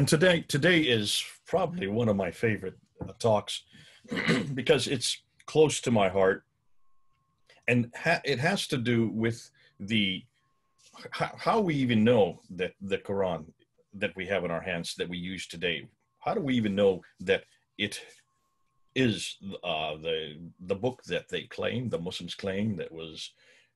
And today is probably one of my favorite talks because it's close to my heart, and it has to do with the how we even know that the Quran that we have in our hands that we use today. How do we even know that it is the book that they claim, the Muslims claim, that was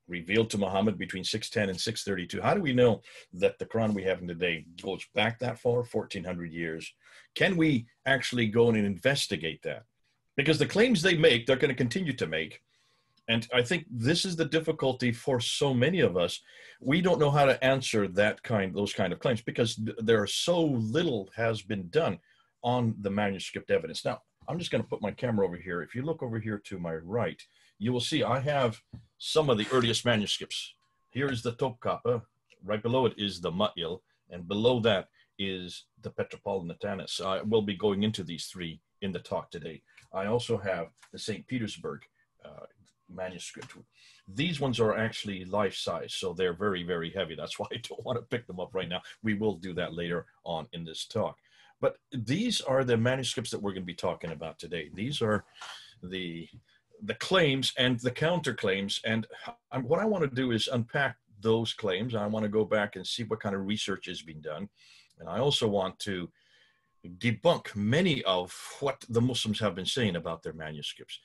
revealed to Muhammad between 610 and 632? How do we know that the Quran we have in today goes back that far, 1400 years? Can we actually go in and investigate that? Because the claims they make, they're going to continue to make. And I think this is the difficulty for so many of us. We don't know how to answer those kind of claims because there are so little has been done on the manuscript evidence. Now, I'm just going to put my camera over here. If you look over here to my right, you will see I have some of the earliest manuscripts. Here is the Topkapi. Right below it is the Ma'il, and below that is the Petropolitanus. I will be going into these three in the talk today. I also have the St. Petersburg manuscript. These ones are actually life-size, so they're very, very heavy. That's why I don't want to pick them up right now. We will do that later on in this talk. But these are the manuscripts that we're going to be talking about today. These are the claims and the counterclaims. And what I want to do is unpack those claims. I want to go back and see what kind of research is being done. And I also want to debunk many of what the Muslims have been saying about their manuscripts.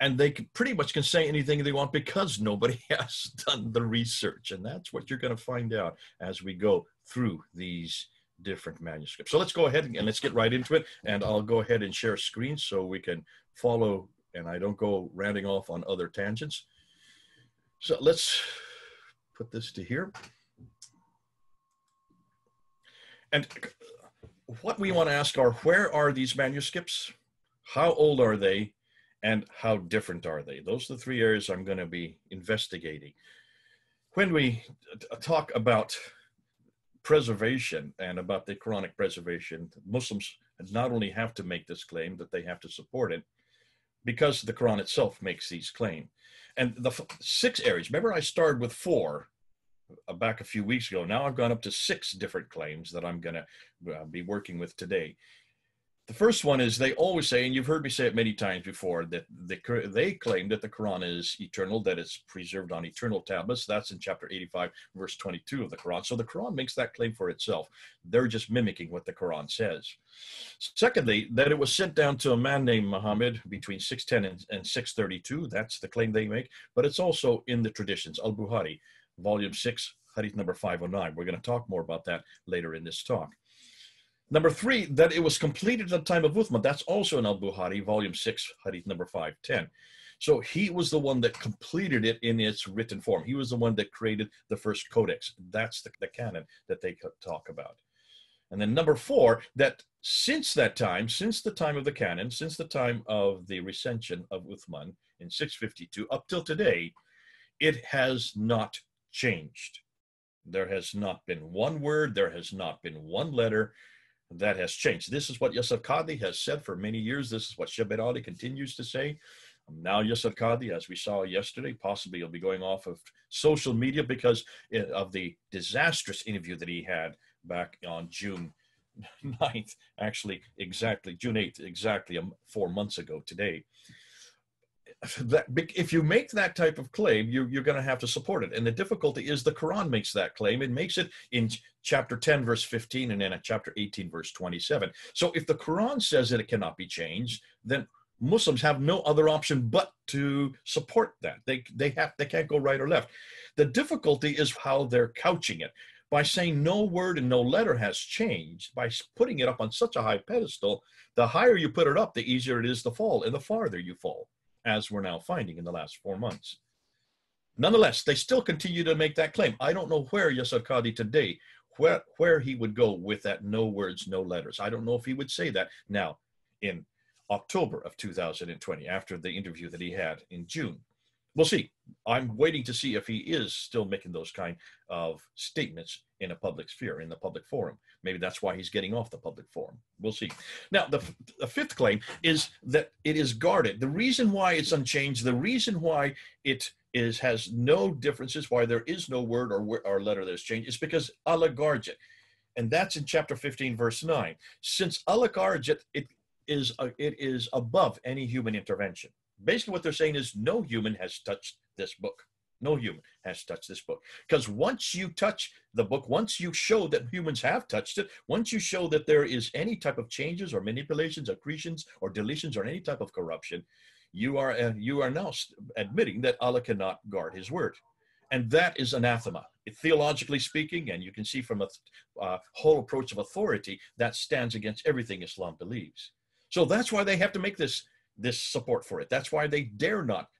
And they pretty much can say anything they want because nobody has done the research. And that's what you're going to find out as we go through these different manuscripts. So let's go ahead and let's get right into it. And I'll go ahead and share screen so we can follow and I don't go ranting off on other tangents. So let's put this to here. And what we want to ask are, where are these manuscripts? How old are they? And how different are they? Those are the three areas I'm going to be investigating. When we talk about preservation and about the Quranic preservation, Muslims not only have to make this claim, that they have to support it, because the Quran itself makes these claims. And the 6 areas, remember I started with 4 back a few weeks ago. Now I've gone up to 6 different claims that I'm going to be working with today. The first one is they always say, and you've heard me say it many times before, that they claim that the Quran is eternal, that it's preserved on eternal tablets. That's in chapter 85, verse 22 of the Quran. So the Quran makes that claim for itself. They're just mimicking what the Quran says. Secondly, that it was sent down to a man named Muhammad between 610 and 632. That's the claim they make. But it's also in the traditions. Al-Bukhari, volume 6, hadith number 509. We're going to talk more about that later in this talk. Number 3, that it was completed at the time of Uthman. That's also in Al-Bukhari, volume 6, hadith number 510. So he was the one that completed it in its written form. He was the one that created the first codex. That's the canon that they talk about. And then number 4, that since that time, since the time of the canon, since the time of the recension of Uthman in 652 up till today, it has not changed. There has not been one word, there has not been one letter that has changed. This is what Yusuf Qadi has said for many years. This is what Shabir Ali continues to say. Now Yusuf Qadi, as we saw yesterday, possibly he'll be going off of social media because of the disastrous interview that he had back on June 9th, actually exactly, June 8th, exactly 4 months ago today. If you make that type of claim, you're going to have to support it. And the difficulty is the Quran makes that claim. It makes it in chapter 10, verse 15, and then at chapter 18, verse 27. So if the Quran says that it cannot be changed, then Muslims have no other option but to support that. They can't go right or left. The difficulty is how they're couching it. By saying no word and no letter has changed, by putting it up on such a high pedestal, the higher you put it up, the easier it is to fall, and the farther you fall, as we're now finding in the last 4 months. Nonetheless, they still continue to make that claim. I don't know where Yusuf Qadi today, where he would go with that no words, no letters. I don't know if he would say that now in October of 2020, after the interview that he had in June. We'll see. I'm waiting to see if he is still making those kind of statements in a public sphere, in the public forum. Maybe that's why he's getting off the public forum. We'll see. Now, the 5th claim is that it is guarded. The reason why it's unchanged, the reason why it has no differences, why there is no word or letter that's changed, is because Allah guards it. And that's in chapter 15, verse 9. Since Allah guards it, it is above any human intervention. Basically, what they're saying is no human has touched this book. No human has touched this book. Because once you touch the book, once you show that humans have touched it, once you show that there is any type of changes or manipulations, accretions or deletions or any type of corruption, you are now admitting that Allah cannot guard his word. And that is anathema. Theologically speaking, and you can see from a whole approach of authority, that stands against everything Islam believes. So that's why they have to make this support for it. That's why they dare not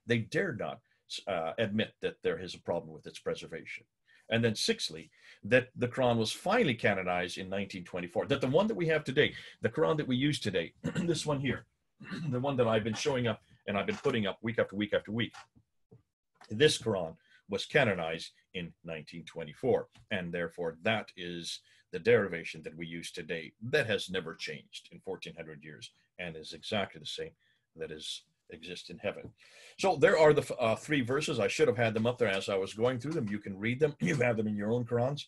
admit that there is a problem with its preservation. And then sixthly, that the Quran was finally canonized in 1924. That the one that we have today, the Quran that we use today, this one here, the one that I've been showing up and I've been putting up week after week after week, this Quran was canonized in 1924. And therefore, that is the derivation that we use today. That has never changed in 1400 years and is exactly the same that exists in heaven. So there are the three verses. I should have had them up there as I was going through them. You can read them. You have them in your own Qurans.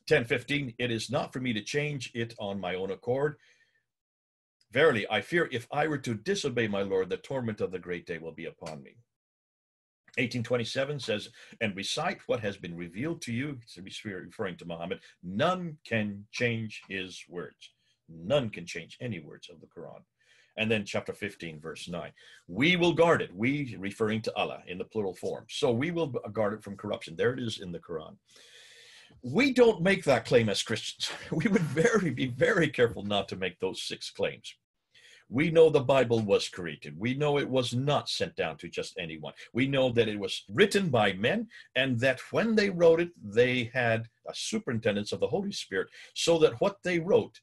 10:15, it is not for me to change it on my own accord. Verily, I fear if I were to disobey my Lord, the torment of the great day will be upon me. 18:27 says, and recite what has been revealed to you, referring to Muhammad, none can change his words. None can change any words of the Quran. And then chapter 15, verse 9, we will guard it. We, referring to Allah in the plural form. So we will guard it from corruption. There it is in the Quran. We don't make that claim as Christians. We would be very careful not to make those 6 claims. We know the Bible was created. We know it was not sent down to just anyone. We know that it was written by men and that when they wrote it, they had a superintendence of the Holy Spirit so that what they wrote,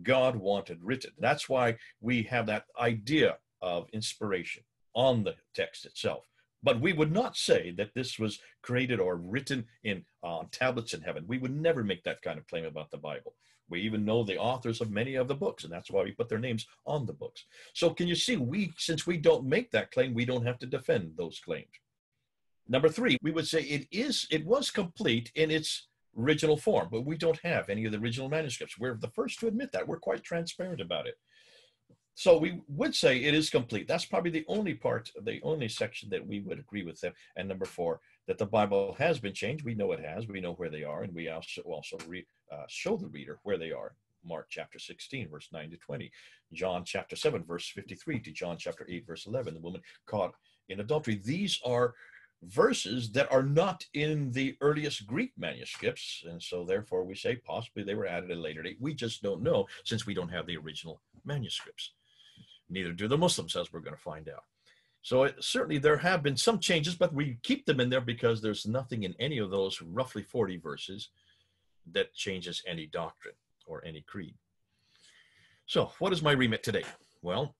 God wanted written. That's why we have that idea of inspiration on the text itself. But we would not say that this was created or written in tablets in heaven. We would never make that kind of claim about the Bible. We even know the authors of many of the books, and that's why we put their names on the books. So can you see, since we don't make that claim, we don't have to defend those claims. Number 3, we would say it was complete in its original form, but we don't have any of the original manuscripts. We're the first to admit that. We're quite transparent about it. So we would say it is complete. That's probably the only part, the only section that we would agree with them. And number 4, that the Bible has been changed. We know it has. We know where they are. And we also show the reader where they are. Mark chapter 16, verse 9 to 20. John chapter 7, verse 53 to John chapter 8, verse 11. The woman caught in adultery. These are verses that are not in the earliest Greek manuscripts. And so therefore we say possibly they were added at a later date. We just don't know since we don't have the original manuscripts. Neither do the Muslims, as we're going to find out. So certainly there have been some changes, but we keep them in there because there's nothing in any of those roughly 40 verses that changes any doctrine or any creed. So what is my remit today? Well,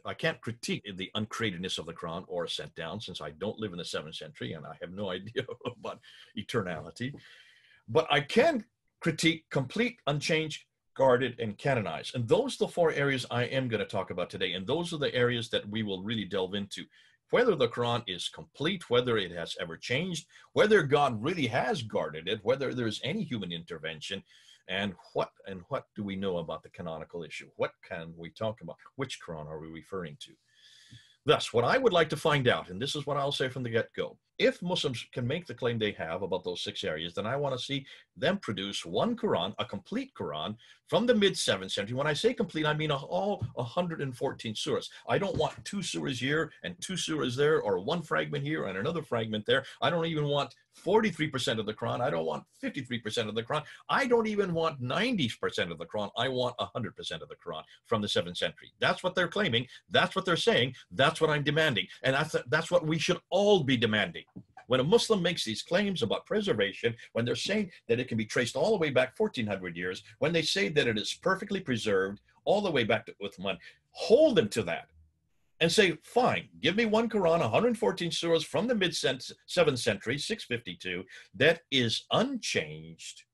I can't critique the uncreatedness of the Quran or sent down, since I don't live in the 7th century and I have no idea about eternality. But I can critique complete, unchanged, guarded, and canonized. And those are the 4 areas I am going to talk about today. And those are the areas that we will really delve into. Whether the Quran is complete, whether it has ever changed, whether God really has guarded it, whether there's any human intervention, and what do we know about the canonical issue? What can we talk about? Which Quran are we referring to? Thus, what I would like to find out, and this is what I'll say from the get-go, if Muslims can make the claim they have about those 6 areas, then I want to see them produce one Quran, a complete Quran, from the mid-7th century. When I say complete, I mean all 114 surahs. I don't want 2 surahs here and 2 surahs there, or one fragment here and another fragment there. I don't even want 43% of the Quran. I don't want 53% of the Quran. I don't even want 90% of the Quran. I want 100% of the Quran from the 7th century. That's what they're claiming. That's what they're saying. That's what I'm demanding. And that's what we should all be demanding. When a Muslim makes these claims about preservation, when they're saying that it can be traced all the way back 1400 years, when they say that it is perfectly preserved all the way back to Uthman, hold them to that and say, fine, give me one Quran, 114 surahs from the mid-7th century, 652, that is unchanged,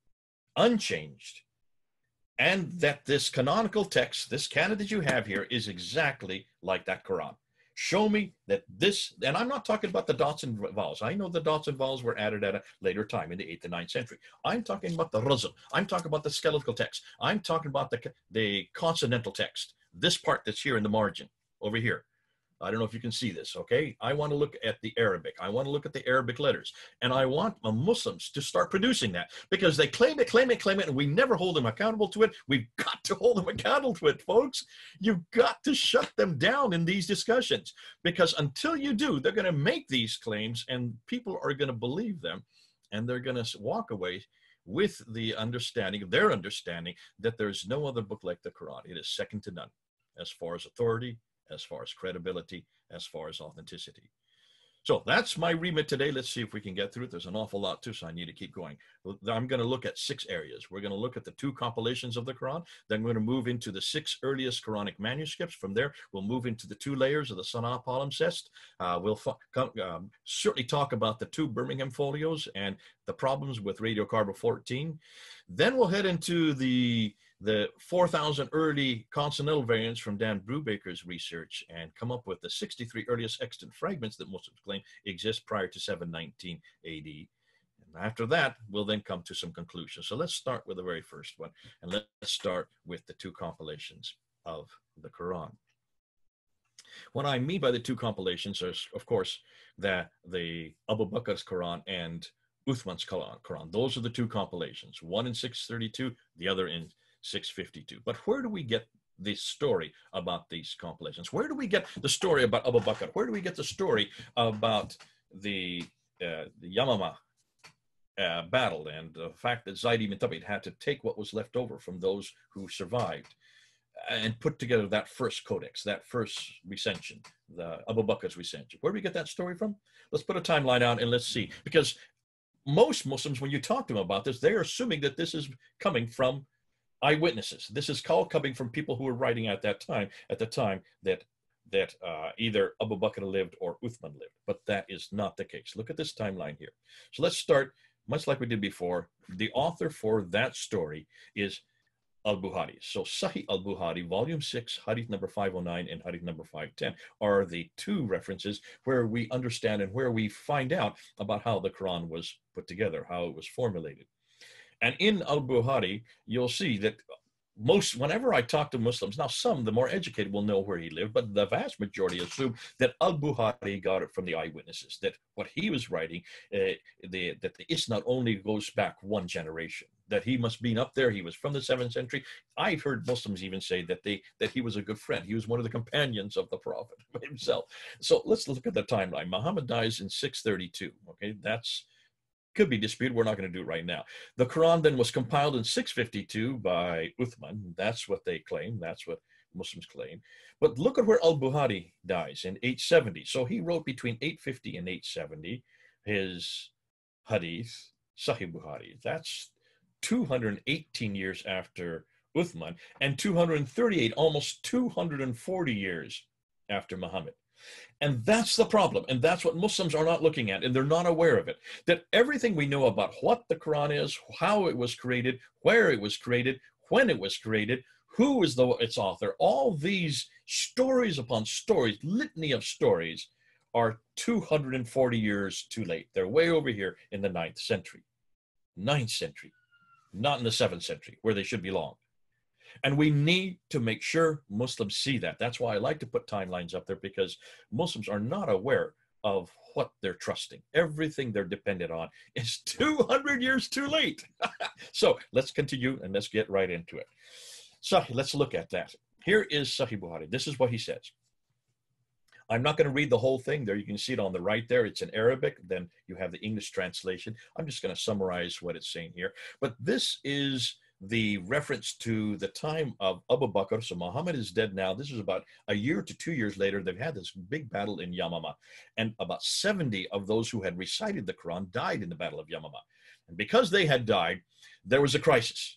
and that this canonical text, this canon that you have here, is exactly like that Quran. Show me that this, and I'm not talking about the dots and vowels. I know the dots and vowels were added at a later time in the 8th and 9th century. I'm talking about the razm. I'm talking about the skeletal text. I'm talking about the consonantal text. This part that's here in the margin, over here. I don't know if you can see this, okay? I want to look at the Arabic. I want to look at the Arabic letters. And I want Muslims to start producing that because they claim it, and we never hold them accountable to it. We've got to hold them accountable to it, folks. You've got to shut them down in these discussions because until you do, they're going to make these claims and people are going to believe them and they're going to walk away with the understanding, their understanding, that there's no other book like the Quran. It is second to none as far as authority, as far as credibility, as far as authenticity. So that's my remit today. Let's see if we can get through it. There's an awful lot too, so I need to keep going. I'm going to look at 6 areas. We're going to look at the 2 compilations of the Quran. Then we're going to move into the 6 earliest Quranic manuscripts. From there, we'll move into the 2 layers of the Sana'a palimpsest. We'll certainly talk about the 2 Birmingham folios and the problems with radiocarbon 14. Then we'll head into the 4,000 early consonantal variants from Dan Brubaker's research and come up with the 63 earliest extant fragments that Muslims claim exist prior to 719 AD. And after that, we'll then come to some conclusions. So let's start with the very first one, and let's start with the 2 compilations of the Quran. What I mean by the 2 compilations is, of course, the Abu Bakr's Quran and Uthman's Quran. Those are the 2 compilations, one in 632, the other in 652. But where do we get the story about these compilations? Where do we get the story about Abu Bakr? Where do we get the story about the Yamama battle and the fact that Zayd ibn Thabit had to take what was left over from those who survived and put together that first codex, that first recension, the Abu Bakr's recension? Where do we get that story from? Let's put a timeline out and let's see. Because most Muslims, when you talk to them about this, they're assuming that this is coming from eyewitnesses. This is all coming from people who were writing at the time that either Abu Bakr lived or Uthman lived. But that is not the case. Look at this timeline here. So let's start, much like we did before. The author for that story is al-Bukhari. So Sahih al-Bukhari, volume 6, hadith number 509 and hadith number 510 are the 2 references where we understand and where we find out about how the Quran was put together, how it was formulated. And in al-Bukhari, you'll see that whenever I talk to Muslims, now some, the more educated, will know where he lived, but the vast majority assume that al-Bukhari got it from the eyewitnesses, that what he was writing, that the isnnad only goes back 1 generation, that he must be up there, he was from the 7th century. I've heard Muslims even say that he was a good friend. He was one of the companions of the Prophet himself. So let's look at the timeline. Muhammad dies in 632, okay? That's could be disputed. We're not going to do it right now. The Quran then was compiled in 652 by Uthman. That's what they claim. That's what Muslims claim. But look at where al-Bukhari dies in 870. So he wrote between 850 and 870 his hadith, Sahih Bukhari. That's 218 years after Uthman and 238, almost 240 years after Muhammad. And that's the problem. And that's what Muslims are not looking at. And they're not aware of it. That everything we know about what the Quran is, how it was created, where it was created, when it was created, who is its author, all these stories upon stories, litany of stories, are 240 years too late. They're way over here in the 9th century. 9th century, not in the 7th century, where they should belong. And we need to make sure Muslims see that. That's why I like to put timelines up there, because Muslims are not aware of what they're trusting. Everything they're dependent on is 200 years too late. So let's continue and let's get right into it. So let's look at that. Here is Sahih Bukhari. This is what he says. I'm not going to read the whole thing there. You can see it on the right there. It's in Arabic. Then you have the English translation. I'm just going to summarize what it's saying here. But this is the reference to the time of Abu Bakr. So Muhammad is dead now. This is about a year to 2 years later. They've had this big battle in Yamama. And about 70 of those who had recited the Quran died in the Battle of Yamama. And because they had died, there was a crisis.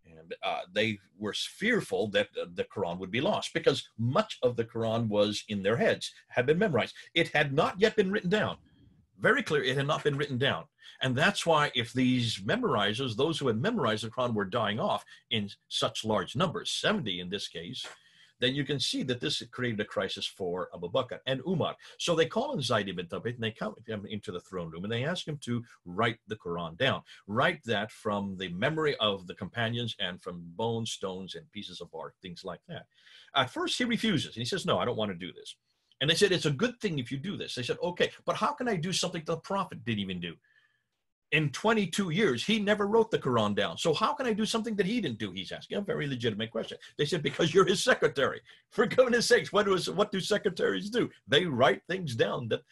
And they were fearful that the Quran would be lost, because much of the Quran was in their heads, had been memorized. It had not yet been written down. Very clear, it had not been written down. And that's why if these memorizers, those who had memorized the Quran, were dying off in such large numbers, 70 in this case, then you can see that this created a crisis for Abu Bakr and Umar. So they call in Zayd ibn Thabit and they come into the throne room and they ask him to write the Quran down. Write that from the memory of the companions and from bones, stones, and pieces of bark, things like that. At first he refuses. He says, no, I don't want to do this. And they said, it's a good thing if you do this. They said, okay, but how can I do something the Prophet didn't even do? In 22 years, he never wrote the Quran down. So how can I do something that he didn't do? He's asking a very legitimate question. They said, because you're his secretary. For goodness sakes, what do secretaries do? They write things down that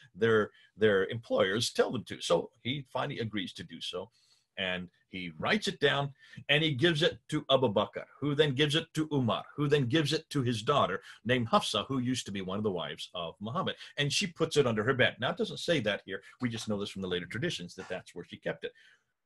their employers tell them to. So he finally agrees to do so. And he writes it down and he gives it to Abu Bakr, who then gives it to Umar, who then gives it to his daughter named Hafsa, who used to be one of the wives of Muhammad. And she puts it under her bed. Now, it doesn't say that here. We just know this from the later traditions that that's where she kept it.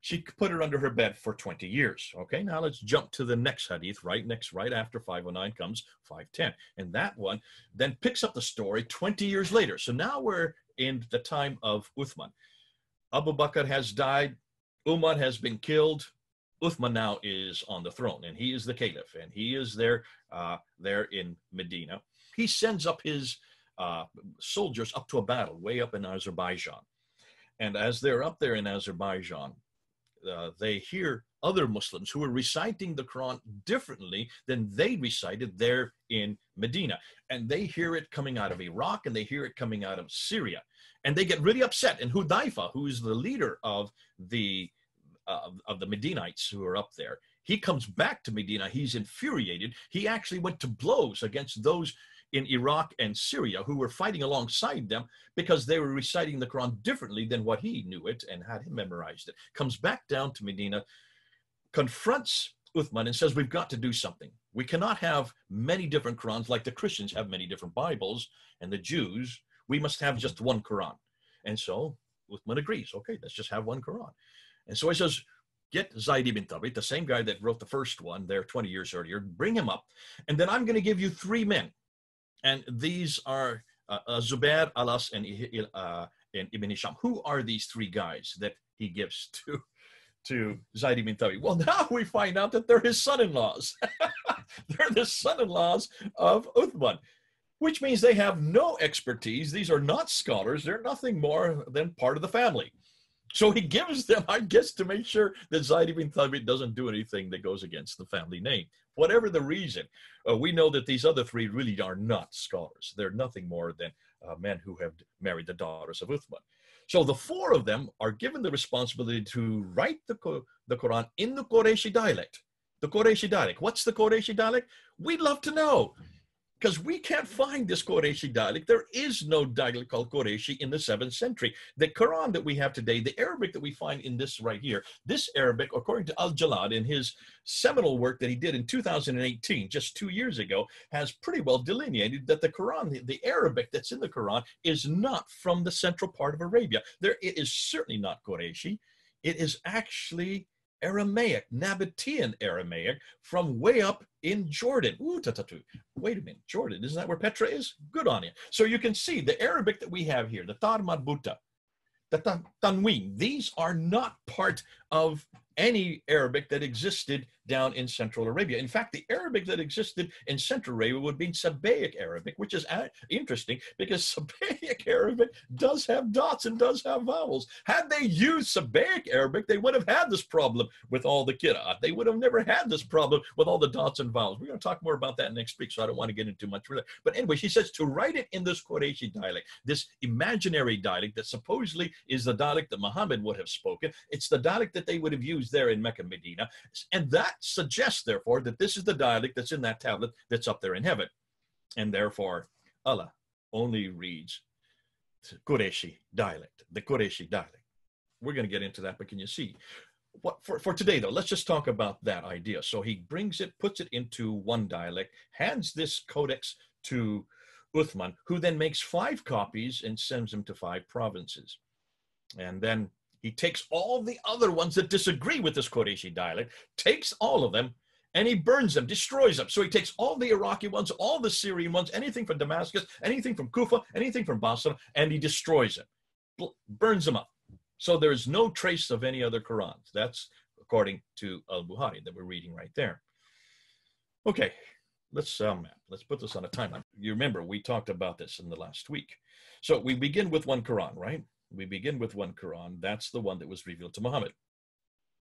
She put it under her bed for 20 years. Okay, now let's jump to the next hadith. Right after 509 comes 510. And that one then picks up the story 20 years later. So now we're in the time of Uthman. Abu Bakr has died. Umar has been killed. Uthman now is on the throne, and he is the caliph, and he is there in Medina. He sends up his soldiers up to a battle way up in Azerbaijan. And as they're up there in Azerbaijan, they hear other Muslims who are reciting the Quran differently than they recited there in Medina. And they hear it coming out of Iraq, and they hear it coming out of Syria. And they get really upset. And Hudayfa, who is the leader of the Medinites who are up there, he comes back to Medina. He's infuriated. He actually went to blows against those in Iraq and Syria who were fighting alongside them because they were reciting the Quran differently than what he knew it and had him memorized it. Comes back down to Medina, confronts Uthman and says, we've got to do something. We cannot have many different Qurans like the Christians have many different Bibles and the Jews. We must have just one Quran. And so Uthman agrees. Okay, let's just have one Quran. And so he says, get Zayd ibn Thabit, the same guy that wrote the first one there 20 years earlier, bring him up. And then I'm going to give you 3 men. And these are Zubair, Alas, and Ibn Hisham. Who are these 3 guys that he gives to Zayd ibn Thabit? Well, now we find out that they're his son-in-laws. They're the son-in-laws of Uthman, which means they have no expertise. These are not scholars. They're nothing more than part of the family. So he gives them, I guess, to make sure that Zayd ibn Thabit doesn't do anything that goes against the family name. Whatever the reason, we know that these other 3 really are not scholars. They're nothing more than men who have married the daughters of Uthman. So the 4 of them are given the responsibility to write the Quran in the Qurayshi dialect. The Qurayshi dialect. What's the Qurayshi dialect? We'd love to know, because we can't find this Qurayshi dialect. There is no dialect called Qurayshi in the 7th century. The Quran that we have today, the Arabic that we find in this right here, this Arabic, according to Al-Jalad, in his seminal work that he did in 2018, just 2 years ago, has pretty well delineated that the Quran, the Arabic that's in the Quran, is not from the central part of Arabia. It is certainly not Qurayshi. It is actually Aramaic, Nabatean Aramaic, from way up in Jordan. Wait a minute, Jordan, isn't that where Petra is? Good on you. So you can see the Arabic that we have here, the Tar Marbuta, the Tanween, these are not part of any Arabic that existed down in Central Arabia. In fact, the Arabic that existed in Central Arabia would be Sabaic Arabic, which is interesting because Sabaic Arabic does have dots and does have vowels. Had they used Sabaic Arabic, they would have had this problem with all the Qira'at. They would have never had this problem with all the dots and vowels. We're going to talk more about that next week, so I don't want to get into much further. But anyway, she says to write it in this Qurayshi dialect, this imaginary dialect that supposedly is the dialect that Muhammad would have spoken. It's the dialect that they would have used there in Mecca, Medina. And that suggests, therefore, that this is the dialect that's in that tablet that's up there in heaven. And therefore, Allah only reads Qurayshi dialect, the Qurayshi dialect. We're going to get into that, but can you see? What, for today, though, let's just talk about that idea. So he brings it, puts it into one dialect, hands this codex to Uthman, who then makes 5 copies and sends them to 5 provinces. And then he takes all the other ones that disagree with this Qurayshi dialect, takes all of them, and he burns them, destroys them. So he takes all the Iraqi ones, all the Syrian ones, anything from Damascus, anything from Kufa, anything from Basra, and he destroys them, burns them up. So there's no trace of any other Qurans. That's according to Al-Bukhari that we're reading right there. Okay, let's put this on a timeline. You remember we talked about this in the last week. So we begin with one Quran, right? We begin with one Quran. That's the one that was revealed to Muhammad.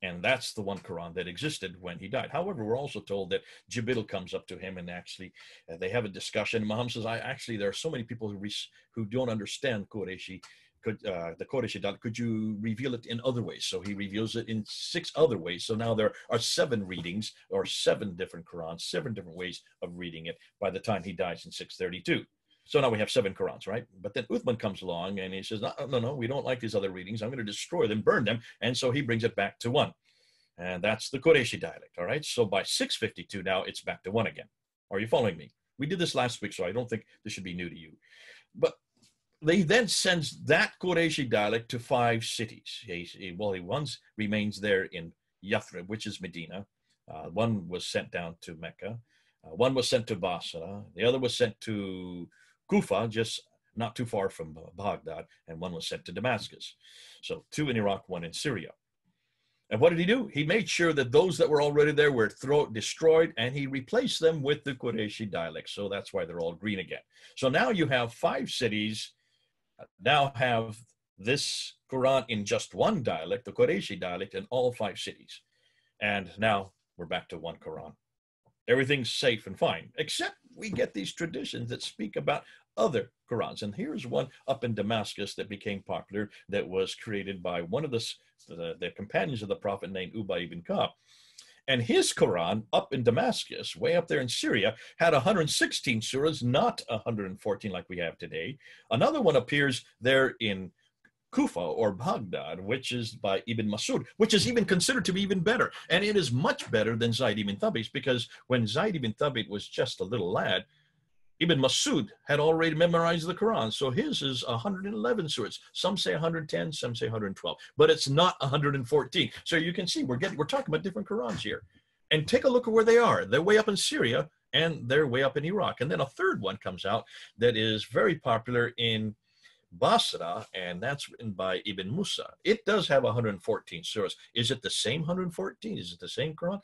And that's the one Quran that existed when he died. However, we're also told that Jibril comes up to him and actually they have a discussion. Muhammad says, there are so many people who don't understand Qurayshi, the Qurayshi dialect. Could you reveal it in other ways? So he reveals it in 6 other ways. So now there are 7 readings, or 7 different Qurans, 7 different ways of reading it by the time he dies in 632. So now we have 7 Qurans, right? But then Uthman comes along and he says, no, we don't like these other readings. I'm going to destroy them, burn them. And so he brings it back to 1. And that's the Qurayshi dialect, all right? So by 652 now, it's back to 1 again. Are you following me? We did this last week, so I don't think this should be new to you. But they then sends that Qurayshi dialect to 5 cities. He once remains there in Yathrib, which is Medina. One was sent down to Mecca. One was sent to Basra. The other was sent to Kufa, just not too far from Baghdad, and one was sent to Damascus. So 2 in Iraq, 1 in Syria. And what did he do? He made sure that those that were already there were destroyed, and he replaced them with the Qurayshi dialect. So that's why they're all green again. So now you have 5 cities now have this Quran in just one dialect, the Qurayshi dialect, in all 5 cities. And now we're back to one Quran. Everything's safe and fine, except we get these traditions that speak about other Qurans. And here's one up in Damascus that became popular, that was created by one of the companions of the Prophet named Ubay ibn Ka'b. And his Quran up in Damascus, way up there in Syria, had 116 surahs, not 114 like we have today. Another one appears there in Kufa or Baghdad, which is by Ibn Masud, which is even considered to be even better. And it is much better than Zayd ibn Thabit's, because when Zayd ibn Thabit was just a little lad, Ibn Masud had already memorized the Quran. So his is 111 surahs. Some say 110, some say 112, but it's not 114. So you can see we're talking about different Qurans here. And take a look at where they are. They're way up in Syria and they're way up in Iraq. And then a third one comes out that is very popular in Basra, and that's written by Ibn Musa. It does have 114 surahs. Is it the same 114? Is it the same Quran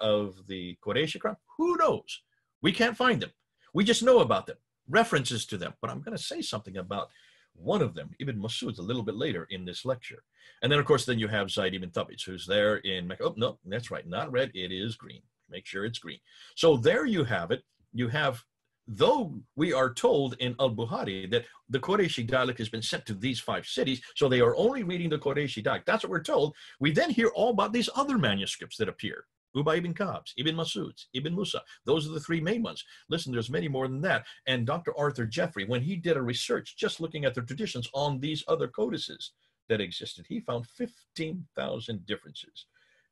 of the Qurayshi Quran? Who knows? We can't find them. We just know about them, references to them. But I'm going to say something about one of them, Ibn Masud, a little bit later in this lecture. And then, of course, then you have Zayd ibn Thabit, who's there in Mecca. Oh, no, that's right. Not red. It is green. Make sure it's green. So there you have it. You have, though we are told in Al-Bukhari that the Qurayshi dialect has been sent to these 5 cities, so they are only reading the Qurayshi dialect. That's what we're told. We then hear all about these other manuscripts that appear. Ubay ibn Ka'b's, Ibn Masud's, Ibn Musa. Those are the 3 main ones. Listen, there's many more than that. And Dr. Arthur Jeffrey, when he did a research just looking at the traditions on these other codices that existed, he found 15,000 differences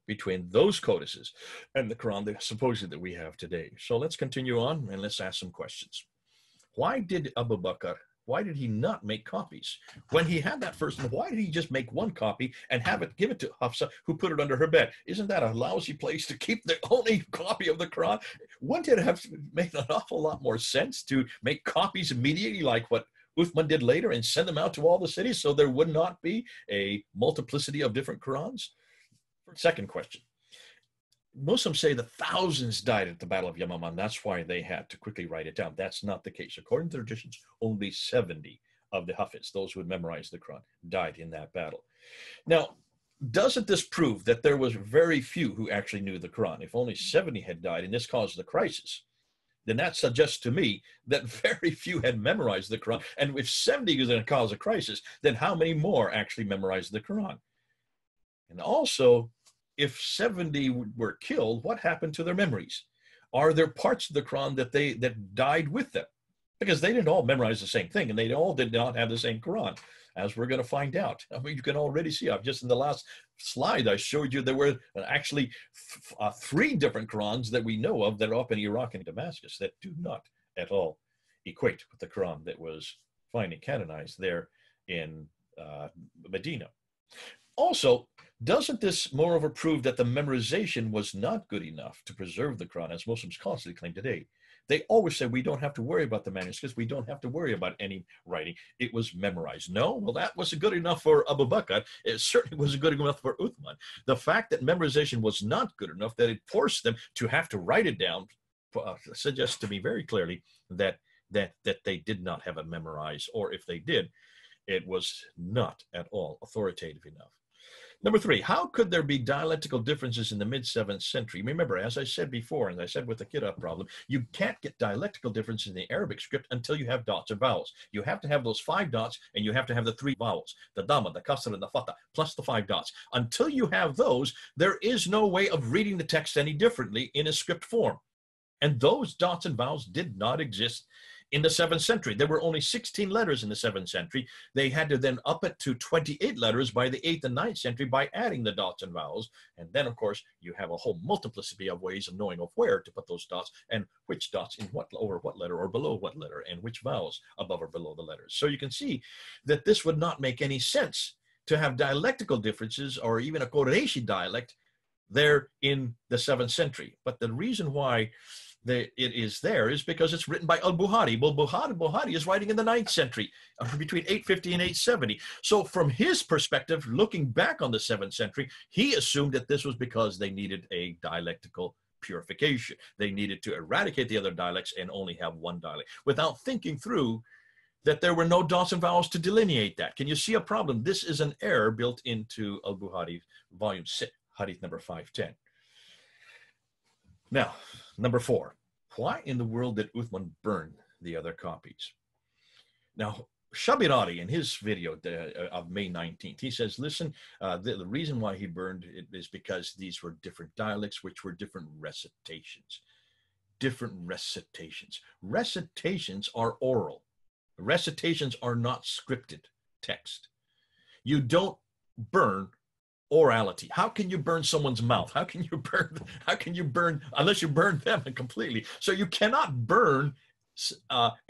between those codices and the Quran that supposedly that we have today. So let's continue on and let's ask some questions. Why did Abu Bakr, why did he not make copies? When he had that first one, why did he just make one copy and give it to Hafsa, who put it under her bed? Isn't that a lousy place to keep the only copy of the Quran? Wouldn't it have made an awful lot more sense to make copies immediately, like what Uthman did later, and send them out to all the cities so there would not be a multiplicity of different Qurans? Second question. Muslims say that thousands died at the Battle of Yamama. That's why they had to quickly write it down. That's not the case. According to the traditions, only 70 of the Hafiz, those who had memorized the Quran, died in that battle. Now, doesn't this prove that there was very few who actually knew the Quran? If only 70 had died and this caused the crisis, then that suggests to me that very few had memorized the Quran. And if 70 is going to cause a crisis, then how many more actually memorized the Quran? And also, if 70 were killed, what happened to their memories? Are there parts of the Quran that died with them? Because they didn't all memorize the same thing, and they all did not have the same Quran, as we're going to find out. I mean, you can already see, I've just in the last slide, I showed you there were actually 3 different Qurans that we know of that are up in Iraq and Damascus that do not at all equate with the Quran that was finally canonized there in Medina. Also, doesn't this moreover prove that the memorization was not good enough to preserve the Quran, as Muslims constantly claim today? They always say we don't have to worry about the manuscripts, we don't have to worry about any writing. It was memorized. No, well, that wasn't good enough for Abu Bakr. It certainly wasn't good enough for Uthman. The fact that memorization was not good enough, that it forced them to have to write it down, suggests to me very clearly that they did not have it memorized, or if they did, it was not at all authoritative enough. Number 3, how could there be dialectical differences in the mid-7th century? Remember, as I said before, and I said with the Qira'at problem, you can't get dialectical differences in the Arabic script until you have dots and vowels. You have to have those 5 dots, and you have to have the 3 vowels, the dhamma, the kasra, and the fatha, plus the 5 dots. Until you have those, there is no way of reading the text any differently in a script form. And those dots and vowels did not exist in the 7th century. There were only 16 letters in the 7th century. They had to then up it to 28 letters by the 8th and 9th century by adding the dots and vowels. And then, of course, you have a whole multiplicity of ways of knowing of where to put those dots and which dots in what, over what letter or below what letter, and which vowels above or below the letters. So you can see that this would not make any sense to have dialectical differences or even a Qurayshi dialect there in the 7th century. But the reason why it is there is because it's written by al-Bukhari. Well, Bukhari is writing in the 9th century, between 850 and 870. So from his perspective, looking back on the 7th century, he assumed that this was because they needed a dialectical purification. They needed to eradicate the other dialects and only have one dialect, without thinking through that there were no dots and vowels to delineate that. Can you see a problem? This is an error built into al-Bukhari, volume 6, hadith number 510. Now, number 4, why in the world did Uthman burn the other copies? Now, Shabirari, in his video of May 19th, he says, listen, the reason why he burned it is because these were different dialects, which were different recitations. Different recitations. Recitations are oral. Recitations are not scripted text. You don't burn orality. How can you burn someone's mouth? How can you burn unless you burn them completely? So you cannot burn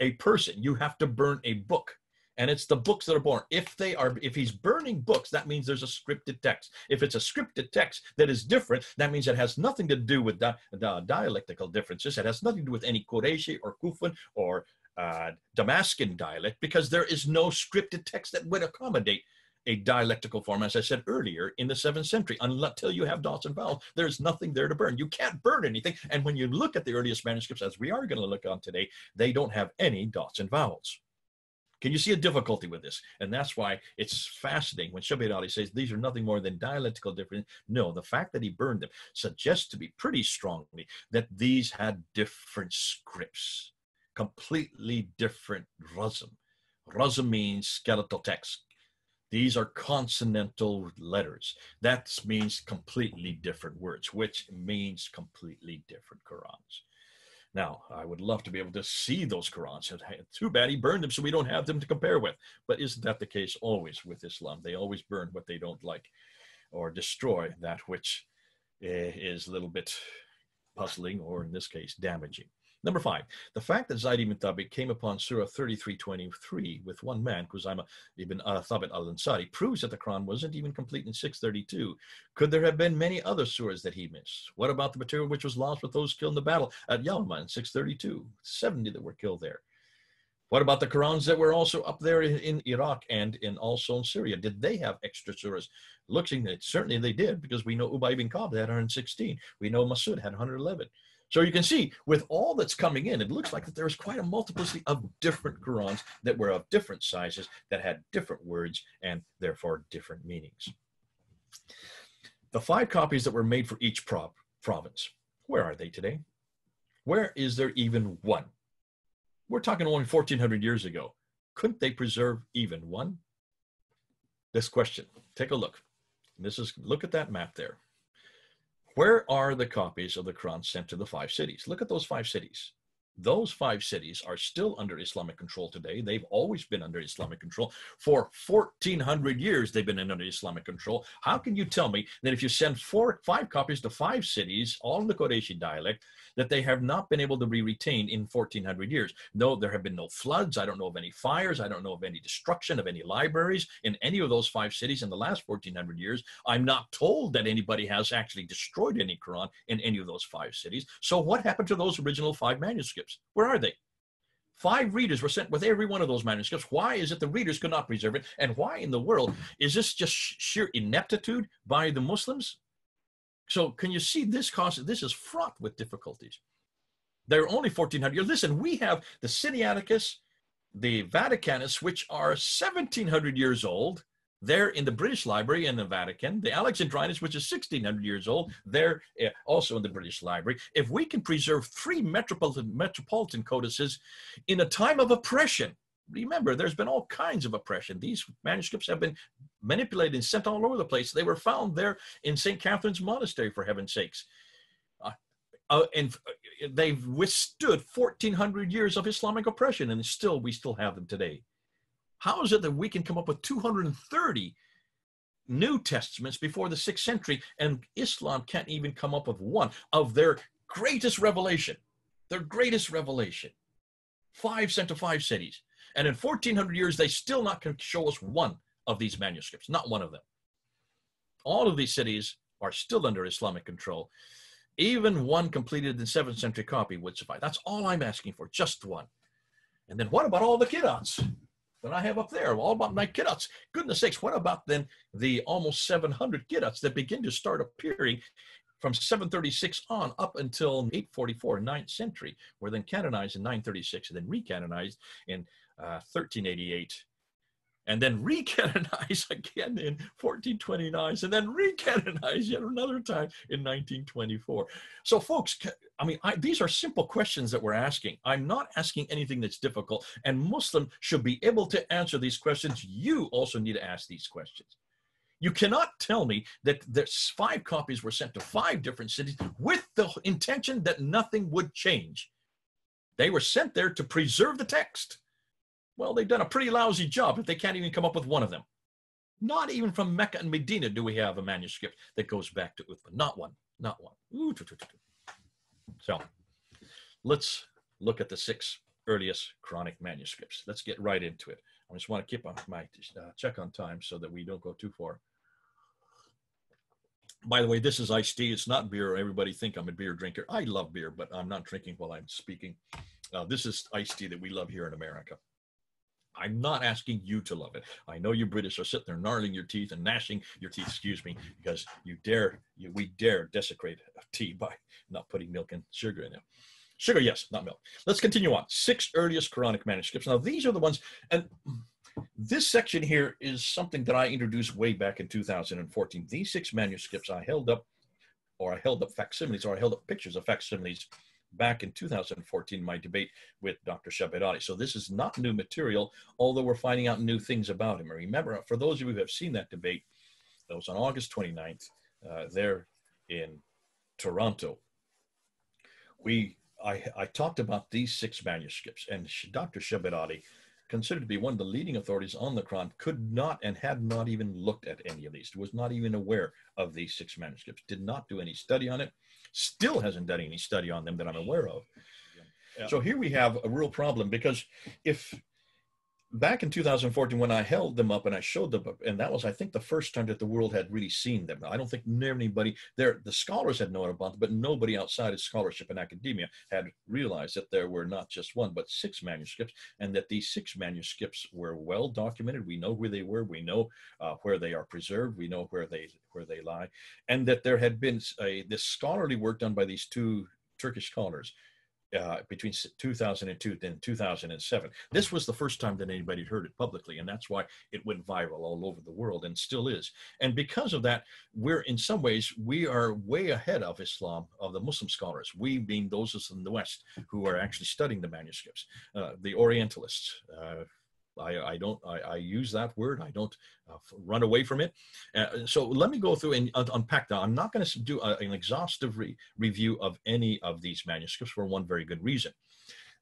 a person. You have to burn a book. And it's the books that are born. If he's burning books, that means there's a scripted text. If it's a scripted text that is different, that means it has nothing to do with dialectical differences. It has nothing to do with any Qurayshi or Kufan or Damascus dialect, because there is no scripted text that would accommodate a dialectical form, as I said earlier, in the 7th century. Until you have dots and vowels, there's nothing there to burn. You can't burn anything. And when you look at the earliest manuscripts, as we are going to look on today, they don't have any dots and vowels. Can you see a difficulty with this? And that's why it's fascinating when Shabir Ali says these are nothing more than dialectical difference. No, the fact that he burned them suggests to me pretty strongly that these had different scripts, completely different razm. Razm means skeletal text. These are consonantal letters. That means completely different words, which means completely different Qur'ans. Now, I would love to be able to see those Qur'ans. Too bad he burned them so we don't have them to compare with. But isn't that the case always with Islam? They always burn what they don't like, or destroy that which is a little bit puzzling, or in this case, damaging. Number 5, the fact that Zayd ibn Thabit came upon Surah 33:23 with one man, Khuzaimah ibn Thabit al-Ansari, proves that the Quran wasn't even complete in 632. Could there have been many other surahs that he missed? What about the material which was lost with those killed in the battle at Yawma in 632? 70 that were killed there. What about the Qurans that were also up there in Iraq and also in Syria? Did they have extra surahs? Looking at it, certainly they did, because we know Ubay ibn Ka'b had 116. We know Masud had 111. So you can see, with all that's coming in, it looks like that there's quite a multiplicity of different Qurans that were of different sizes, that had different words, and therefore different meanings. The 5 copies that were made for each province, where are they today? Where is there even one? We're talking only 1400 years ago. Couldn't they preserve even one? This question, take a look. Look at that map there. Where are the copies of the Quran sent to the 5 cities? Look at those 5 cities. Those 5 cities are still under Islamic control today. They've always been under Islamic control. For 1400 years, they've been under Islamic control. How can you tell me that if you send 5 copies to 5 cities, all in the Qurayshi dialect, that they have not been able to be retained in 1400 years? No, there have been no floods. I don't know of any fires. I don't know of any destruction of any libraries in any of those 5 cities in the last 1400 years. I'm not told that anybody has actually destroyed any Quran in any of those 5 cities. So what happened to those original 5 manuscripts? Where are they? 5 readers were sent with every one of those manuscripts. Why is it the readers could not preserve it? And why in the world? Is this just sheer ineptitude by the Muslims? So can you see this is fraught with difficulties. They're only 1400 years. Listen, we have the Sinaiticus, the Vaticanus, which are 1700 years old. They're in the British Library in the Vatican. The Alexandrinus, which is 1600 years old, they're also in the British Library. If we can preserve 3 metropolitan codices in a time of oppression, remember, there's been all kinds of oppression. These manuscripts have been manipulated and sent all over the place. They were found there in St. Catherine's Monastery, for heaven's sakes. And they've withstood 1400 years of Islamic oppression, and we still have them today. How is it that we can come up with 230 New Testaments before the 6th century, and Islam can't even come up with one of their greatest revelation? Their greatest revelation. 5 sent to 5 cities. And in 1400 years, they still not can show us one of these manuscripts, not one of them. All of these cities are still under Islamic control. Even one completed in the 7th century copy would suffice. That's all I'm asking for, just one. And then what about all the Qira'ats that I have up there? All about my Qira'ats. Goodness sakes, what about then the almost 700 Qira'ats that begin to start appearing from 736 on up until 844, 9th century, were then canonized in 936 and then recanonized in 1388. And then recanonized again in 1429, and then recanonized yet another time in 1924. So folks, I mean, these are simple questions that we're asking. I'm not asking anything that's difficult, and Muslims should be able to answer these questions. You also need to ask these questions. You cannot tell me that there's 5 copies were sent to 5 different cities with the intention that nothing would change. They were sent there to preserve the text. Well, they've done a pretty lousy job if they can't even come up with one of them. Not even from Mecca and Medina do we have a manuscript that goes back to Uthman. Not one, not one. So let's look at the 6 earliest Quranic manuscripts. Let's get right into it. I just want to keep my check on time so that we don't go too far. By the way, this is iced tea. It's not beer. Everybody think I'm a beer drinker. I love beer, but I'm not drinking while I'm speaking. This is iced tea that we love here in America. I'm not asking you to love it. I know you British are sitting there gnarling your teeth and gnashing your teeth, excuse me, because we dare desecrate tea by not putting milk and sugar in it. Sugar, yes, not milk. Let's continue on. 6 earliest Quranic manuscripts. Now, these are the ones, and this section here is something that I introduced way back in 2014. These 6 manuscripts I held up facsimiles, or I held up pictures of facsimiles back in 2014, my debate with Dr. Shabirati. So this is not new material, although we're finding out new things about him. And remember, for those of you who have seen that debate, that was on August 29th, there in Toronto. I talked about these 6 manuscripts, and Dr. Shabirati, considered to be one of the leading authorities on the Quran, could not and had not even looked at any of these, was not even aware of these 6 manuscripts, did not do any study on it, still hasn't done any study on them that I'm aware of. Yeah. So here we have a real problem, because if back in 2014, when I held them up and I showed them up, and that was, I think, the first time that the world had really seen them. I don't think anybody there, the scholars had known about them, but nobody outside of scholarship and academia had realized that there were not just 1, but 6 manuscripts, and that these 6 manuscripts were well documented. We know where they were. We know where they are preserved. We know where they lie, and that there had been this scholarly work done by these 2 Turkish scholars between 2002 and 2007. This was the first time that anybody heard it publicly, and that's why it went viral all over the world, and still is. And because of that, in some ways, we are way ahead of Islam, of the Muslim scholars, we being those of us in the West who are actually studying the manuscripts, the Orientalists. I use that word. I don't run away from it. So let me go through and unpack that. I'm not going to do an exhaustive review of any of these manuscripts for one very good reason.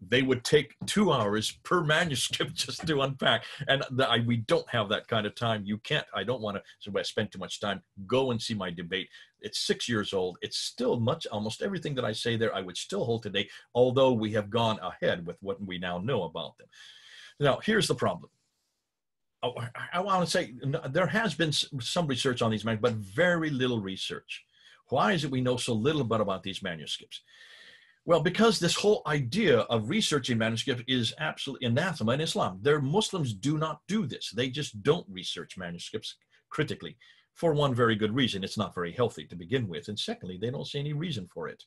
They would take 2 hours per manuscript just to unpack. And we don't have that kind of time. You can't, I don't want to spend too much time. Go and see my debate. It's 6 years old. It's still almost everything that I say there, I would still hold today, although we have gone ahead with what we now know about them. Now, here's the problem. I want to say there has been some research on these manuscripts, but very little research. Why is it we know so little about these manuscripts? Well, because this whole idea of researching manuscripts is absolutely anathema in Islam. Muslims do not do this. They just don't research manuscripts critically, for one very good reason. It's not very healthy to begin with. And secondly, they don't see any reason for it.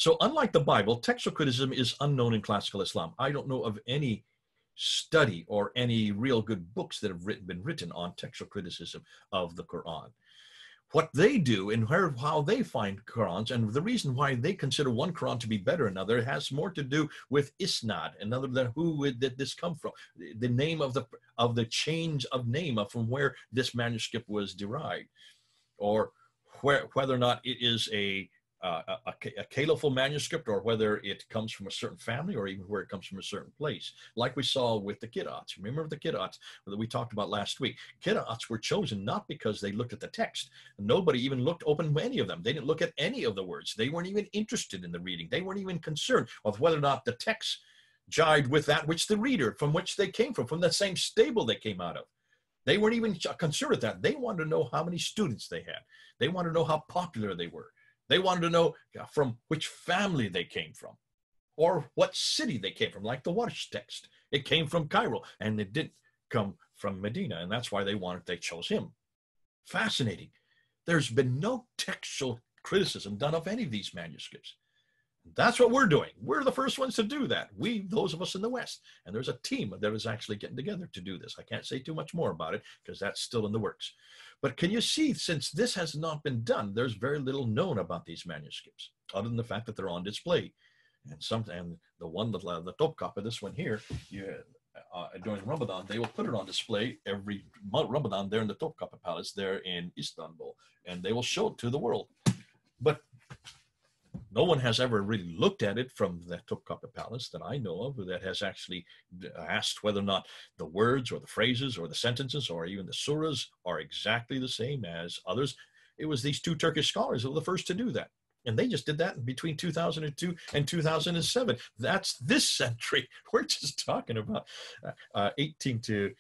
So unlike the Bible, textual criticism is unknown in classical Islam. I don't know of any study or any real good books that have been written on textual criticism of the Quran. What they do and how they find Qurans, and the reason why they consider one Quran to be better than another, has more to do with isnad, and other than who did this come from, the name of the change of name from where this manuscript was derived, or whether or not it is a caliphal manuscript, or whether it comes from a certain family, or even where it comes from a certain place, like we saw with the Qira'ats. Remember the Qira'ats that we talked about last week? Qira'ats were chosen not because they looked at the text. Nobody even opened any of them. They didn't look at any of the words. They weren't even interested in the reading. They weren't even concerned with whether or not the text jived with that which the reader, from which they came from the same stable they came out of. They weren't even concerned with that. They wanted to know how many students they had. They wanted to know how popular they were. They wanted to know from which family they came from, or what city they came from, like the Warsh text. It came from Cairo, and it didn't come from Medina, and that's why they chose him. Fascinating. There's been no textual criticism done of any of these manuscripts. That's what we're doing. We're the first ones to do that. Those of us in the West. And there's a team that is actually getting together to do this. I can't say too much more about it because that's still in the works. But can you see, since this has not been done, there's very little known about these manuscripts, other than the fact that they're on display. And the one, the top copy, this one here, during Ramadan, they will put it on display every Ramadan there in the Topkapi Palace there in Istanbul, and they will show it to the world. But no one has ever really looked at it from the Topkapi Palace that I know of that has actually asked whether or not the words or the phrases or the sentences or even the surahs are exactly the same as others. It was these two Turkish scholars that were the first to do that. And they just did that between 2002 and 2007. That's this century. We're just talking about 18 to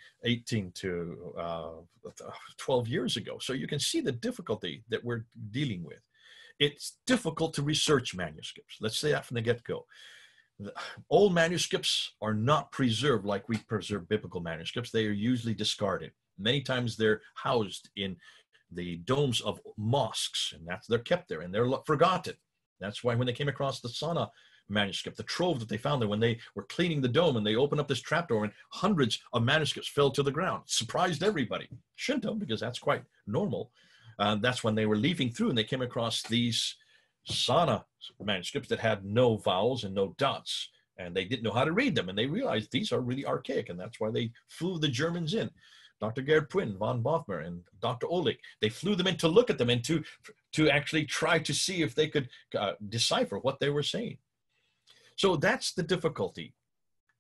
12 years ago. So you can see the difficulty that we're dealing with. It's difficult to research manuscripts. Let's say that from the get-go. Old manuscripts are not preserved like we preserve biblical manuscripts. They are usually discarded. Many times they're housed in the domes of mosques, and they're kept there, and they're forgotten. That's why when they came across the Sana manuscript, the trove that they found there, when they were cleaning the dome and they opened up this trapdoor and hundreds of manuscripts fell to the ground, surprised everybody. Shouldn't have, because that's quite normal. That's when they were leafing through and they came across these Sana manuscripts that had no vowels and no dots, and they didn't know how to read them, and they realized these are really archaic, and that's why they flew the Germans in. Dr. Gerd Pwin, von Bothmer, and Dr. Olich, they flew them in to look at them and to actually try to see if they could decipher what they were saying. So that's the difficulty.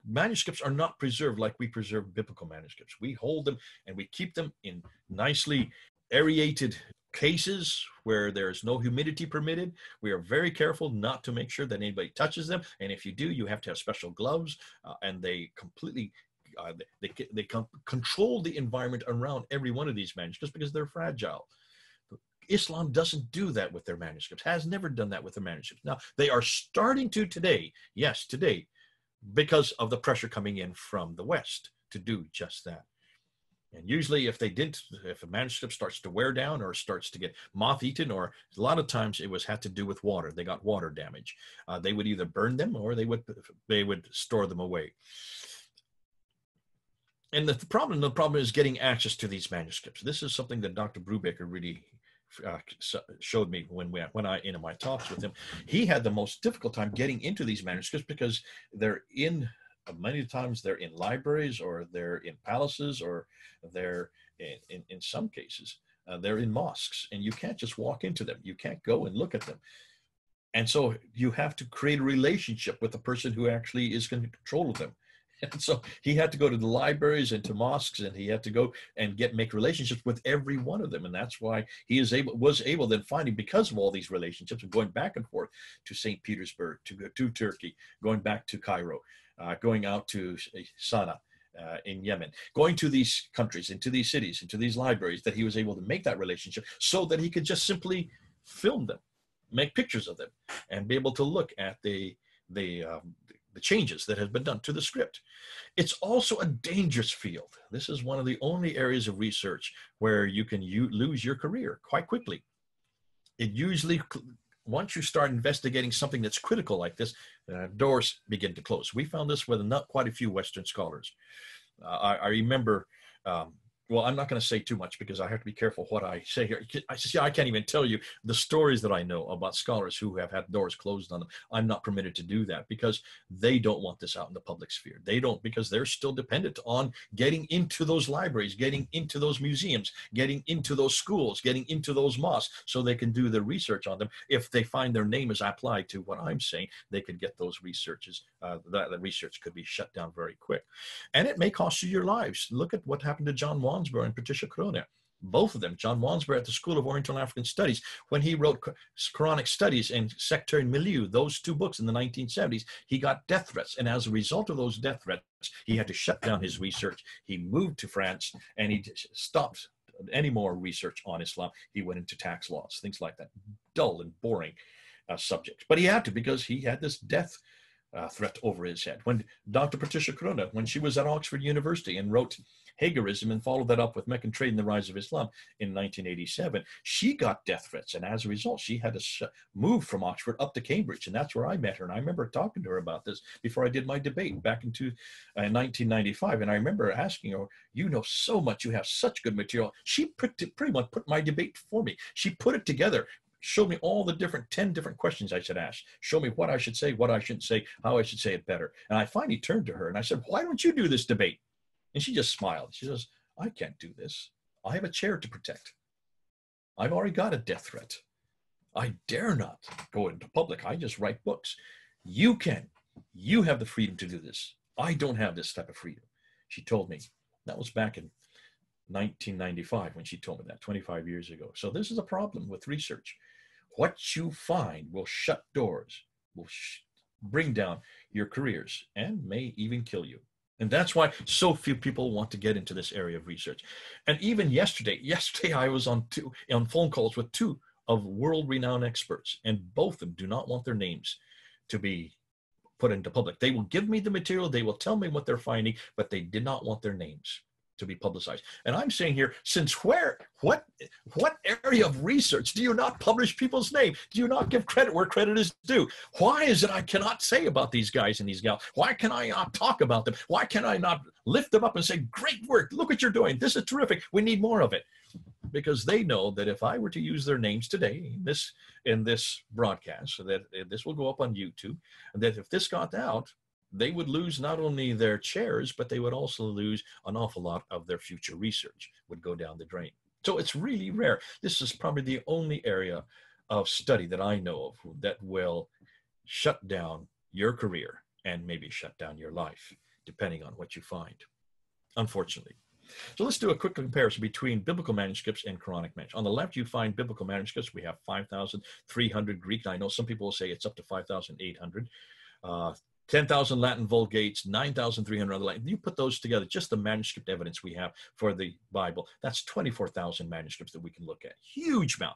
Manuscripts are not preserved like we preserve biblical manuscripts. We hold them and we keep them in nicely aerated cases where there's no humidity permitted. We are very careful not to make sure that anybody touches them. And if you do, you have to have special gloves, and they completely they control the environment around every one of these manuscripts because they're fragile. Islam doesn't do that with their manuscripts, has never done that with their manuscripts. Now, they are starting to today, yes, today, because of the pressure coming in from the West to do just that. And usually if a manuscript starts to wear down or starts to get moth-eaten, or a lot of times it had to do with water. They got water damage. They would either burn them or they would store them away. And the problem is getting access to these manuscripts. This is something that Dr. Brubaker really showed me when I in my talks with him. He had the most difficult time getting into these manuscripts because many times they're in libraries, or they're in palaces, or they're in some cases they're in mosques, and you can't just walk into them. You can't go and look at them. And so you have to create a relationship with the person who actually is in control of them. And so he had to go to the libraries and to mosques, and he had to go and make relationships with every one of them. And that's why he was able then finding, because of all these relationships and going back and forth to St. Petersburg, to Turkey, going back to Cairo, going out to Sana'a in Yemen, going to these countries, into these cities, into these libraries, that he was able to make that relationship so that he could just simply film them, make pictures of them, and be able to look at the changes that have been done to the script. It's also a dangerous field. This is one of the only areas of research where you can lose your career quite quickly. It usually once you start investigating something that's critical like this, doors begin to close. We found this with not quite a few Western scholars. I remember, well, I'm not going to say too much because I have to be careful what I say here. I can't even tell you the stories that I know about scholars who have had doors closed on them. I'm not permitted to do that because they don't want this out in the public sphere. They don't, because they're still dependent on getting into those libraries, getting into those museums, getting into those schools, getting into those mosques so they can do their research on them. If they find their name is applied to what I'm saying, they could get those researches. That research could be shut down very quick. And it may cost you your lives. Look at what happened to John Wansborough and Patricia Crone. Both of them, John Wansborough at the School of Oriental and African Studies, when he wrote Quranic Studies and Sectarian Milieu, those two books in the 1970s, he got death threats. And as a result of those death threats, he had to shut down his research. He moved to France and he stopped any more research on Islam. He went into tax laws, things like that, dull and boring subjects. But he had to, because he had this death threat over his head. When Dr. Patricia Crone, when she was at Oxford University and wrote Hagerism and followed that up with Meccan Trade and the Rise of Islam in 1987, she got death threats. And as a result, she had to move from Oxford up to Cambridge. And that's where I met her. And I remember talking to her about this before I did my debate back in 1995. And I remember asking her, you know so much, you have such good material. She pretty much put my debate for me. She put it together, showed me all the 10 different questions I should ask, show me what I should say, what I shouldn't say, how I should say it better. And I finally turned to her and I said, why don't you do this debate? And she just smiled. She says, I can't do this. I have a chair to protect. I've already got a death threat. I dare not go into public. I just write books. You can. You have the freedom to do this. I don't have this type of freedom. She told me. That was back in 1995 when she told me that, 25 years ago. So this is a problem with research. What you find will shut doors, will bring down your careers, and may even kill you. And that's why so few people want to get into this area of research. And even yesterday I was on phone calls with two of world-renowned experts, and both of them do not want their names to be put into public. They will give me the material, they will tell me what they're finding, but they did not want their names to be publicized. And I'm saying here, since what area of research do you not publish people's name? Do you not give credit where credit is due? Why is it I cannot say about these guys and these gals? Why can I not talk about them? Why can I not lift them up and say, great work, look what you're doing, this is terrific, we need more of it? Because they know that if I were to use their names today in this broadcast, so that this will go up on YouTube, and that if this got out, they would lose not only their chairs, but they would also lose an awful lot of their future research, would go down the drain. So it's really rare. This is probably the only area of study that I know of that will shut down your career and maybe shut down your life, depending on what you find, unfortunately. So let's do a quick comparison between biblical manuscripts and Quranic manuscripts. On the left, you find biblical manuscripts. We have 5,300 Greek. I know some people will say it's up to 5,800. 10,000 Latin Vulgates, 9,300 other Latin. You put those together, just the manuscript evidence we have for the Bible, that's 24,000 manuscripts that we can look at. Huge amount.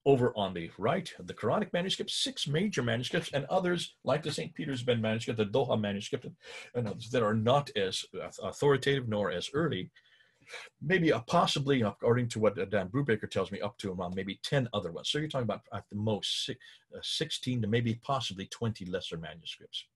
Over on the right, the Quranic manuscripts, 6 major manuscripts, and others like the St. Petersburg manuscript, the Doha manuscript, and others that are not as authoritative nor as early. Maybe possibly, according to what Dan Brubaker tells me, up to around maybe 10 other ones. So you're talking about at the most 16 to maybe possibly 20 lesser manuscripts.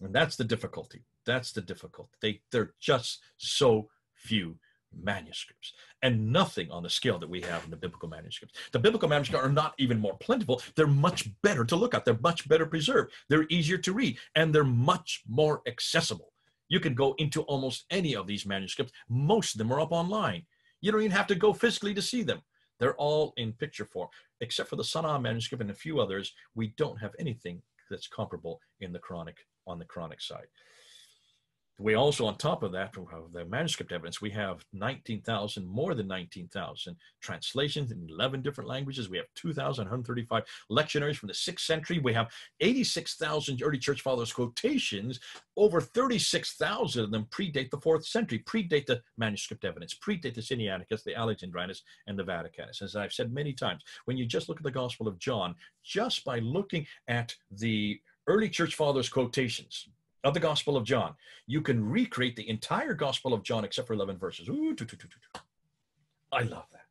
And that's the difficulty. That's the difficulty. They're just so few manuscripts, and nothing on the scale that we have in the biblical manuscripts. The biblical manuscripts are not even more plentiful. They're much better to look at. They're much better preserved. They're easier to read, and they're much more accessible. You can go into almost any of these manuscripts. Most of them are up online. You don't even have to go physically to see them. They're all in picture form, except for the Sana'a manuscript and a few others. We don't have anything that's comparable in the Quranic, on the Quranic side. We also, on top of that, the manuscript evidence, we have 19,000, more than 19,000 translations in 11 different languages. We have 2,135 lectionaries from the 6th century. We have 86,000 early church fathers quotations. Over 36,000 of them predate the 4th century, predate the manuscript evidence, predate the Sinaiticus, the Alexandrinus, and the Vaticanus. As I've said many times, when you just look at the Gospel of John, just by looking at the early church fathers quotations of the Gospel of John, you can recreate the entire Gospel of John except for 11 verses. Ooh, I love that.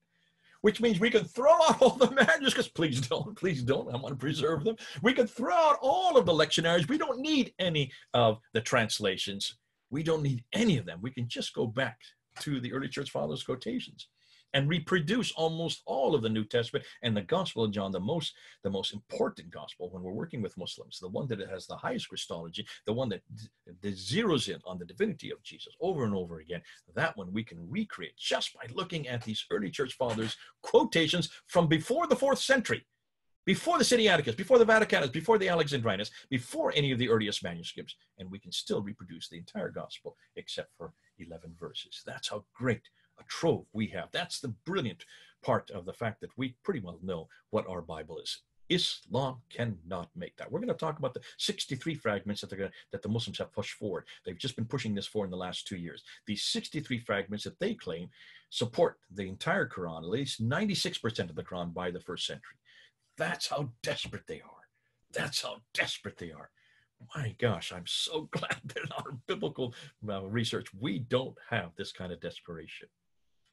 which means we can throw out all the manuscripts. Please don't, please don't. I want to preserve them. We can throw out all of the lectionaries. We don't need any of the translations. We don't need any of them. We can just go back to the early church fathers' quotations and reproduce almost all of the New Testament and the Gospel of John, the most important gospel when we're working with Muslims, the one that has the highest Christology, the one that zeroes in on the divinity of Jesus over and over again. That one we can recreate just by looking at these early church fathers' quotations from before the 4th century, before the Sinaiticus, before the Vaticanus, before the Alexandrinus, before any of the earliest manuscripts, and we can still reproduce the entire gospel except for 11 verses. That's how great a trove we have. That's the brilliant part of the fact that we pretty well know what our Bible is. Islam cannot make that. We're going to talk about the 63 fragments that the Muslims have pushed forward. They've just been pushing this forward in the last 2 years. These 63 fragments that they claim support the entire Quran, at least 96% of the Quran by the 1st century. That's how desperate they are. That's how desperate they are. My gosh, I'm so glad that in our biblical research, we don't have this kind of desperation.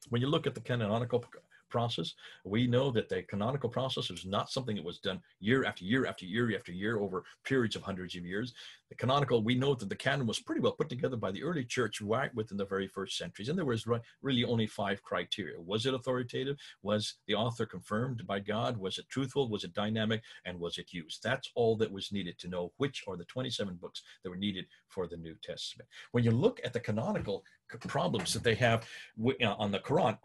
When you look at the canonical process, we know that the canonical process is not something that was done year after year after year after year over periods of hundreds of years. The canonical, we know that the canon was pretty well put together by the early church right within the very first centuries. And there was really only 5 criteria. Was it authoritative? Was the author confirmed by God? Was it truthful? Was it dynamic? And was it used? That's all that was needed to know which are the 27 books that were needed for the New Testament. When you look at the canonical problems that they have on the Quran,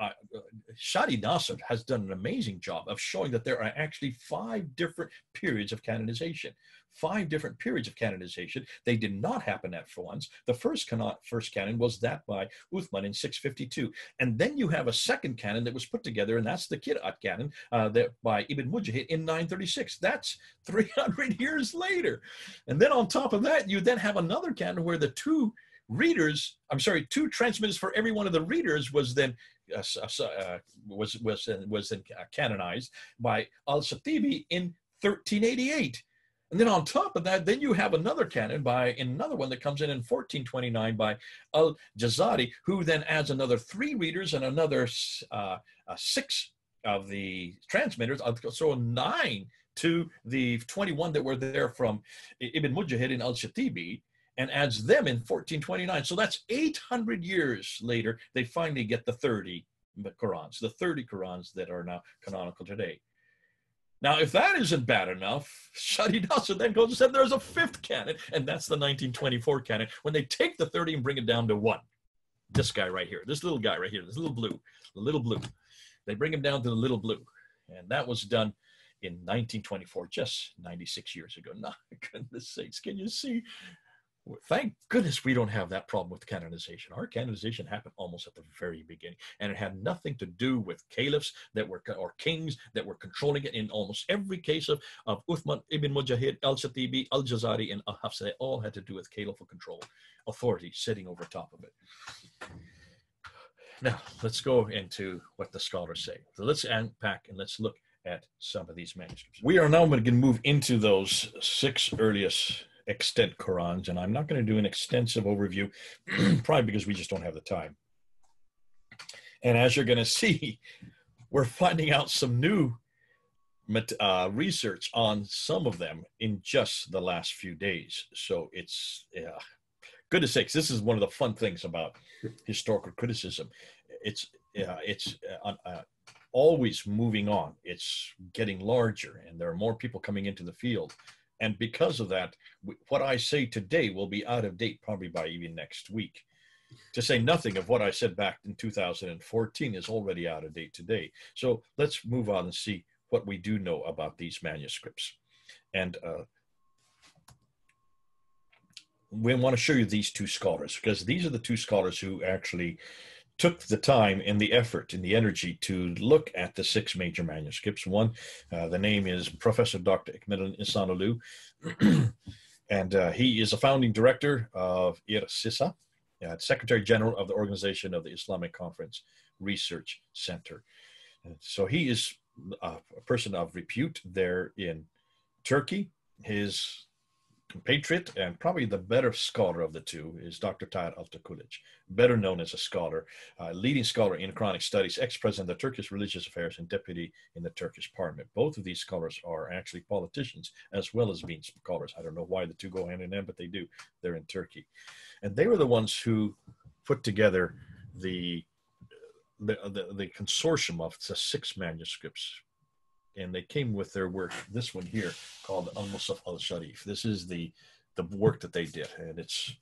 Shadi Nasr has done an amazing job of showing that there are actually 5 different periods of canonization. 5 different periods of canonization. They did not happen at once. The first canon was that by Uthman in 652. And then you have a second canon that was put together, and that's the Qira'at canon that by Ibn Mujahid in 936. That's 300 years later. And then on top of that, you then have another canon where the two transmitters for every one of the readers was then canonized by Al-Shatibi in 1388. And then on top of that, then you have another canon by another one that comes in 1429 by Al-Jazari, who then adds another 3 readers and another 6 of the transmitters, so 9 to the 21 that were there from Ibn Mujahid and Al-Shatibi, and adds them in 1429. So that's 800 years later, they finally get the 30 Qur'ans, the 30 Qur'ans that are now canonical today. Now, if that isn't bad enough, Shadi Nasr then goes and said there's a 5th canon, and that's the 1924 canon, when they take the 30 and bring it down to 1. This guy right here, this little guy right here, this little blue, the little blue. They bring him down to the little blue, and that was done in 1924, just 96 years ago. My goodness sakes, can you see? Thank goodness we don't have that problem with canonization. Our canonization happened almost at the very beginning, and it had nothing to do with caliphs or kings that were controlling it. In almost every case of Uthman, Ibn Mujahid, Al-Shatibi, Al-Jazari, and Al-Hafs, they all had to do with caliphal control, authority sitting over top of it. Now, let's go into what the scholars say. So let's unpack and let's look at some of these manuscripts. We are now going to move into those 6 earliest extant Qurans, and I'm not going to do an extensive overview, probably because we just don't have the time. And as you're going to see, we're finding out some new research on some of them in just the last few days. So it's, goodness sakes, this is one of the fun things about historical criticism. It's always moving on. It's getting larger, and there are more people coming into the field. And because of that, what I say today will be out of date probably by even next week. To say nothing of what I said back in 2014 is already out of date today. So let's move on and see what we do know about these manuscripts. And we want to show you these 2 scholars, because these are the 2 scholars who actually took the time and the effort and the energy to look at the 6 major manuscripts. One, the name is Professor Dr. Ikmil Insanolu, and he is a founding director of IRSISA, Secretary General of the Organization of the Islamic Conference Research Center. And so he is a person of repute there in Turkey. His patriot and probably the better scholar of the two is Dr. Tayyar Altıkılıç, better known as a scholar, leading scholar in Quranic studies, ex-president of Turkish Religious Affairs and deputy in the Turkish Parliament. Both of these scholars are actually politicians as well as being scholars. I don't know why the two go hand in hand, but they do. They're in Turkey. And they were the ones who put together the consortium of the 6 manuscripts. And they came with their work, this one here, called Al-Musaf al-Sharif. This is the work that they did. And it's,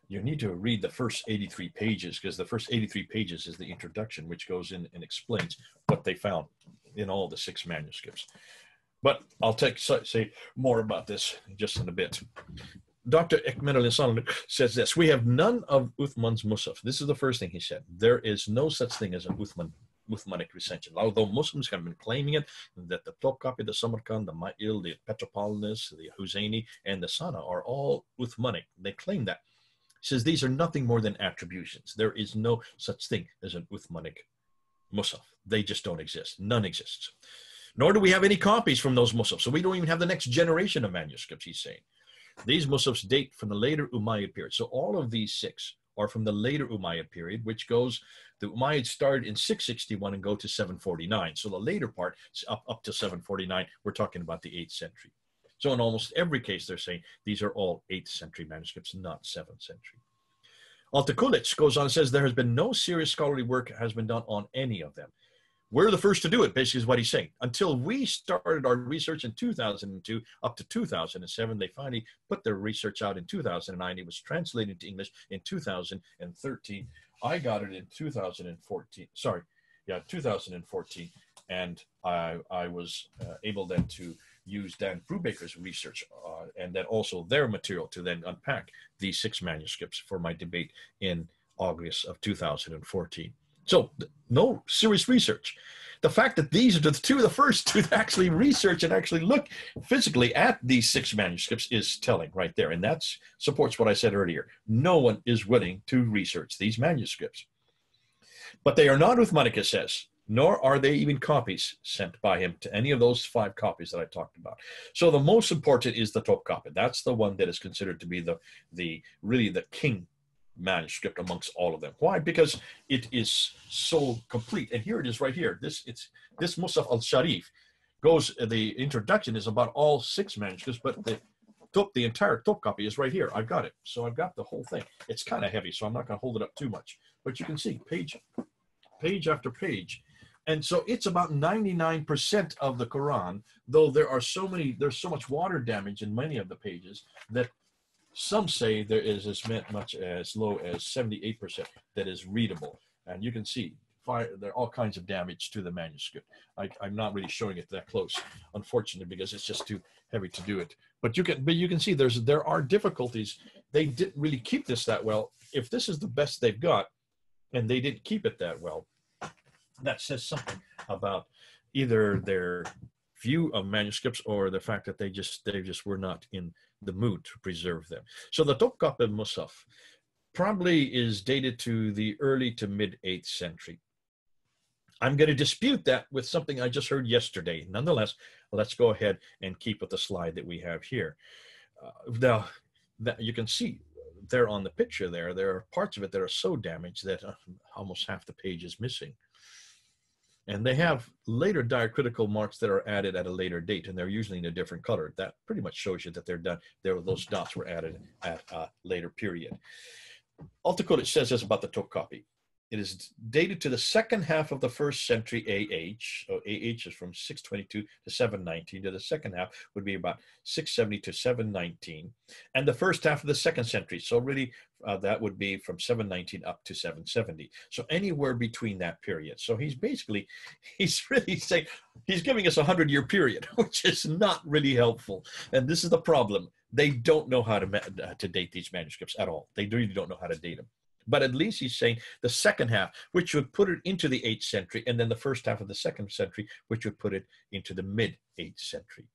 you need to read the first 83 pages, because the first 83 pages is the introduction, which goes in and explains what they found in all the 6 manuscripts. But I'll say more about this just in a bit. Dr. Ekmen al-Insan says this: we have none of Uthman's Musaf. This is the first thing he said. There is no such thing as an Uthmanic recension. Although Muslims have been claiming it, that the Topkapi, the Samarkand, the Ma'il, the Petropolitanus, the Husseini, and the Sana are all Uthmanic. They claim that. He says these are nothing more than attributions. There is no such thing as an Uthmanic Musaf. They just don't exist. None exists. Nor do we have any copies from those Musafs. So we don't even have the next generation of manuscripts, he's saying. These Musafs date from the later Umayyad period. So all of these 6 are from the later Umayyad period, which goes, the Umayyads started in 661 and go to 749. So the later part, up to 749, we're talking about the 8th century. So in almost every case, they're saying these are all 8th century manuscripts, not 7th century. Altıkılıç goes on and says there has been no serious scholarly work has been done on any of them. We're the first to do it, basically is what he's saying. Until we started our research in 2002 up to 2007, they finally put their research out in 2009. It was translated to English in 2013. I got it in 2014. 2014. And I was able then to use Dan Brubaker's research and then also their material to then unpack these 6 manuscripts for my debate in August of 2014. So no serious research. The fact that these are the 2 of the first to actually research and actually look physically at these 6 manuscripts is telling right there. And that supports what I said earlier. No one is willing to research these manuscripts. But they are not Uthmanic, it says, nor are they even copies sent by him to any of those 5 copies that I talked about. So the most important is the Topkapi. That's the one that is considered to be really the king manuscript amongst all of them. Why? Because it is so complete. And here it is right here. This Musaf al-Sharif goes, the introduction is about all 6 manuscripts, but the entire Topkapi is right here. I've got it. So I've got the whole thing. It's kind of heavy, so I'm not going to hold it up too much. But you can see page after page. And so it's about 99% of the Quran, though there's so much water damage in many of the pages that some say there is as much as low as 78% that is readable. And you can see there are all kinds of damage to the manuscript. I'm not really showing it that close, unfortunately, because it's just too heavy to do it. But you can see there are difficulties. They didn't really keep this that well. If this is the best they've got, and they didn't keep it that well, that says something about either their view of manuscripts or the fact that they just were not in the mood to preserve them. So the Topkapi Musaf probably is dated to the early to mid 8th century. I'm going to dispute that with something I just heard yesterday. Nonetheless, let's go ahead and keep with the slide that we have here. Now, you can see there on the picture there are parts of it that are so damaged that almost half the page is missing. And they have later diacritical marks that are added at a later date, and they're usually in a different color. That pretty much shows you that they're done. Those dots were added at a later period. Altıkılıç says this about the Topkapi. It is dated to the second half of the 1st century AH. So AH is from 622 to 719. To the second half would be about 670 to 719. And the first half of the 2nd century. So really that would be from 719 up to 770. So anywhere between that period. So he's really saying, he's giving us a 100-year period, which is not really helpful. And this is the problem. They don't know how to date these manuscripts at all. They really don't know how to date them. But at least he's saying the second half, which would put it into the 8th century, and then the first half of the 2nd century, which would put it into the mid-8th century.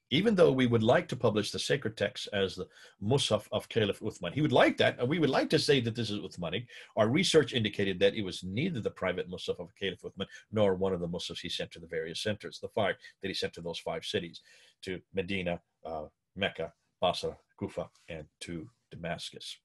Even though we would like to publish the sacred text as the Musaf of Caliph Uthman, he would like that, and we would like to say that this is Uthmanic. Our research indicated that it was neither the private Musaf of Caliph Uthman nor one of the Musafs he sent to the various centers, the 5 that he sent to those 5 cities, to Medina, Mecca, Basra, Kufa and to Damascus.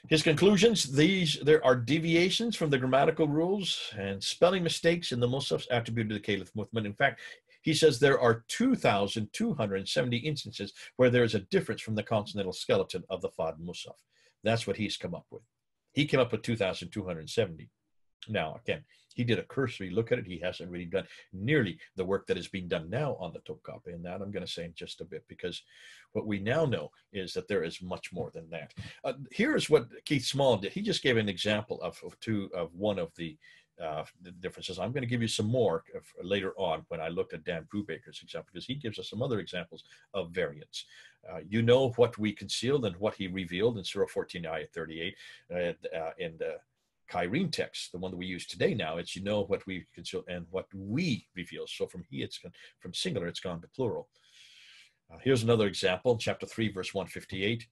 His conclusions, there are deviations from the grammatical rules and spelling mistakes in the Musafs attributed to the Caliph Uthman. In fact, he says there are 2,270 instances where there is a difference from the consonantal skeleton of the Fard Musaf. That's what he's come up with. He came up with 2,270. Now, again, he did a cursory look at it. He hasn't really done nearly the work that is being done now on the Topkapi, and that I'm going to say in just a bit, because what we now know is that there is much more than that. Here's what Keith Small did. He just gave an example of one of the differences. I'm going to give you some more later on when I looked at Dan Brubaker's example, because he gives us some other examples of variants. You know what we concealed and what he revealed in Surah 14, ayat 38, in the Qira'at text, the one that we use today now. It's you know what we conceal and what we reveal. So from he, it's from singular, it's gone to plural. Here's another example, chapter 3, verse 158.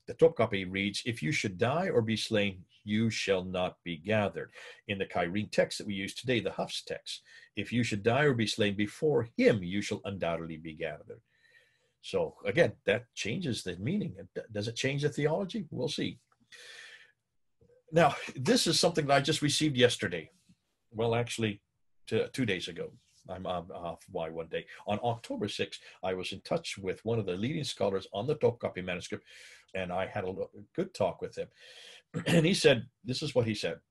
The Topkapi reads, if you should die or be slain, you shall not be gathered. In the Qira'at text that we use today, the Hafs text, if you should die or be slain before him, you shall undoubtedly be gathered. So again, that changes the meaning. Does it change the theology? We'll see. Now, this is something that I just received yesterday. Well, actually, 2 days ago. I'm off by one day. On October 6th, I was in touch with one of the leading scholars on the Topkapi manuscript, and I had a good talk with him. And he said, this is what he said.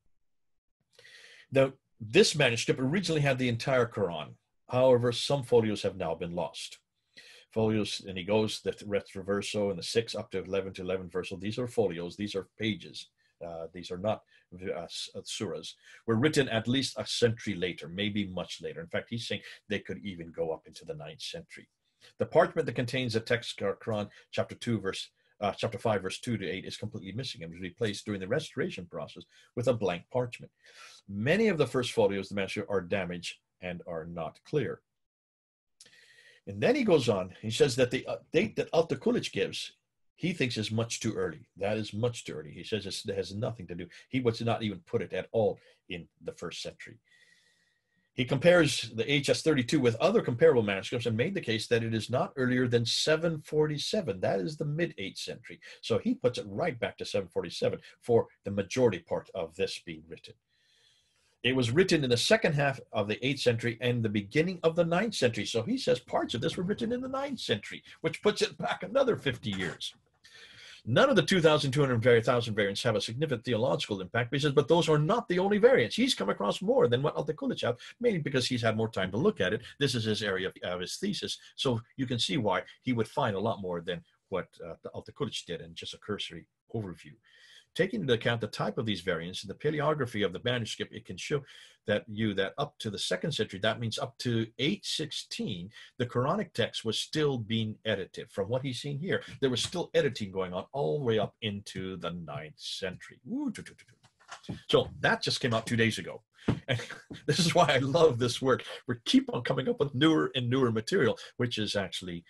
This manuscript originally had the entire Quran. However, some folios have now been lost. Folios, and he goes, the retroverso and the 6 up to 11 verso, these are folios, these are pages. These are not surahs, were written at least a century later, maybe much later. In fact, he's saying they could even go up into the 9th century. The parchment that contains the text Quran, chapter 5, verse 2 to 8, is completely missing and was replaced during the restoration process with a blank parchment. Many of the first folios of the manuscript are damaged and are not clear. And then he goes on, he says that the date that Al-Takulich gives, he thinks is much too early. That is much too early. He says it has nothing to do. He would not even put it at all in the 1st century. He compares the HS 32 with other comparable manuscripts and made the case that it is not earlier than 747. That is the mid-8th century. So he puts it right back to 747 for the majority part of this being written. It was written in the second half of the 8th century and the beginning of the 9th century. So he says parts of this were written in the 9th century, which puts it back another 50 years. None of the 2,200 variants have a significant theological impact, because, but those are not the only variants. He's come across more than what Al-Takulich have, mainly because he's had more time to look at it. This is his area of his thesis. So you can see why he would find a lot more than what Al-Takulich did in just a cursory overview. Taking into account the type of these variants and the paleography of the manuscript, it can show that up to the 2nd century, that means up to 816, the Quranic text was still being edited. From what he's seen here, there was still editing going on all the way up into the 9th century. So that just came out 2 days ago. And this is why I love this work. We keep on coming up with newer and newer material, which is actually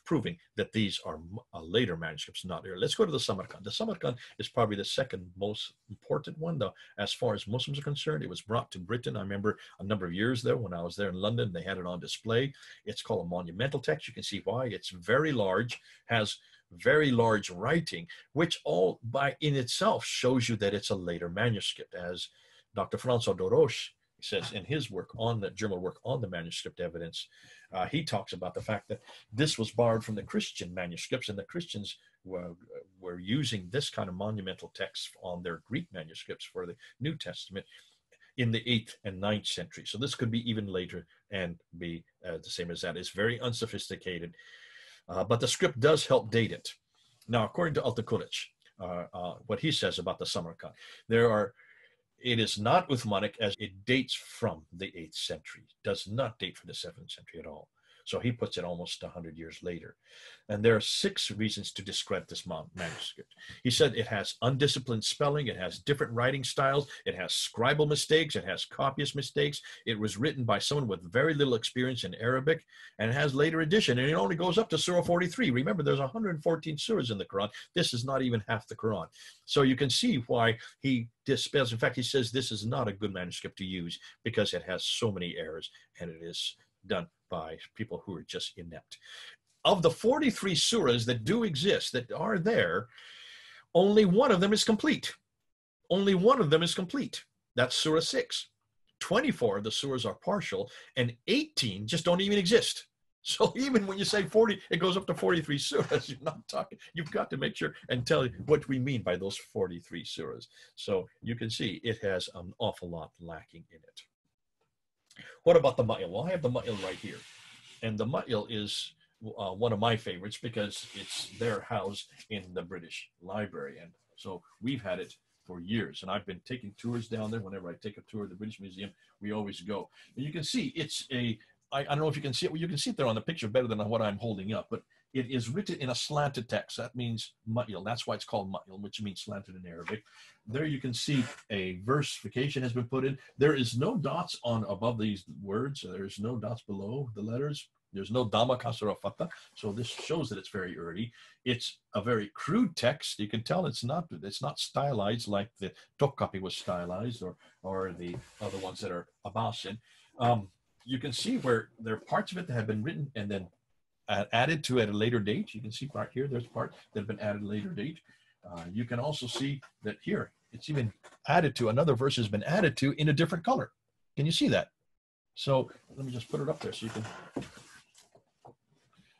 proving that these are later manuscripts, not earlier. Let's go to the Samarkand. The Samarkand is probably the second most important one, though, as far as Muslims are concerned. It was brought to Britain. I remember a number of years there when I was there in London, they had it on display. It's called a monumental text. You can see why. It's very large, has very large writing, which all by in itself shows you that it's a later manuscript, as Dr. François Doroche says in his work on the German work on the manuscript evidence. He talks about the fact that this was borrowed from the Christian manuscripts, and the Christians were using this kind of monumental text on their Greek manuscripts for the New Testament in the 8th and 9th century. So this could be even later and be the same as that. It's very unsophisticated, but the script does help date it. Now, according to Al-Takulich, what he says about the Samarkand, it is not Uthmanic, as it dates from the 8th century, does not date from the 7th century at all. So he puts it almost 100 years later. And there are 6 reasons to discredit this manuscript. He said it has undisciplined spelling, it has different writing styles, it has scribal mistakes, it has copyist mistakes, it was written by someone with very little experience in Arabic, and it has later addition, and it only goes up to Surah 43. Remember, there's 114 surahs in the Quran. This is not even half the Quran. So you can see why he dispels. In fact, he says this is not a good manuscript to use because it has so many errors, and it is done by people who are just inept. of the 43 surahs that do exist, that are there, only one of them is complete. Only one of them is complete. That's Surah 6. 24 of the surahs are partial, and 18 just don't even exist. So even when you say 40, it goes up to 43 surahs. You're not talking. You've got to make sure and tell you what we mean by those 43 surahs. So you can see it has an awful lot lacking in it. What about the ma'il? Well, I have the ma'il right here. And the ma'il is one of my favorites because it's there housed in the British Library. And so we've had it for years. And I've been taking tours down there. Whenever I take a tour of the British Museum, we always go. And you can see it's I don't know if you can see it. Well, you can see it there on the picture better than what I'm holding up. But it is written in a slanted text. That means ma'il. That's why it's called ma'il, which means slanted in Arabic. There you can see a versification has been put in. There is no dots on above these words. There's no dots below the letters. There's no dama, kasra, fatha. So this shows that it's very early. It's a very crude text. You can tell it's not stylized like the Topkapi was stylized or the other ones that are Abbasid. You can see where there are parts of it that have been written and then added to at a later date. You can see right here, there's part that have been added at a later date. You can also see that here, it's even added to, another verse has been added to in a different color. Can you see that? So let me just put it up there so you can.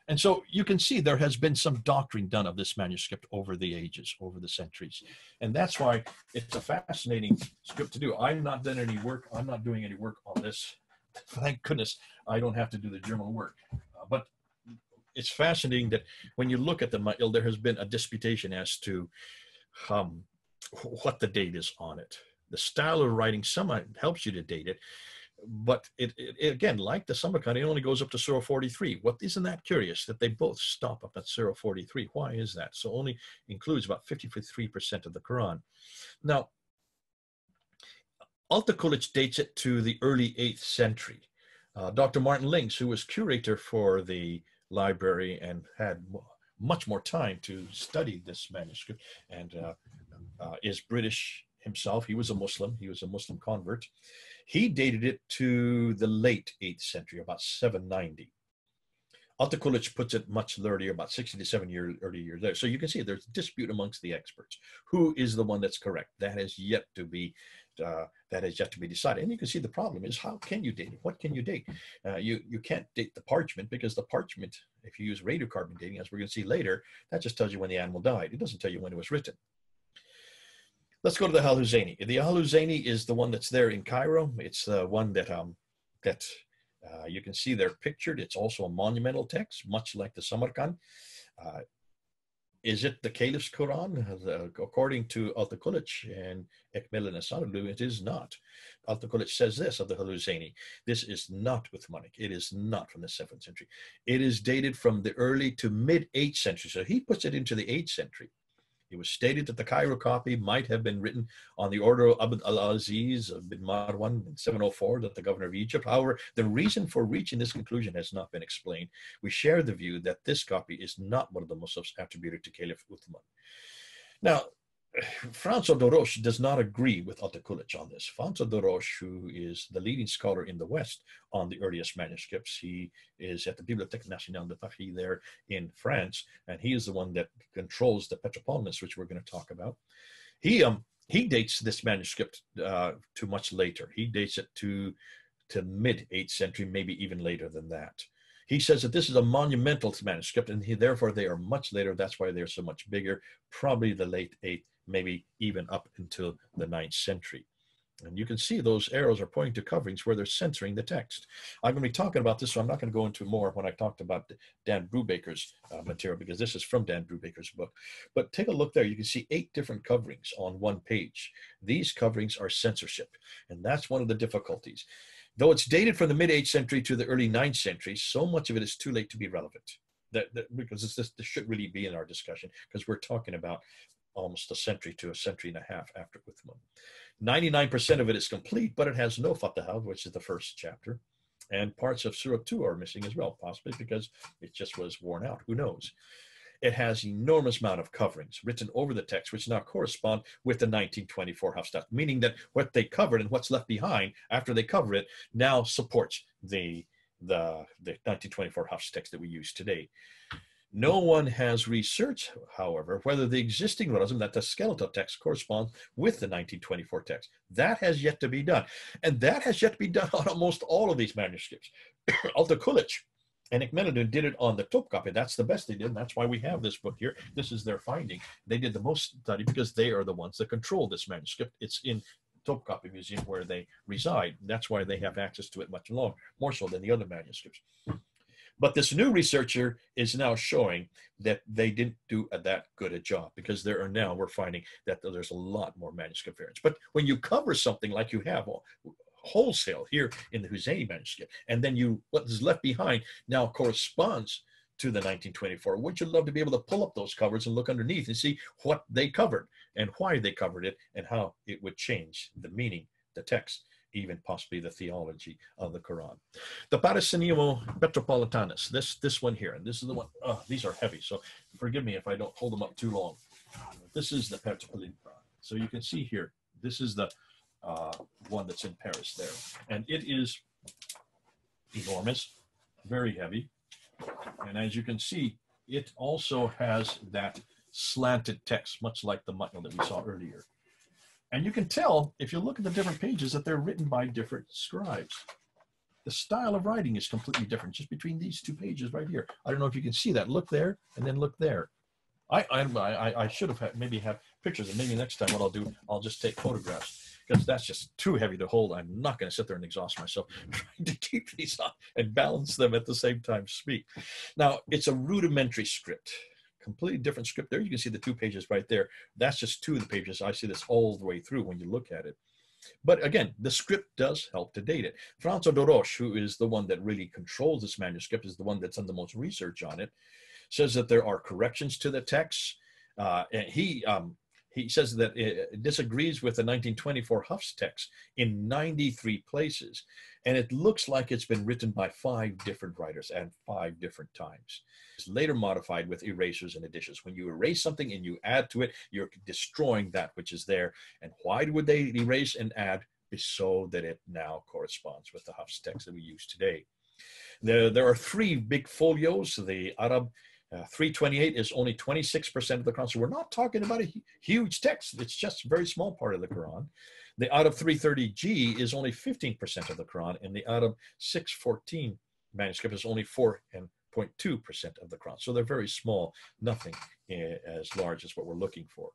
And so you can see there has been some doctoring done of this manuscript over the ages, over the centuries. And that's why it's a fascinating script to do. I'm not doing any work. I'm not doing any work on this. Thank goodness I don't have to do the German work. But it's fascinating that when you look at the ma'il, there has been a disputation as to what the date is on it. The style of writing somewhat helps you to date it. But it again, like the Samarkand, it only goes up to Surah 43. What isn't that curious that they both stop up at Surah 43? Why is that? So only includes about 53% of the Quran. Now, Altakulich dates it to the early 8th century. Dr. Martin Links, who was curator for the library and had much more time to study this manuscript and is British himself. He was a Muslim convert. He dated it to the late 8th century, about 790. Altakulich puts it much earlier, about 60 to 70 years earlier there. So you can see there's a dispute amongst the experts. Who is the one that's correct? That has yet to be decided. And you can see the problem is, how can you date it? What can you date? You can't date the parchment, because the parchment, if you use radiocarbon dating, as we're going to see later, that just tells you when the animal died. It doesn't tell you when it was written. Let's go to the Al-Huzayni. The Al-Huzayni is the one that's there in Cairo. It's the one that you can see there pictured. It's also a monumental text, much like the Samarkand. Is it the Caliph's Quran? According to Altakulich and Ekmel and Asanulu, it is not. Altakulich says this of the Al-Huzayni: this is not Uthmanic. It is not from the 7th century. It is dated from the early to mid-8th century. So he puts it into the 8th century. It was stated that the Cairo copy might have been written on the order of Abd al-Aziz bin Marwan in 704, that the governor of Egypt. However, the reason for reaching this conclusion has not been explained. We share the view that this copy is not one of the Muslims attributed to Caliph Uthman. Now, François de Roche does not agree with Altakulich on this. François de Roche, who is the leading scholar in the West on the earliest manuscripts, he is at the Bibliothèque Nationale de Paris there in France, and he is the one that controls the Petroponus, which we're going to talk about. He dates this manuscript to much later. He dates it to mid-8th century, maybe even later than that. He says that this is a monumental manuscript, and therefore they are much later. That's why they're so much bigger, probably the late 8th, maybe even up until the 9th century. And you can see those arrows are pointing to coverings where they're censoring the text. I'm going to be talking about this, so I'm not going to go into more when I talked about Dan Brubaker's material, because this is from Dan Brubaker's book. But take a look there. You can see 8 different coverings on one page. These coverings are censorship, and that's one of the difficulties. Though it's dated from the mid-8th century to the early 9th century, so much of it is too late to be relevant. Because this should really be in our discussion, because we're talking about almost a century to a century and a half after Uthman. 99% of it is complete, but it has no Fataha, which is the first chapter. And parts of Surah 2 are missing as well, possibly because it just was worn out. Who knows? It has enormous amount of coverings written over the text, which now correspond with the 1924 Hafstad, meaning that what they covered and what's left behind after they cover it now supports the the 1924 Hafs text that we use today. No one has researched, however, whether the existing realism, that the skeletal text, corresponds with the 1924 text. That has yet to be done. And that has yet to be done on almost all of these manuscripts. Alta Kulich and Ikhmenuddin did it on the Topkapi. That's the best they did. And that's why we have this book here. This is their finding. They did the most study because they are the ones that control this manuscript. It's in Topkapi Museum where they reside. That's why they have access to it much more so than the other manuscripts. But this new researcher is now showing that they didn't do that good a job, because there are now, we're finding that there's a lot more manuscript variants. But when you cover something like you have wholesale here in the Husseini manuscript, and then what is left behind now corresponds to the 1924, wouldn't you love to be able to pull up those covers and look underneath and see what they covered and why they covered it and how it would change the meaning, the text, even possibly the theology of the Quran. The Parasinium Petropolitanus, this one here, and this is the one, these are heavy, so forgive me if I don't hold them up too long. This is the Petropolitan. So you can see here, this is the one that's in Paris there. And it is enormous, very heavy. And as you can see, it also has that slanted text, much like the Matn that we saw earlier. And you can tell, if you look at the different pages, that they're written by different scribes. The style of writing is completely different, just between these two pages right here. I don't know if you can see that. Look there, and then look there. I should have maybe have pictures, and maybe next time what I'll do, I'll just take photographs, because that's just too heavy to hold. I'm not going to sit there and exhaust myself trying to keep these on and balance them at the same time speak. Now, it's a rudimentary script. Completely different script there. You can see the 2 pages right there. That's just 2 of the pages. I see this all the way through when you look at it. But again, the script does help to date it. François de Roche, who is the one that really controls this manuscript, is the one that's done the most research on it, says that there are corrections to the text. And he says that it disagrees with the 1924 Hafs text in 93 places. And it looks like it's been written by 5 different writers at 5 different times. It's later modified with erasers and additions. When you erase something and you add to it, you're destroying that which is there. And why would they erase and add? So that it now corresponds with the Hafs text that we use today. There are 3 big folios. The Arab 328 is only 26% of the Quran. So we're not talking about a huge text. It's just a very small part of the Quran. The Arab 330G is only 15% of the Quran, and the Arab 614 manuscript is only 4.2% of the Quran. So they're very small, nothing as large as what we're looking for.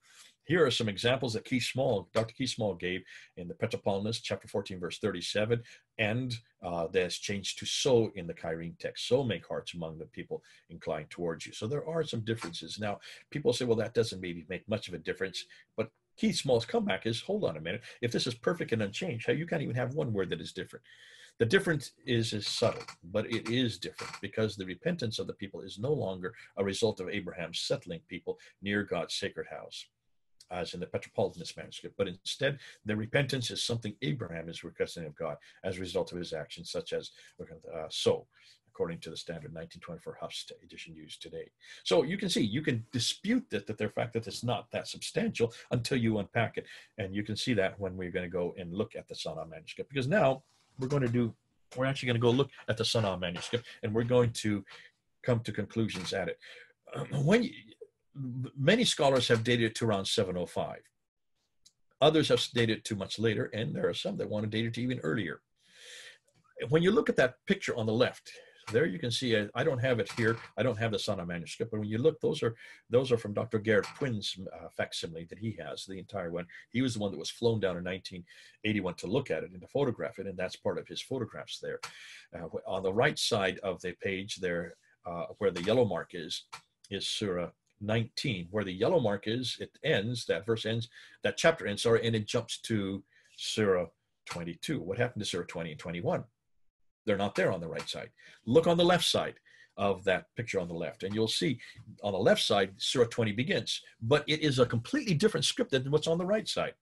Here are some examples that Dr. Keith Small gave in the Petropolitanus, chapter 14, verse 37, and that's changed to so in the Cairene text. So make hearts among the people inclined towards you. So there are some differences. Now, people say, well, that doesn't maybe make much of a difference, but Keith Small's comeback is, hold on a minute, if this is perfect and unchanged, how you can't even have one word that is different. The difference is subtle, but it is different because the repentance of the people is no longer a result of Abraham settling people near God's sacred house, as in the Petropolitanus manuscript, but instead the repentance is something Abraham is requesting of God as a result of his actions, such as according to the standard 1924 Hafs edition used today. So you can see, you can dispute that the fact that it's not that substantial until you unpack it. And you can see that when we're going to go and look at the Sana'a manuscript, because now we're actually going to go look at the Sana'a manuscript, and we're going to come to conclusions at it. Many scholars have dated it to around 705. Others have dated it to much later, and there are some that want to date it to even earlier. When you look at that picture on the left, there you can see, I don't have it here, I don't have the Sana'a manuscript, but when you look, those are from Dr. Garrett Quinn's facsimile that he has, the entire one. He was the one that was flown down in 1981 to look at it and to photograph it, and that's part of his photographs there. On the right side of the page there, where the yellow mark is Surah 19. Where the yellow mark is, it ends, that verse ends, that chapter ends, and it jumps to Surah 22. What happened to Surah 20 and 21? They're not there on the right side. Look on the left side of that picture on the left, and you'll see on the left side, Surah 20 begins, but it is a completely different script than what's on the right side,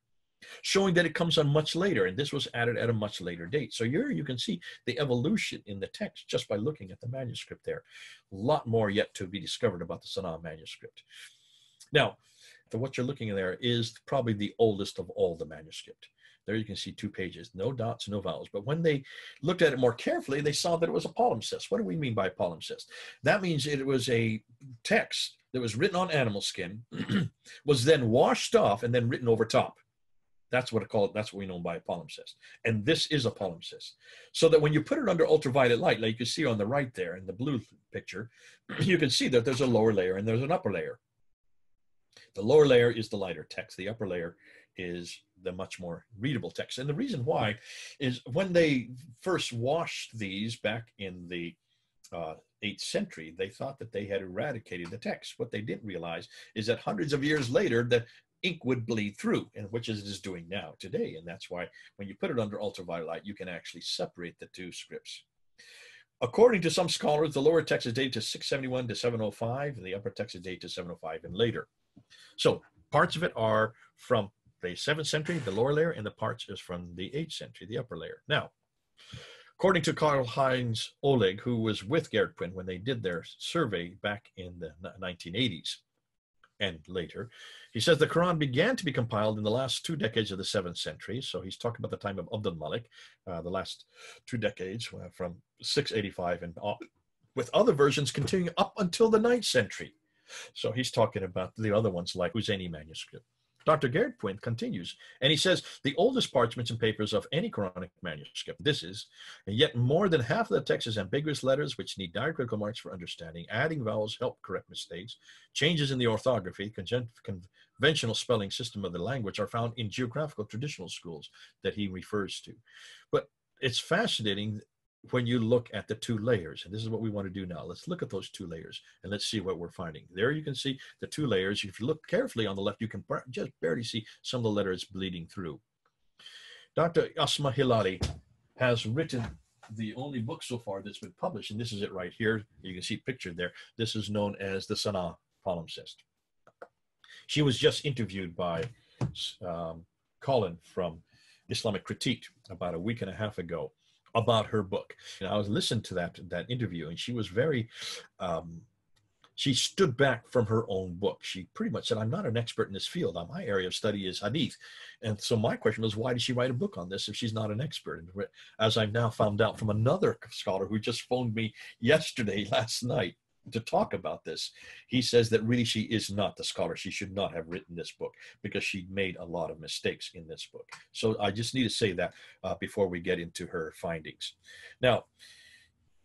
showing that it comes on much later, and this was added at a much later date. So here you can see the evolution in the text just by looking at the manuscript there. A lot more yet to be discovered about the Sana'a manuscript. Now, what you're looking at there is probably the oldest of all the manuscript. There you can see 2 pages, no dots, no vowels. But when they looked at it more carefully, they saw that it was a palimpsest. What do we mean by palimpsest? That means it was a text that was written on animal skin, was then washed off and then written over top. That's what that's what we know by a palimpsest. And this is a palimpsest. So that when you put it under ultraviolet light, like you can see on the right there in the blue picture, you can see that there's a lower layer and there's an upper layer. The lower layer is the lighter text. The upper layer is the much more readable text. And the reason why is when they first washed these back in the 8th century, they thought that they had eradicated the text. What they didn't realize is that hundreds of years later, the ink would bleed through, and which it is doing now today. And that's why when you put it under ultraviolet light, you can actually separate the 2 scripts. According to some scholars, the lower text is dated to 671 to 705, and the upper text is dated to 705 and later. So parts of it are from the 7th century, the lower layer, and the parts is from the 8th century, the upper layer. Now, according to Karl-Heinz Oleg, who was with Gerd Quinn when they did their survey back in the 1980s and later, he says the Quran began to be compiled in the last 2 decades of the 7th century. So he's talking about the time of Abd al-Malik, the last 2 decades from 685 and with other versions continuing up until the 9th century. So he's talking about the other ones like Husseini manuscript. Dr. Gerd Quinn continues, and he says, the oldest parchments and papers of any Quranic manuscript, this is, and yet more than half of the text is ambiguous letters which need diacritical marks for understanding. Adding vowels help correct mistakes. Changes in the orthography, conventional spelling system of the language are found in geographical traditional schools that he refers to. But it's fascinating when you look at the 2 layers, and this is what we want to do now. Let's look at those 2 layers and let's see what we're finding. There you can see the 2 layers. If you look carefully on the left, you can just barely see some of the letters bleeding through. Dr. Asma Hilali has written the only book so far that's been published, and this is it right here. You can see pictured there. This is known as the Sana palimpsest. She was just interviewed by Colin from Islamic Critique about a week and a half ago about her book. And I was listening to that interview, and she was very, she stood back from her own book. She pretty much said, I'm not an expert in this field. My area of study is hadith. And so my question was, why did she write a book on this if she's not an expert? And as I've now found out from another scholar who just phoned me last night, to talk about this, he says that really she is not the scholar. She should not have written this book because she made a lot of mistakes in this book. So I just need to say that before we get into her findings. Now,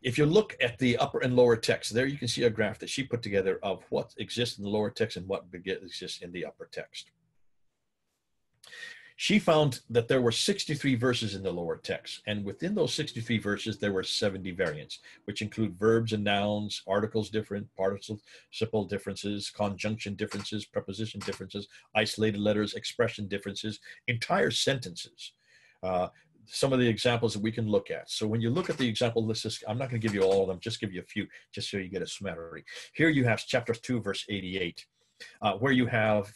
if you look at the upper and lower text, there you can see a graph that she put together of what exists in the lower text and what exists in the upper text. She found that there were 63 verses in the lower text, and within those 63 verses, there were 70 variants, which include verbs and nouns, articles different, participle differences, conjunction differences, preposition differences, isolated letters, expression differences, entire sentences. Some of the examples that we can look at. So when you look at the example list, I'm not going to give you all of them, just give you a few, just so you get a smattering. Here you have chapter 2, verse 88, where you have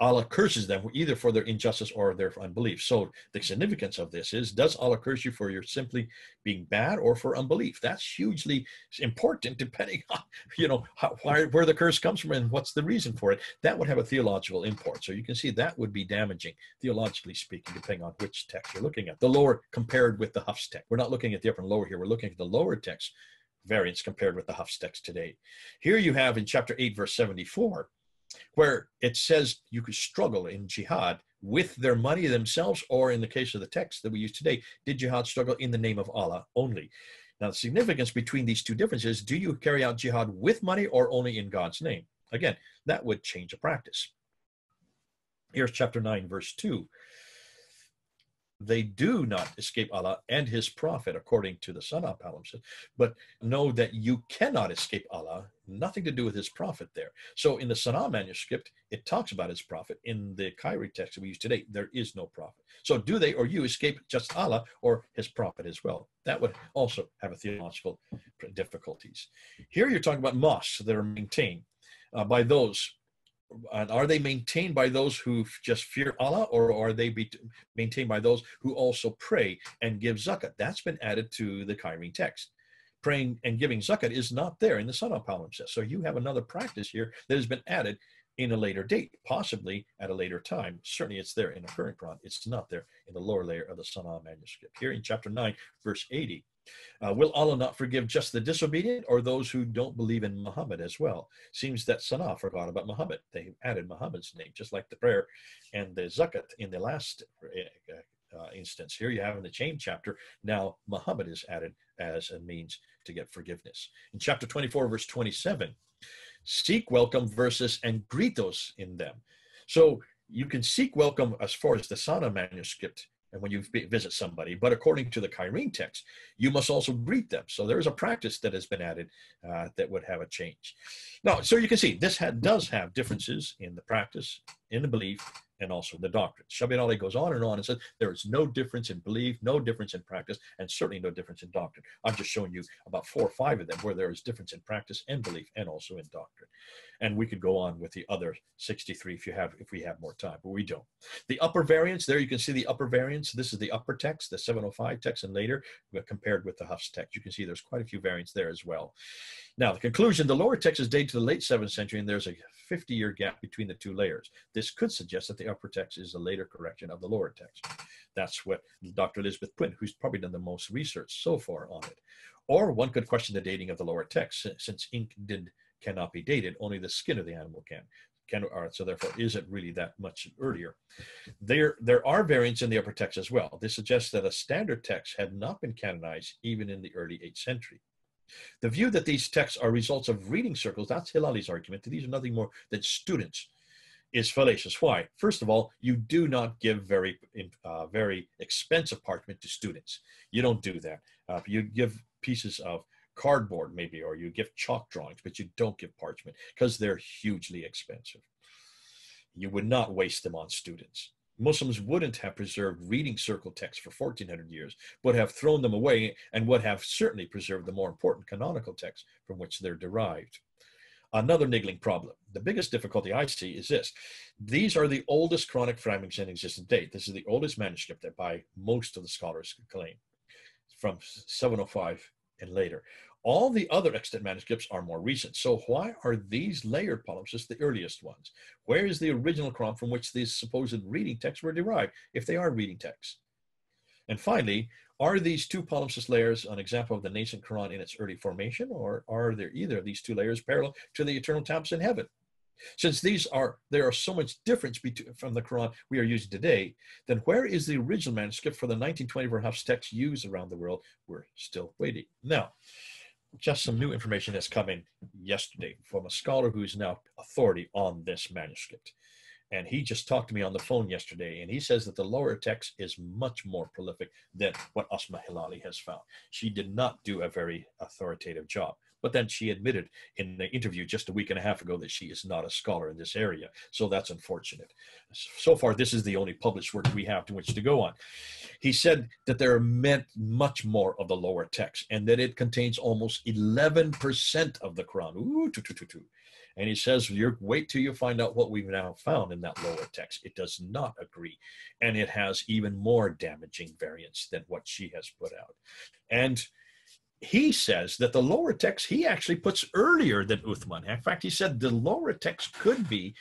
Allah curses them either for their injustice or their unbelief. So the significance of this is, does Allah curse you for your simply being bad or for unbelief? That's hugely important depending on, where the curse comes from and what's the reason for it. That would have a theological import. So you can see that would be damaging, theologically speaking, depending on which text you're looking at. The lower compared with the Hafs text. We're not looking at the upper and lower here. We're looking at the lower text variants compared with the Hafs text today. Here you have in chapter 8, verse 74, where it says you could struggle in jihad with their money themselves, or in the case of the text that we use today, did jihad struggle in the name of Allah only? Now, the significance between these 2 differences, do you carry out jihad with money or only in God's name? Again, that would change the practice. Here's chapter 9, verse 2. They do not escape Allah and his prophet, according to the Sana palimpsest, but know that you cannot escape Allah, nothing to do with his prophet there. So in the Sana manuscript, it talks about his prophet. In the Qira'at text that we use today, there is no prophet. So do they or you escape just Allah or his prophet as well? That would also have a theological difficulties. Here you're talking about mosques that are maintained by those. And are they maintained by those who just fear Allah, or are they maintained by those who also pray and give zakat? That's been added to the Qira'at text. Praying and giving zakat is not there in the Sana palimpsest. So you have another practice here that has been added in a later date, possibly at a later time. Certainly it's there in the current Quran. It's not there in the lower layer of the Sana'a manuscript. Here in chapter 9, verse 80, will Allah not forgive just the disobedient or those who don't believe in Muhammad as well? Seems that Sana'a forgot about Muhammad. They added Muhammad's name, just like the prayer and the zakat in the last instance. Here you have in the chain chapter, now Muhammad is added as a means to get forgiveness. In chapter 24, verse 27, seek welcome verses and greet those in them. So you can seek welcome as far as the Sana'a manuscript and when you visit somebody, but according to the Qira'at text, you must also greet them. So there is a practice that has been added that would have a change. Now, so you can see this does have differences in the practice, in the belief, and also the doctrine. Shabir Ali goes on and says there is no difference in belief, no difference in practice, and certainly no difference in doctrine. I'm just showing you about 4 or 5 of them where there is difference in practice and belief and also in doctrine. And we could go on with the other 63 if we have more time, but we don't. The upper variants, there you can see the upper variants. This is the upper text, the 705 text, and later compared with the Hafs text. You can see there's quite a few variants there as well. Now, the conclusion, the lower text is dated to the late 7th century, and there's a 50-year gap between the 2 layers. This could suggest that the upper text is a later correction of the lower text. That's what Dr. Elizabeth Quinn, who's probably done the most research so far on it. Or one could question the dating of the lower text, since ink cannot be dated, only the skin of the animal can. So therefore, is it really that much earlier? There are variants in the upper text as well. This suggests that a standard text had not been canonized even in the early 8th century. The view that these texts are results of reading circles, that's Hilali's argument, that these are nothing more than students, is fallacious. Why? First of all, you do not give very expensive parchment to students. You don't do that. You give pieces of cardboard maybe, or you give chalk drawings, but you don't give parchment because they're hugely expensive. You would not waste them on students. Muslims wouldn't have preserved reading circle texts for 1400 years, would have thrown them away and would have certainly preserved the more important canonical texts from which they're derived. Another niggling problem, the biggest difficulty I see is this. These are the oldest Quranic fragments in existence date. This is the oldest manuscript that by most of the scholars claim, from 705 and later. All the other extant manuscripts are more recent. So why are these layered palimpsests the earliest ones? Where is the original Quran from which these supposed reading texts were derived, if they are reading texts? And finally, are these 2 palimpsest layers an example of the nascent Quran in its early formation, or are there either of these 2 layers parallel to the eternal tablets in heaven? Since there are so much difference from the Quran we are using today, then where is the original manuscript for the 1924 Hafs text used around the world? We're still waiting. Now, just some new information that's come in yesterday from a scholar who's now authority on this manuscript. And he just talked to me on the phone yesterday, and he says that the lower text is much more prolific than what Asma Hilali has found. She did not do a very authoritative job. But then she admitted in the interview just a week and a half ago that she is not a scholar in this area. So that's unfortunate. So far, this is the only published work we have to which to go on. He said that there are much more of the lower text and that it contains almost 11% of the Quran. Ooh, And he says, wait till you find out what we've now found in that lower text. It does not agree. And it has even more damaging variants than what she has put out. And he says that the lower text he actually puts earlier than Uthman. In fact, he said the lower text could be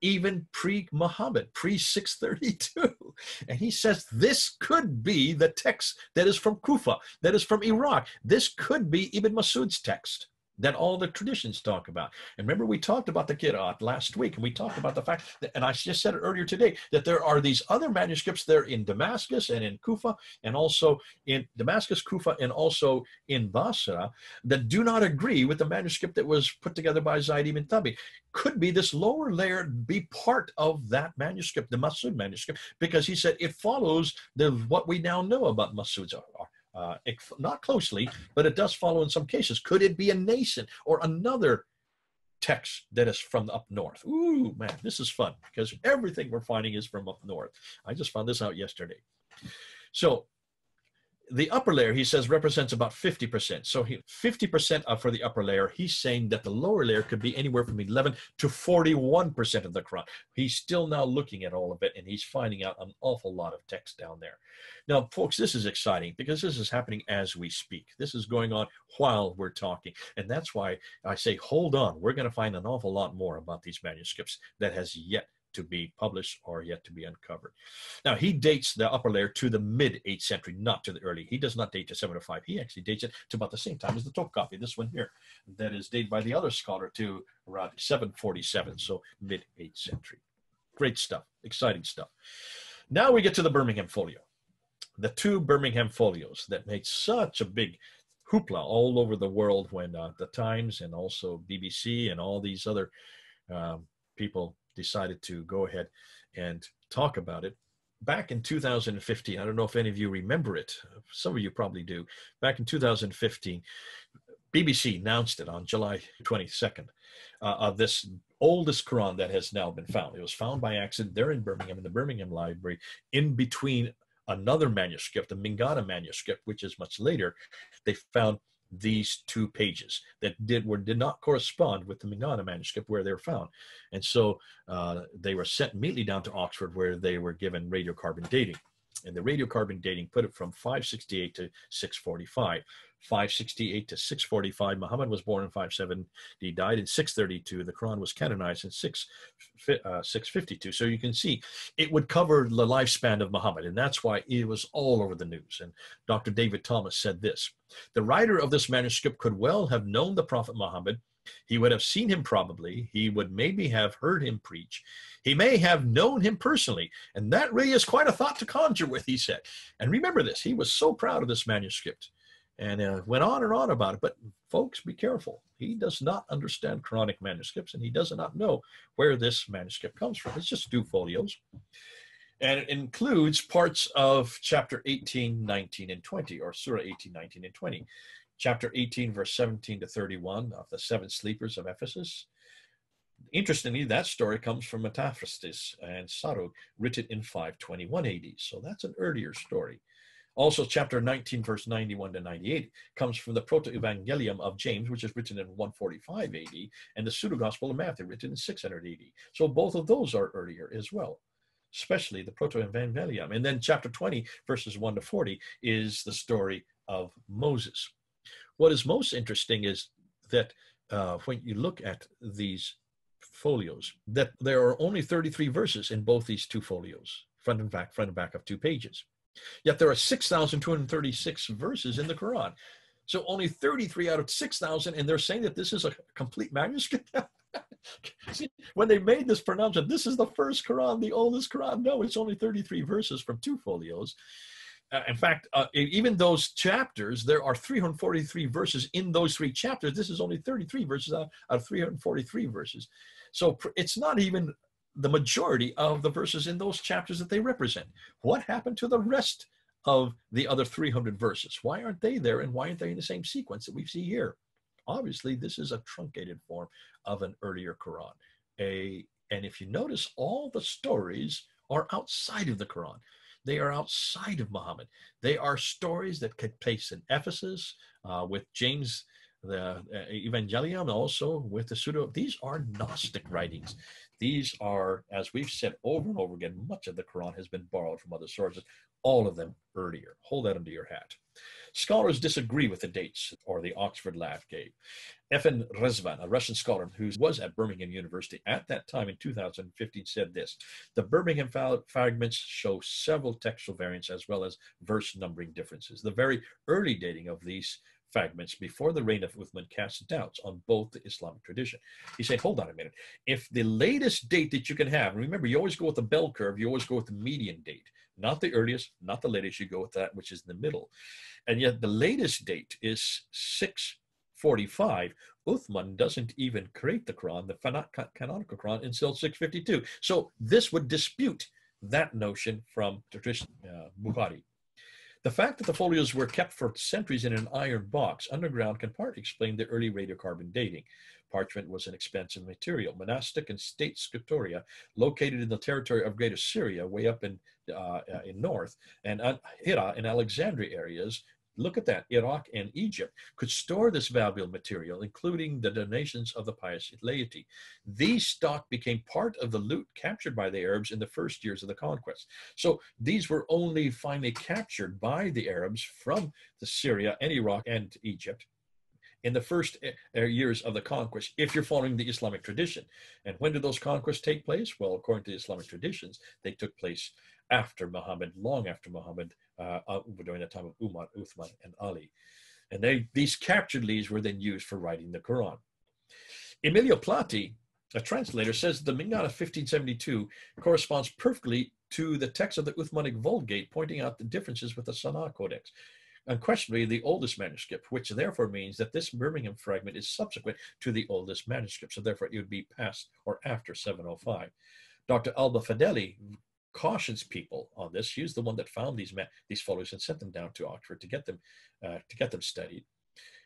even pre-Muhammad, pre-632. And he says this could be the text that is from Kufa, that is from Iraq. This could be Ibn Masud's text that all the traditions talk about. And remember, we talked about the Qira'at last week, and we talked about the fact that, and I just said it earlier today, that there are these other manuscripts there in Damascus and in Kufa, and also in Damascus, Kufa, and also in Basra that do not agree with the manuscript that was put together by Zayd ibn Thabit. Could be this lower layer be part of that manuscript, the Masud manuscript, because he said it follows what we now know about Masud's not closely, but it does follow in some cases. Could it be a nascent or another text that is from up north? Ooh, man, this is fun because everything we're finding is from up north. I just found this out yesterday. So the upper layer, he says, represents about 50%. So 50% for the upper layer. He's saying that the lower layer could be anywhere from 11 to 41% of the Quran. He's still now looking at all of it, and he's finding out an awful lot of text down there. Now, folks, this is exciting because this is happening as we speak. This is going on while we're talking. And that's why I say, hold on. We're going to find an awful lot more about these manuscripts that has yet to be published or yet to be uncovered. Now, he dates the upper layer to the mid-8th century, not to the early. He does not date to 705. He actually dates it to about the same time as the Topkapi, this one here, that is dated by the other scholar to around 747, so mid-8th century. Great stuff, exciting stuff. Now we get to the Birmingham Folio. The two Birmingham Folios that made such a big hoopla all over the world when the Times and also BBC and all these other people decided to go ahead and talk about it. Back in 2015, I don't know if any of you remember it. Some of you probably do. Back in 2015, BBC announced it on July 22nd of this oldest Quran that has now been found. It was found by accident there in Birmingham, in the Birmingham Library, in between another manuscript, the Mingana manuscript, which is much later. They found these two pages that did not correspond with the Mingana manuscript where they were found. And so they were sent immediately down to Oxford, where they were given radiocarbon dating. And the radiocarbon dating put it from 568 to 645. 568 to 645. Muhammad was born in 570. He died in 632. The Quran was canonized in 652. So you can see it would cover the lifespan of Muhammad. And that's why it was all over the news. And Dr. David Thomas said this: the writer of this manuscript could well have known the Prophet Muhammad. He would have seen him probably. He would maybe have heard him preach. He may have known him personally. And that really is quite a thought to conjure with, he said. And remember this, he was so proud of this manuscript and went on and on about it. But folks, be careful. He does not understand Quranic manuscripts, and he does not know where this manuscript comes from. It's just two folios. And it includes parts of chapter 18, 19, and 20, or Surah 18, 19, and 20. Chapter 18, verse 17 to 31 of the seven sleepers of Ephesus. Interestingly, that story comes from Metaphrastus and Sarug, written in 521 AD. So that's an earlier story. Also, chapter 19, verse 91 to 98 comes from the Proto-Evangelium of James, which is written in 145 AD, and the Pseudo-Gospel of Matthew, written in 600 AD. So both of those are earlier as well, especially the Proto-Evangelium. And then chapter 20, verses 1 to 40, is the story of Moses. What is most interesting is that when you look at these folios, that there are only 33 verses in both these two folios, front and back of 2 pages. Yet there are 6,236 verses in the Quran. So only 33 out of 6,000, and they're saying that this is a complete manuscript. See, when they made this pronouncement, this is the first Quran, the oldest Quran. No, it's only 33 verses from 2 folios. In fact, even those chapters, there are 343 verses in those 3 chapters. This is only 33 verses out of 343 verses. So it's not even the majority of the verses in those chapters that they represent. What happened to the rest of the other 300 verses? Why aren't they there, and why aren't they in the same sequence that we see here? Obviously, this is a truncated form of an earlier Quran. And if you notice, all the stories are outside of the Quran. They are outside of Muhammad. They are stories that take place in Ephesus with James, the Evangelium, also with the Pseudo. These are Gnostic writings. These are, as we've said over and over again, much of the Quran has been borrowed from other sources, all of them earlier. Hold that under your hat. Scholars disagree with the dates, or the Oxford Lab gave. F.N. Rezvan, a Russian scholar who was at Birmingham University at that time in 2015, said this: the Birmingham fragments show several textual variants as well as verse numbering differences. The very early dating of these fragments before the reign of Uthman casts doubts on both the Islamic tradition. He said, hold on a minute. If the latest date that you can have, remember, you always go with the bell curve, you always go with the median date, not the earliest, not the latest, you go with that which is in the middle. And yet the latest date is 645. Uthman doesn't even create the Quran, the canonical Quran, until 652. So this would dispute that notion from tradition, Bukhari. The fact that the folios were kept for centuries in an iron box underground can partly explain the early radiocarbon dating. Parchment was an expensive material. Monastic and state scriptoria located in the territory of Greater Syria, way up in north, and Hira and Alexandria areas, look at that, Iraq and Egypt, could store this valuable material, including the donations of the pious laity. These stock became part of the loot captured by the Arabs in the first years of the conquest. So these were only finally captured by the Arabs from the Syria and Iraq and Egypt in the first years of the conquest, if you're following the Islamic tradition. And when did those conquests take place? Well, according to the Islamic traditions, they took place after Muhammad, long after Muhammad, during the time of Umar, Uthman, and Ali. And these captured leaves were then used for writing the Quran. Emilio Platti, a translator, says the Minyan of 1572 corresponds perfectly to the text of the Uthmanic Vulgate, pointing out the differences with the Sana'a Codex. Unquestionably the oldest manuscript, which therefore means that this Birmingham fragment is subsequent to the oldest manuscript, so therefore it would be past or after 705. Dr. Alba Fadeli cautions people on this. She was the one that found these folios and sent them down to Oxford to get them studied.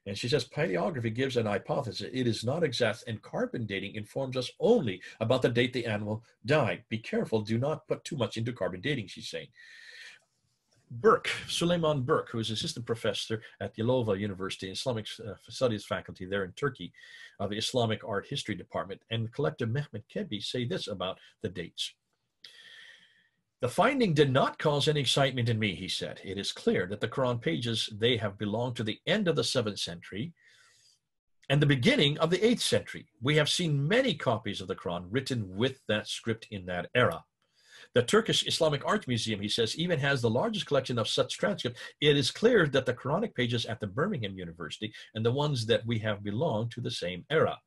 And she says, paleography gives an hypothesis. It is not exact, and carbon dating informs us only about the date the animal died. Be careful, do not put too much into carbon dating, she's saying. Burke, Suleiman Burke, who is assistant professor at Yalova University, Islamic Studies faculty there in Turkey, of the Islamic Art History Department, and collector Mehmet Kebi say this about the dates. The finding did not cause any excitement in me, he said. It is clear that the Quran pages, they have belonged to the end of the 7th century and the beginning of the 8th century. We have seen many copies of the Quran written with that script in that era. The Turkish Islamic Art Museum, he says, even has the largest collection of such transcripts. It is clear that the Quranic pages at the Birmingham University and the ones that we have belong to the same era.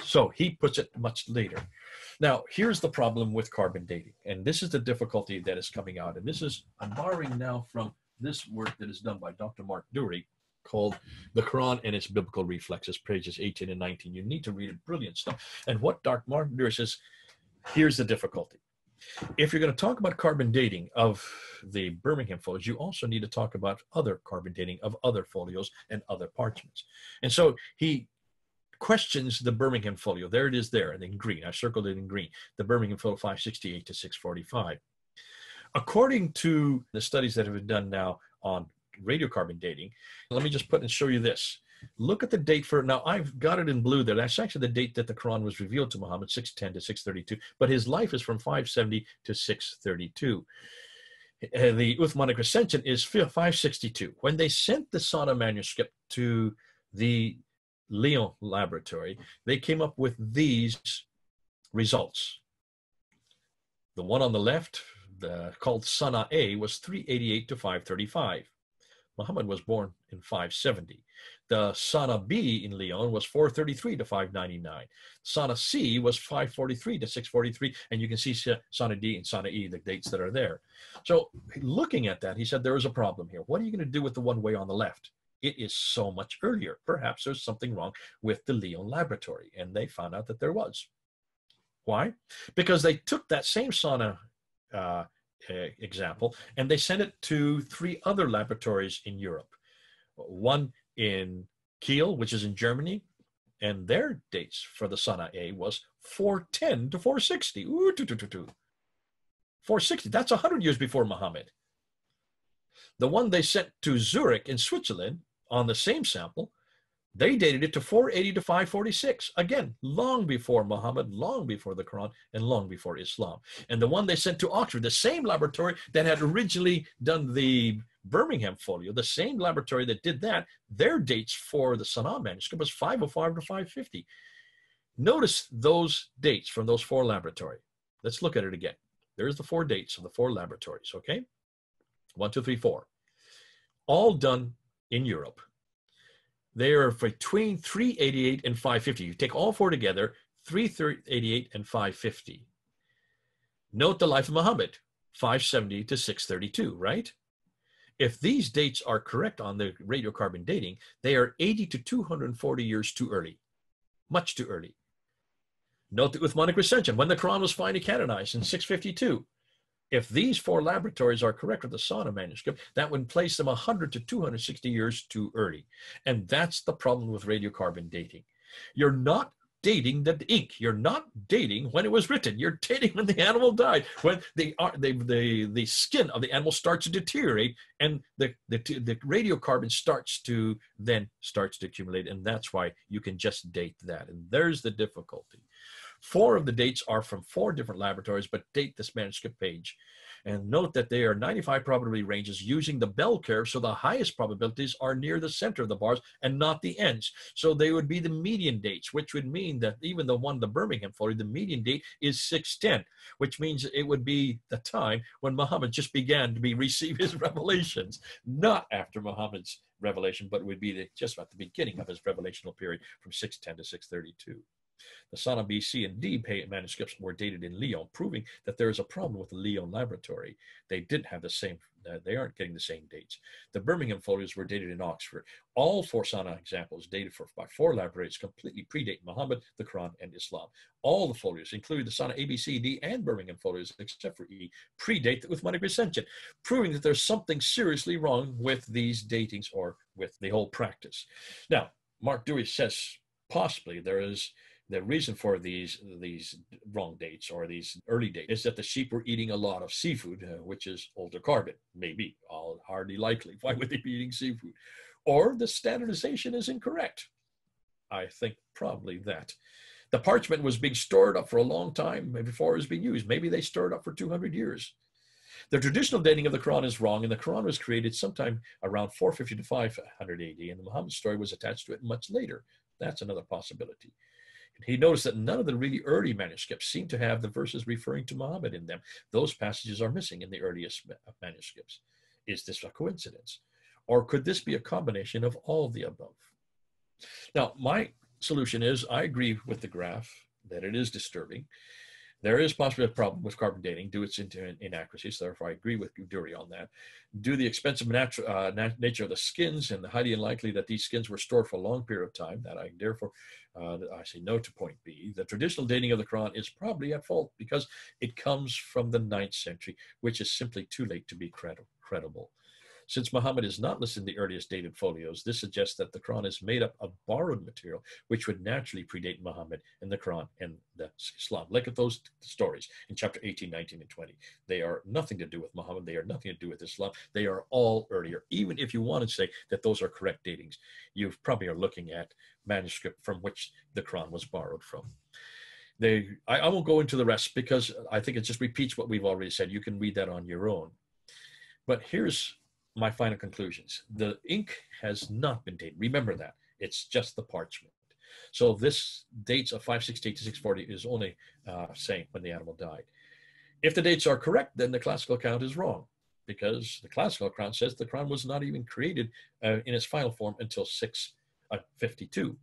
So he puts it much later. Now, here's the problem with carbon dating, and this is the difficulty that is coming out. And this is, I'm borrowing now from this work that is done by Dr. Mark Dury called The Quran and Its Biblical Reflexes, pages 18 and 19. You need to read it, brilliant stuff. And what Dr. Mark Dury says, here's the difficulty. If you're going to talk about carbon dating of the Birmingham folios, you also need to talk about other carbon dating of other folios and other parchments. And so he questions the Birmingham folio. There it is there, and in green. I circled it in green. The Birmingham folio 568 to 645. According to the studies that have been done now on radiocarbon dating, let me just put and show you this. Look at the date for, now I've got it in blue there. That's actually the date that the Quran was revealed to Muhammad, 610 to 632. But his life is from 570 to 632. The Uthmanic Recension is 562. When they sent the Sana manuscript to the Lyon laboratory, they came up with these results. The one on the left, called Sana A, was 388 to 535. Muhammad was born in 570. The Sana B in Lyon was 433 to 599. Sana C was 543 to 643. And you can see Sana D and Sana E, the dates that are there. So looking at that, he said, there is a problem here. What are you going to do with the one way on the left? It is so much earlier. Perhaps there's something wrong with the Lyon laboratory. And they found out that there was. Why? Because they took that same Sana example and they sent it to 3 other laboratories in Europe. One in Kiel, which is in Germany, and their dates for the Sana A was 410 to 460. Ooh, 460, that's 100 years before Muhammad. The one they sent to Zurich in Switzerland on the same sample, they dated it to 480 to 546. Again, long before Muhammad, long before the Quran, and long before Islam. And the one they sent to Oxford, the same laboratory that had originally done the Birmingham folio, the same laboratory that did that, their dates for the Sana manuscript was 505 to 550. Notice those dates from those 4 laboratories. Let's look at it again. There's the 4 dates of the 4 laboratories, okay? 1, 2, 3, 4. All done in Europe. They are between 388 and 550. You take all 4 together, 388 and 550. Note the life of Muhammad, 570 to 632, right? If these dates are correct on the radiocarbon dating, they are 80 to 240 years too early, much too early. Note the Uthmanic Recension, when the Quran was finally canonized in 652. If these 4 laboratories are correct with the Sana manuscript, that would place them 100 to 260 years too early. And that's the problem with radiocarbon dating. You're not dating the ink. You're not dating when it was written. You're dating when the animal died, when the skin of the animal starts to deteriorate, and the radiocarbon starts to accumulate, and that's why you can just date that. And there's the difficulty. 4 of the dates are from 4 different laboratories, but date this manuscript page. And note that they are 95 probability ranges using the bell curve, so the highest probabilities are near the center of the bars and not the ends. So they would be the median dates, which would mean that even the Birmingham folio, the median date is 610, which means it would be the time when Muhammad just began to receive his revelations, not after Muhammad's revelation, but would be just at the beginning of his revelational period from 610 to 632. The Sana B, C, and D manuscripts were dated in Lyon, proving that there is a problem with the Lyon laboratory. They didn't have the same, they aren't getting the same dates. The Birmingham folios were dated in Oxford. All 4 Sana examples dated by 4 laboratories completely predate Muhammad, the Quran, and Islam. All the folios, including the Sana A, B, C, D, and Birmingham folios, except for E, predate the Uthmanic recension, proving that there's something seriously wrong with these datings or with the whole practice. Now, Mark Dewey says possibly there is the reason for these wrong dates or these early dates is that the sheep were eating a lot of seafood, which is older carbon. Maybe, hardly likely. Why would they be eating seafood? Or the standardization is incorrect. I think probably that. The parchment was being stored up for a long time before it was being used. Maybe they stored up for 200 years. The traditional dating of the Quran is wrong, and the Quran was created sometime around 450 to 500 AD, and the Muhammad story was attached to it much later. That's another possibility. He noticed that none of the really early manuscripts seem to have the verses referring to Muhammad in them. Those passages are missing in the earliest manuscripts. Is this a coincidence? Or could this be a combination of all of the above? Now, my solution is I agree with the graph that it is disturbing. There is possibly a problem with carbon dating due to its inaccuracies, therefore I agree with Dury on that. Due to the expensive nature of the skins and the highly unlikely that these skins were stored for a long period of time, that I therefore, I say no to point B. The traditional dating of the Quran is probably at fault because it comes from the 9th century, which is simply too late to be credible. Since Muhammad is not listed in the earliest dated folios, this suggests that the Quran is made up of borrowed material, which would naturally predate Muhammad and the Quran and the Islam. Look at those stories in chapter 18, 19, and 20. They are nothing to do with Muhammad. They are nothing to do with Islam. They are all earlier. Even if you want to say that those are correct datings, you probably are looking at manuscript from which the Quran was borrowed from. I won't go into the rest because I think it just repeats what we've already said. You can read that on your own. But here's my final conclusions. The ink has not been dated. Remember that. It's just the parchment. So this dates of 568 to 640 is only saying when the animal died. If the dates are correct, then the classical account is wrong because the classical account says the Quran was not even created in its final form until 652.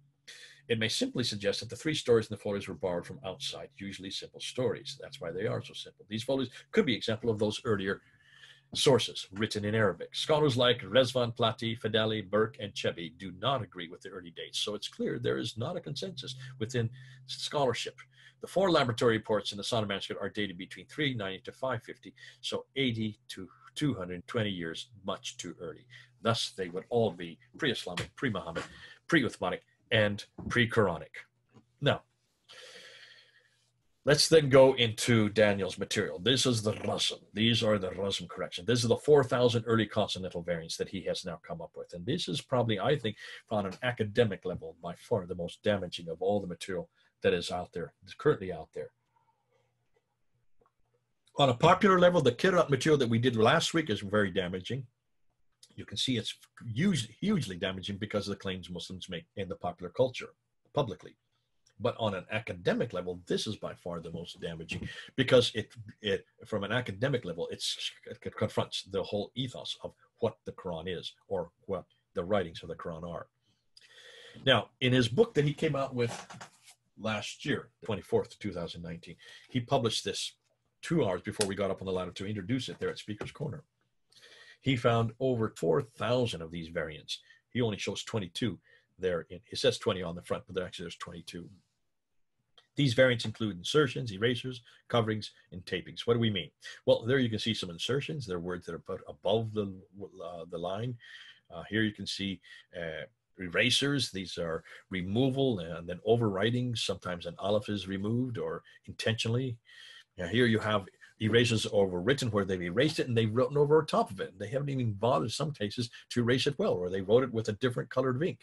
It may simply suggest that the 3 stories in the folios were borrowed from outside, usually simple stories. That's why they are so simple. These folios could be an example of those earlier sources written in Arabic. Scholars like Rezvan Plati, Fadali, Burke, and Chebi do not agree with the early dates, so it's clear there is not a consensus within scholarship. The 4 laboratory reports in the Sana manuscript are dated between 390 to 550, so 80 to 220 years, much too early. Thus, they would all be pre-Islamic, pre-Muhammad, pre-Uthmanic, and pre-Quranic. Now, let's then go into Daniel's material. This is the Rasm. These are the Rasm corrections. This is the 4,000 early consonantal variants that he has now come up with. And this is probably, I think, on an academic level, by far the most damaging of all the material that is out there, is currently out there. On a popular level, the Qira'at material that we did last week is very damaging. You can see it's hugely damaging because of the claims Muslims make in the popular culture publicly. But on an academic level, this is by far the most damaging because it from an academic level, it confronts the whole ethos of what the Quran is or what the writings of the Quran are. Now, in his book that he came out with last year, 24th, 2019, he published this 2 hours before we got up on the ladder to introduce it there at Speaker's Corner. He found over 4,000 of these variants. He only shows 22 there. He says 20 on the front, but actually there's 22. These variants include insertions, erasers, coverings, and tapings. What do we mean? Well, there you can see some insertions. They're words that are put above the line. Here you can see erasers. These are removal and then overwriting. Sometimes an aleph is removed or intentionally. Now here you have erasers overwritten where they've erased it and they've written over top of it. They haven't even bothered in some cases to erase it well, or they wrote it with a different colored ink.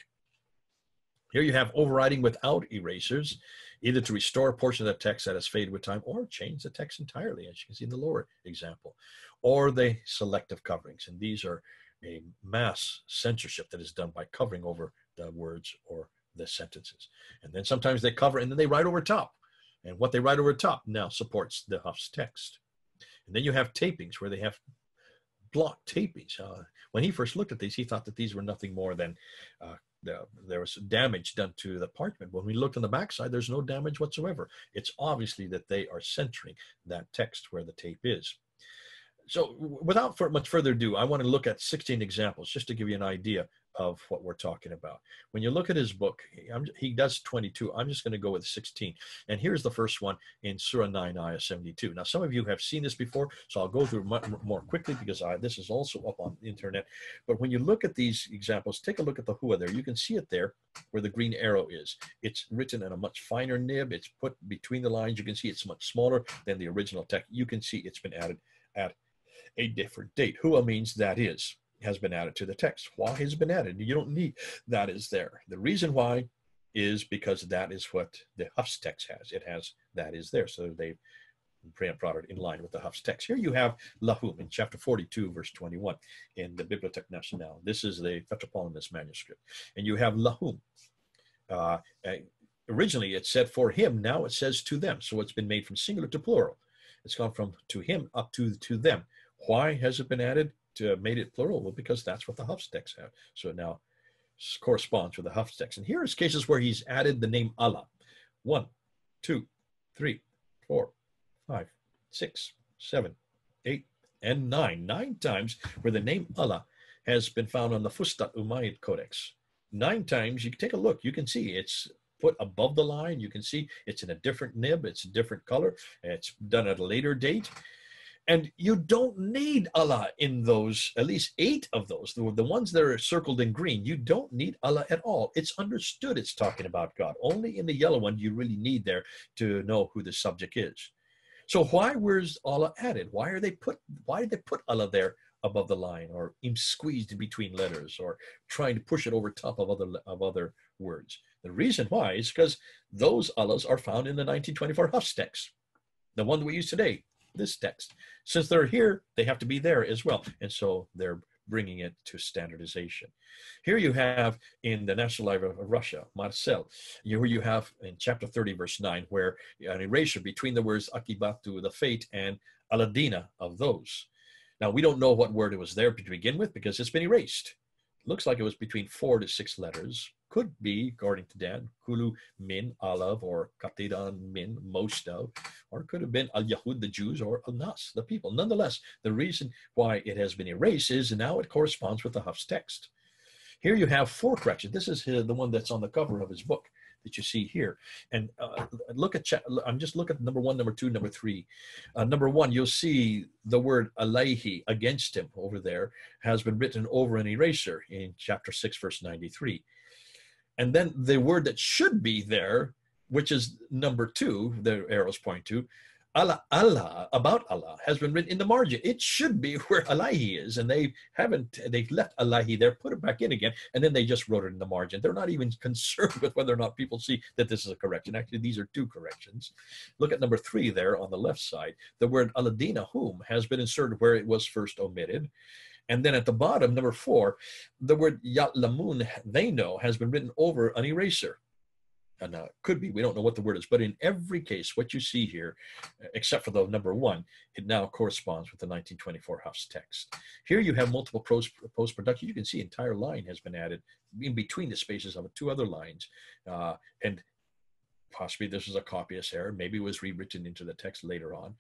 Here you have overwriting without erasers, either to restore a portion of the text that has faded with time or change the text entirely, as you can see in the lower example, or the selective coverings. And these are a mass censorship that is done by covering over the words or the sentences. And then sometimes they cover and then they write over top. And what they write over top now supports the Hafs text. And then you have tapings where they have block tapings. When he first looked at these, he thought that these were nothing more than there was damage done to the parchment. When we looked on the backside, there's no damage whatsoever. It's obviously that they are centering that text where the tape is. So without much further ado, I want to look at 16 examples just to give you an idea of what we're talking about. When you look at his book, he does 22. I'm just going to go with 16. And here's the first one in Surah 9, Ayah 72. Now, some of you have seen this before, so I'll go through more quickly because this is also up on the internet. But when you look at these examples, take a look at the hua there. You can see it there where the green arrow is. It's written in a much finer nib. It's put between the lines. You can see it's much smaller than the original text. You can see it's been added at a different date. Hua means that is, has been added to the text. Why has been added? You don't need that is there. The reason why is because that is what the Hafs text has. It has that is there. So they brought it in line with the Hafs text. Here you have lahum in chapter 42, verse 21 in the Bibliothèque Nationale. This is the Petropolitanus manuscript. And you have lahum. Originally it said for him. Now it says to them. So it's been made from singular to plural. It's gone from to him up to them. Why has it been added to made it plural? Well, because that's what the Hafs text have. So it now corresponds with the Hafs text. And here's cases where he's added the name Allah. 1, 2, 3, 4, 5, 6, 7, 8, and 9. 9 times where the name Allah has been found on the Fustat Umayyad Codex. 9 times, you can take a look. You can see it's put above the line. You can see it's in a different nib. It's a different color. It's done at a later date. And you don't need Allah in those, at least 8 of those, the ones that are circled in green. You don't need Allah at all. It's understood it's talking about God. Only in the yellow one you really need there to know who the subject is. So why was Allah added? Why did they put Allah there above the line, or squeezed in between letters, or trying to push it over top of other words? The reason why is because those Allahs are found in the 1924 Hafs text, the one that we use today. This text. Since they're here, they have to be there as well. And so they're bringing it to standardization. Here you have in the National Library of Russia, Marcel, here you have in chapter 30, verse 9, where an erasure between the words Akibatu, the fate, and Aladina of those. Now, we don't know what word it was there to begin with because it's been erased. It looks like it was between 4 to 6 letters. Could be, according to Dan, Kulu min Alav, or Katidan min most of, or it could have been Al-Yahud, the Jews, or Al-Nas, the people. Nonetheless, the reason why it has been erased is now it corresponds with the Hafs text. Here you have 4 corrections. This is the one that's on the cover of his book that you see here. And look at, I'm just looking at number 1, number 2, number 3. Number 1, you'll see the word alayhi, against him, over there, has been written over an eraser in chapter 6, verse 93. And then the word that should be there, which is number 2, the arrows point to, Allah, about Allah, has been written in the margin. It should be where Allahi is, and they've left Allahi there, put it back in again, and then they just wrote it in the margin. They're not even concerned with whether or not people see that this is a correction. Actually, these are 2 corrections. Look at number 3 there on the left side. The word Aladina, whom, has been inserted where it was first omitted. And then at the bottom, number 4, the word Ya'lamun, they know, has been written over an eraser. And could be, we don't know what the word is, but in every case, what you see here, except for the number 1, it now corresponds with the 1924 Hafs text. Here you have multiple post-production. You can see entire line has been added in between the spaces of 2 other lines. And Possibly this was a copyist error. Maybe it was rewritten into the text later on.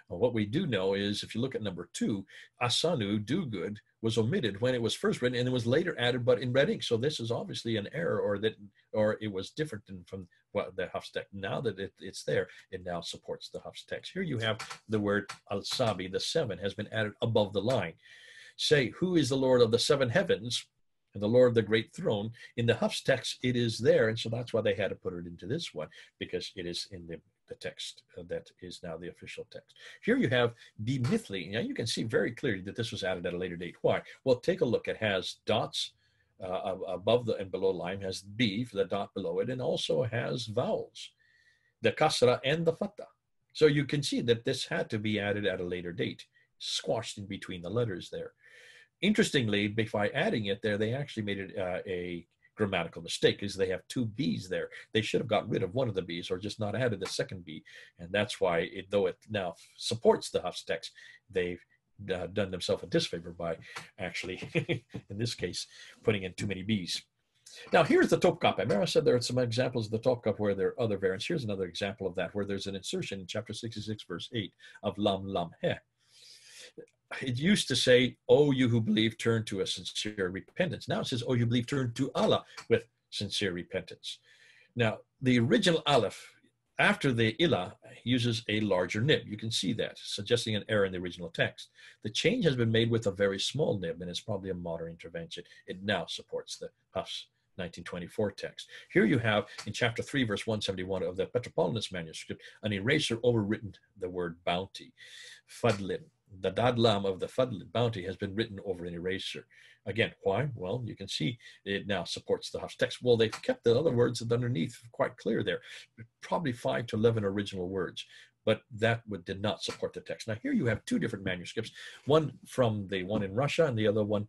What we do know is, if you look at number 2, asanu, do good, was omitted when it was first written, and it was later added, but in red ink. So this is obviously an error, or it was different from what the Hafs text. Now that it's there, it now supports the Hafs text. Here you have the word al-sabi, the 7, has been added above the line. Say, who is the Lord of the 7 heavens? And the Lord of the great throne. In the Hafs text, it is there, and so that's why they had to put it into this one, because it is in the text that is now the official text. Here you have bimithli. Now you can see very clearly that this was added at a later date. Why? Well, take a look. It has dots above the and below line, has b for the dot below it, and also has vowels, the kasra and the fatha. So you can see that this had to be added at a later date, squashed in between the letters there. Interestingly, by adding it there, they actually made it a grammatical mistake, because they have 2 B's there. They should have got rid of one of the B's, or just not added the second B. And that's why, though it now supports the Hafs text, they've done themselves a disfavor by actually, in this case, putting in too many B's. Now, here's the Topkap. Remember I said there are some examples of the Topkap where there are other variants. Here's another example of that, where there's an insertion in chapter 66, verse 8 of lam lam he. It used to say, "Oh, you who believe, turn to a sincere repentance." Now it says, "Oh, you believe, turn to Allah with sincere repentance." Now, the original aleph, after the ilah, uses a larger nib. You can see that, suggesting an error in the original text. The change has been made with a very small nib, and it's probably a modern intervention. It now supports the Hafs 1924 text. Here you have, in chapter 3, verse 171 of the Petropolitanus manuscript, an eraser overwritten the word bounty, fadlin. The dadlam of the fadlin, bounty, has been written over an eraser. Again, why? Well, you can see it now supports the Hafs text. Well, they've kept the other words underneath quite clear there. Probably 5 to 11 original words, but that did not support the text. Now, here you have 2 different manuscripts, one from the one in Russia and the other one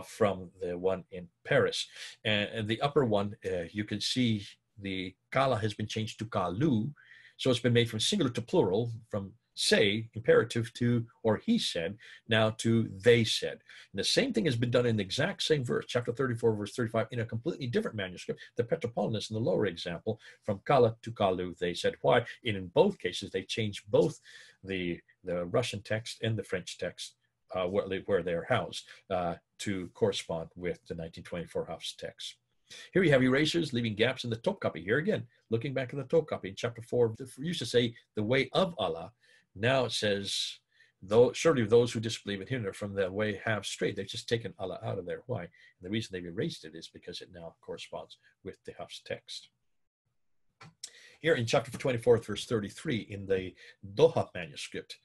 from the one in Paris. And the upper one, you can see the kala has been changed to kalu. So it's been made from singular to plural, from say, imperative, to, or he said, now to they said. And the same thing has been done in the exact same verse, chapter 34, verse 35, in a completely different manuscript, the Petropolitanus in the lower example, from kala to kalu, they said. Why? And in both cases, they changed both the Russian text and the French text, where they're housed, to correspond with the 1924 Hafs text. Here you have erasers leaving gaps in the Topkapi. Here again, looking back at the Topkapi in chapter 4, it used to say the way of Allah. Now it says, though surely those who disbelieve in him are from the way have strayed. They've just taken Allah out of there. Why? And the reason they've erased it is because it now corresponds with the Hafs text. Here in chapter 24, verse 33, in the Doha manuscript,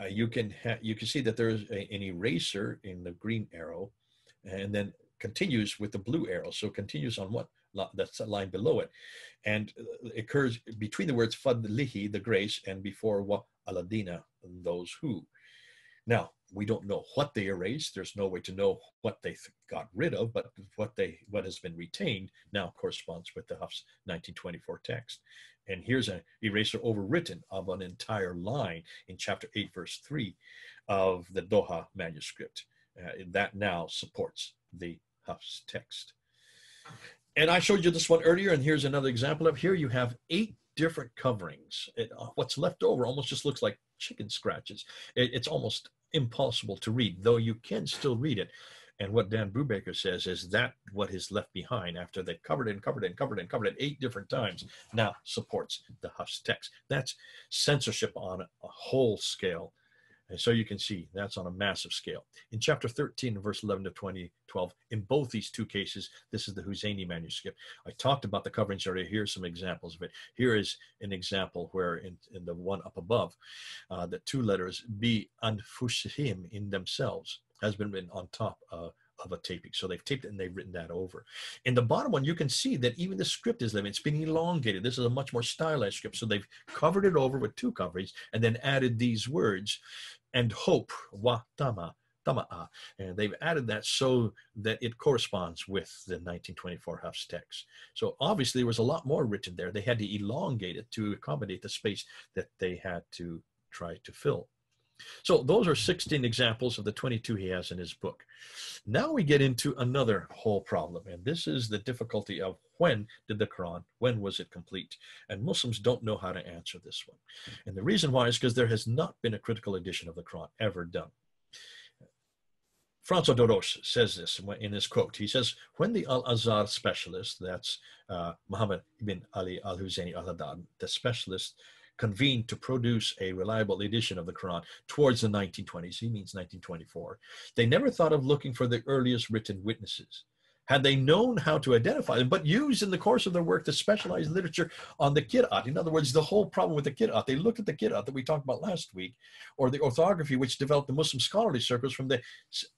you can see that there is an eraser in the green arrow, and then continues with the blue arrow. So continues on what? That's a line below it. And it occurs between the words fadlihi, the grace, and before wa aladina, those who. Now, we don't know what they erased. There's no way to know what they got rid of, but what has been retained now corresponds with the Hafs 1924 text. And here's an eraser overwritten of an entire line in chapter 8, verse 3 of the Doha manuscript. That now supports the Hafs text. And I showed you this one earlier, and here's another example of here. You have 8 different coverings. What's left over almost just looks like chicken scratches. It's almost impossible to read, though you can still read it. And what Dan Brubaker says is that what is left behind after they covered it and covered it and covered it and covered it 8 different times now supports the Hafs text. That's censorship on a whole scale. And so you can see that's on a massive scale. In chapter 13, verse 11 to 12, in both these 2 cases, this is the Husseini manuscript. I talked about the coverings already. Here's some examples of it. Here is an example where in the one up above, the 2 letters, bi anfusihim, in themselves, has been written on top of a taping. So they've taped it and they've written that over. In the bottom one, you can see that even the script is living. It's been elongated. This is a much more stylized script. So they've covered it over with 2 coverings and then added these words, and hope, wa tama'a. And they've added that so that it corresponds with the 1924 Hafs text. So obviously there was a lot more written there. They had to elongate it to accommodate the space that they had to try to fill. So those are 16 examples of the 22 he has in his book. Now we get into another whole problem, and this is the difficulty of when did the Quran, when was it complete? And Muslims don't know how to answer this one. And the reason why is because there has not been a critical edition of the Quran ever done. François Doros says this in his quote. He says, when the Al-Azhar specialist, that's Muhammad ibn Ali al-Husayni al-Haddad, the specialist, convened to produce a reliable edition of the Quran towards the 1920s, he means 1924, they never thought of looking for the earliest written witnesses. Had they known how to identify them, but used in the course of their work the specialized literature on the Qira'at. In other words, the whole problem with the Qira'at, they looked at the Qira'at that we talked about last week, or the orthography which developed the Muslim scholarly circles from the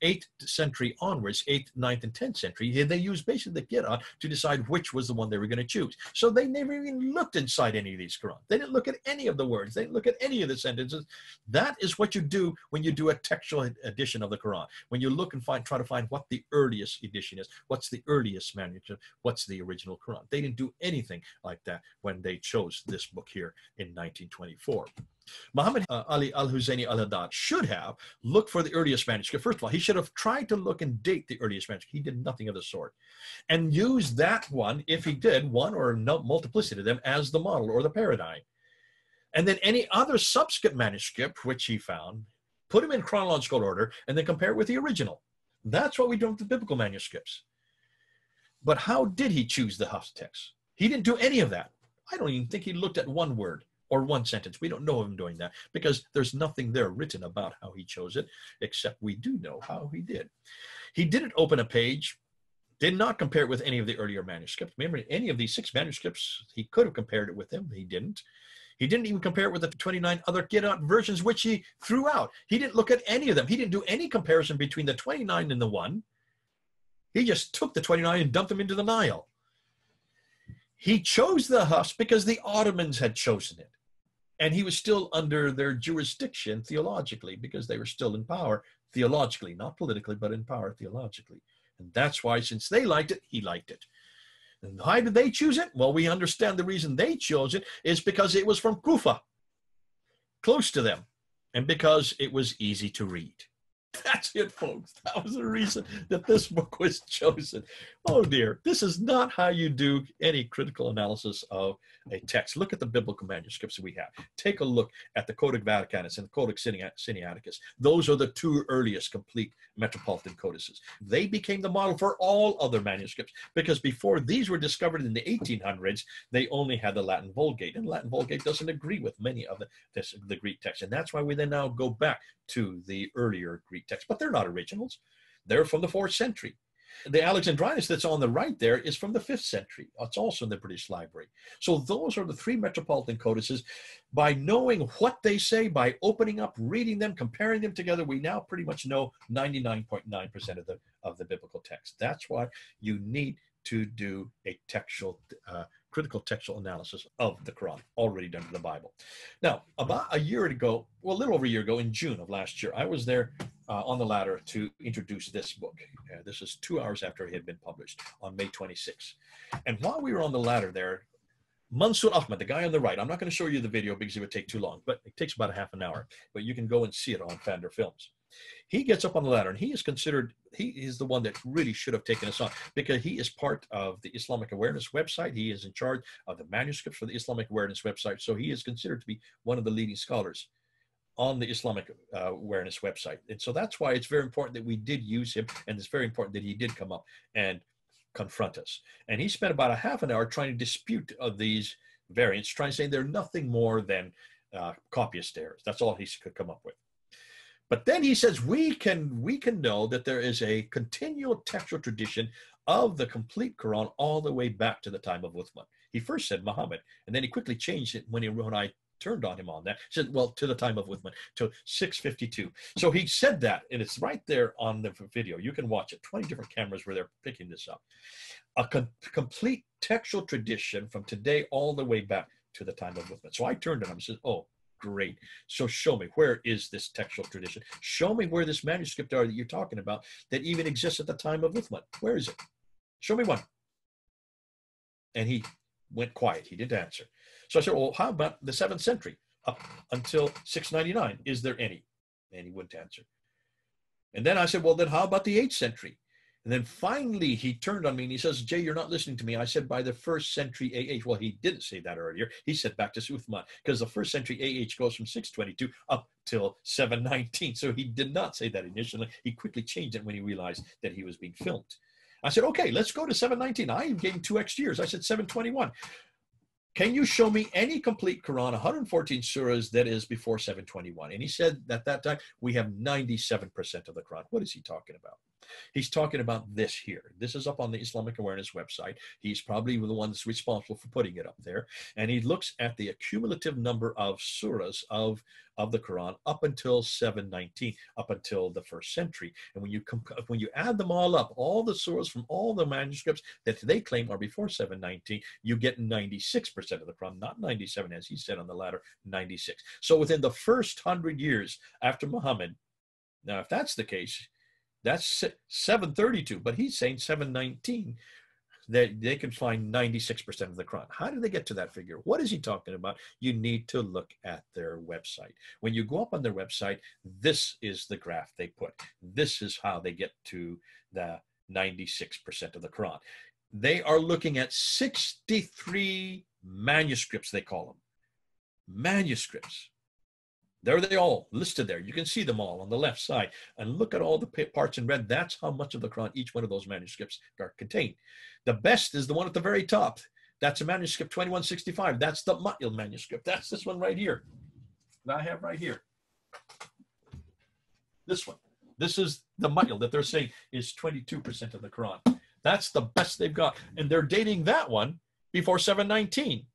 8th century onwards, 8th, 9th, and 10th century. They used basically the Qira'at to decide which was the one they were going to choose. So they never even looked inside any of these Qur'an. They didn't look at any of the words. They didn't look at any of the sentences. That is what you do when you do a textual edition of the Quran. When you look and try to find what the earliest edition is, what's the earliest manuscript, what's the original Quran. They didn't do anything like that when they chose this book here in 1924. Muhammad Ali al-Husayni al-Haddad should have looked for the earliest manuscript. First of all, he should have tried to look and date the earliest manuscript. He did nothing of the sort. And used that one, if he did, one or multiplicity of them, as the model or the paradigm. And then any other subsequent manuscript which he found, put them in chronological order, and then compare it with the original. That's what we do with the biblical manuscripts. But how did he choose the Hafs text? He didn't do any of that. I don't even think he looked at one word or one sentence. We don't know of him doing that because there's nothing there written about how he chose it, except we do know how he did. He didn't open a page, did not compare it with any of the earlier manuscripts. Remember, any of these 6 manuscripts, he could have compared it with them. He didn't. He didn't even compare it with the 29 other Qira'at versions, which he threw out. He didn't look at any of them. He didn't do any comparison between the 29 and the 1. He just took the 29 and dumped them into the Nile. He chose the Hafs because the Ottomans had chosen it. And he was still under their jurisdiction theologically because they were still in power theologically, not politically, but in power theologically. And that's why, since they liked it, he liked it. And why did they choose it? Well, we understand the reason they chose it is because it was from Kufa, close to them, and because it was easy to read. That's it, folks. That was the reason that this book was chosen. Oh dear, this is not how you do any critical analysis of a text. Look at the biblical manuscripts we have. Take a look at the Codex Vaticanus and the Codex Sinaiticus. Those are the 2 earliest complete metropolitan codices. They became the model for all other manuscripts because before these were discovered in the 1800s, they only had the Latin Vulgate, and Latin Vulgate doesn't agree with many of the Greek texts, and that's why we then now go back to the earlier Greek texts, but they're not originals. They're from the 4th century. The Alexandrinus that's on the right there is from the 5th century. It's also in the British Library. So those are the 3 metropolitan codices. By knowing what they say, by opening up, reading them, comparing them together, we now pretty much know 99.9% of the biblical text. That's why you need to do a critical textual analysis of the Quran, already done in the Bible. Now, about a year ago, well, a little over a year ago, in June of last year, I was there on the ladder to introduce this book. This is 2 hours after it had been published on May 26. And while we were on the ladder there, Mansur Ahmed, the guy on the right, I'm not going to show you the video because it would take too long, but it takes about a half an hour, but you can go and see it on Fander Films. He gets up on the ladder, and he is considered, he is the one that really should have taken us on because he is part of the Islamic Awareness website. He is in charge of the manuscripts for the Islamic Awareness website. So he is considered to be one of the leading scholars on the Islamic Awareness website. And so that's why it's very important that we did use him, and it's very important that he did come up and confront us. And he spent about a half an hour trying to dispute these variants, trying to say they're nothing more than copyist errors. That's all he could come up with. But then he says we can know that there is a continual textual tradition of the complete Quran all the way back to the time of Uthman. He first said Muhammad, and then he quickly changed it when I turned on him on that. He said, well, to the time of Uthman, to 652. So he said that, and it's right there on the video. You can watch it. 20 different cameras where they're picking this up. A complete textual tradition from today all the way back to the time of Uthman. So I turned on him and said, oh, great. So show me, where is this textual tradition? Show me where this manuscript are that you're talking about that even exists at the time of Uthman. Where is it? Show me one. And he went quiet. He didn't answer. So I said, well, how about the 7th century up until 699? Is there any? And he wouldn't answer. And then I said, well, then how about the 8th century? And then finally he turned on me and he says, Jay, you're not listening to me. I said, by the 1st century AH. Well, he didn't say that earlier. He said back to Uthman, because the 1st century AH goes from 622 up till 719. So he did not say that initially. He quickly changed it when he realized that he was being filmed. I said, okay, let's go to 719. I gave him 2 extra years. I said 721. Can you show me any complete Quran, 114 surahs, that is before 721? And he said at that time, we have 97% of the Quran. What is he talking about? He's talking about this here. This is up on the Islamic Awareness website. He's probably the one that's responsible for putting it up there. And he looks at the accumulative number of surahs of the Quran up until 719, up until the 1st century. And when you add them all up, all the surahs from all the manuscripts that they claim are before 719, you get 96% of the Quran, not 97, as he said on the latter, 96. So within the first 100 years after Muhammad, now if that's the case, that's 732, but he's saying 719, that they can find 96% of the Quran. How did they get to that figure? What is he talking about? You need to look at their website. When you go up on their website, this is the graph they put. This is how they get to the 96% of the Quran. They are looking at 63 manuscripts, they call them. Manuscripts. There they all listed there. You can see them all on the left side. And look at all the parts in red. That's how much of the Quran each one of those manuscripts are contained. The best is the one at the very top. That's a manuscript 2165. That's the Ma'il manuscript. That's this one right here that I have right here. This one. This is the Ma'il that they're saying is 22% of the Quran. That's the best they've got. And they're dating that one before 719.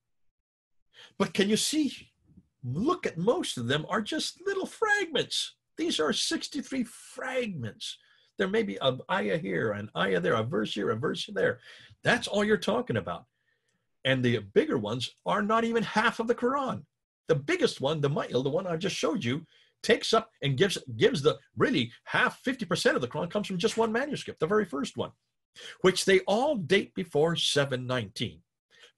But can you see? Look at most of them are just little fragments. These are 63 fragments. There may be an ayah here, an ayah there, a verse here, a verse there. That's all you're talking about. And the bigger ones are not even half of the Quran. The biggest one, the Ma'il, the one I just showed you, takes up and gives the really half, 50% of the Quran comes from just one manuscript, the very first one, which they all date before 719.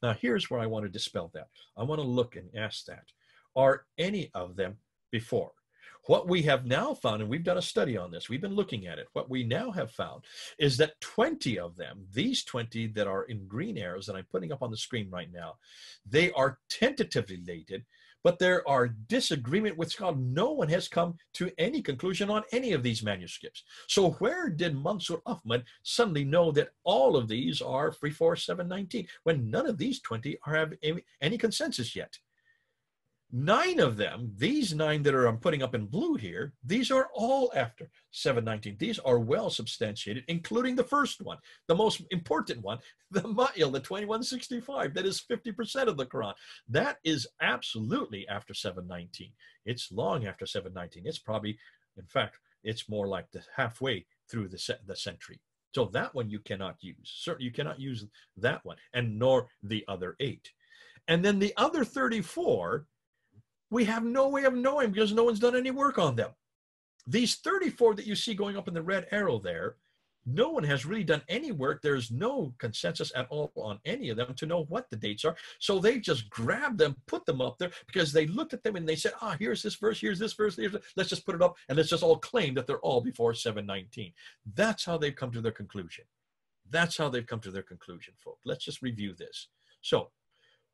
Now, here's where I want to dispel that. I want to look and ask that. Are any of them before? What we have now found, and we've done a study on this, we've been looking at it, what we now have found is that 20 of them, these 20 that are in green arrows that I'm putting up on the screen right now, they are tentatively dated, but there are disagreement with scholars. No one has come to any conclusion on any of these manuscripts. So where did Mansur Ahmad suddenly know that all of these are before 719 when none of these 20 have any consensus yet? 9 of them, these 9 that I'm putting up in blue here, these are all after 719. These are well substantiated, including the first one, the most important one, the Ma'il, the 2165. That is 50% of the Quran. That is absolutely after 719. It's long after 719. It's probably, in fact, it's more like the halfway through the century. So that one you cannot use. Certainly you cannot use that one, and nor the other 8. And then the other 34, we have no way of knowing because no one's done any work on them. These 34 that you see going up in the red arrow there, no one has really done any work. There's no consensus at all on any of them to know what the dates are. So they just grabbed them, put them up there because they looked at them and they said, here's this verse, here's this verse, let's just put it up and let's just all claim that they're all before 719. That's how they've come to their conclusion. That's how they've come to their conclusion, folks. Let's just review this. So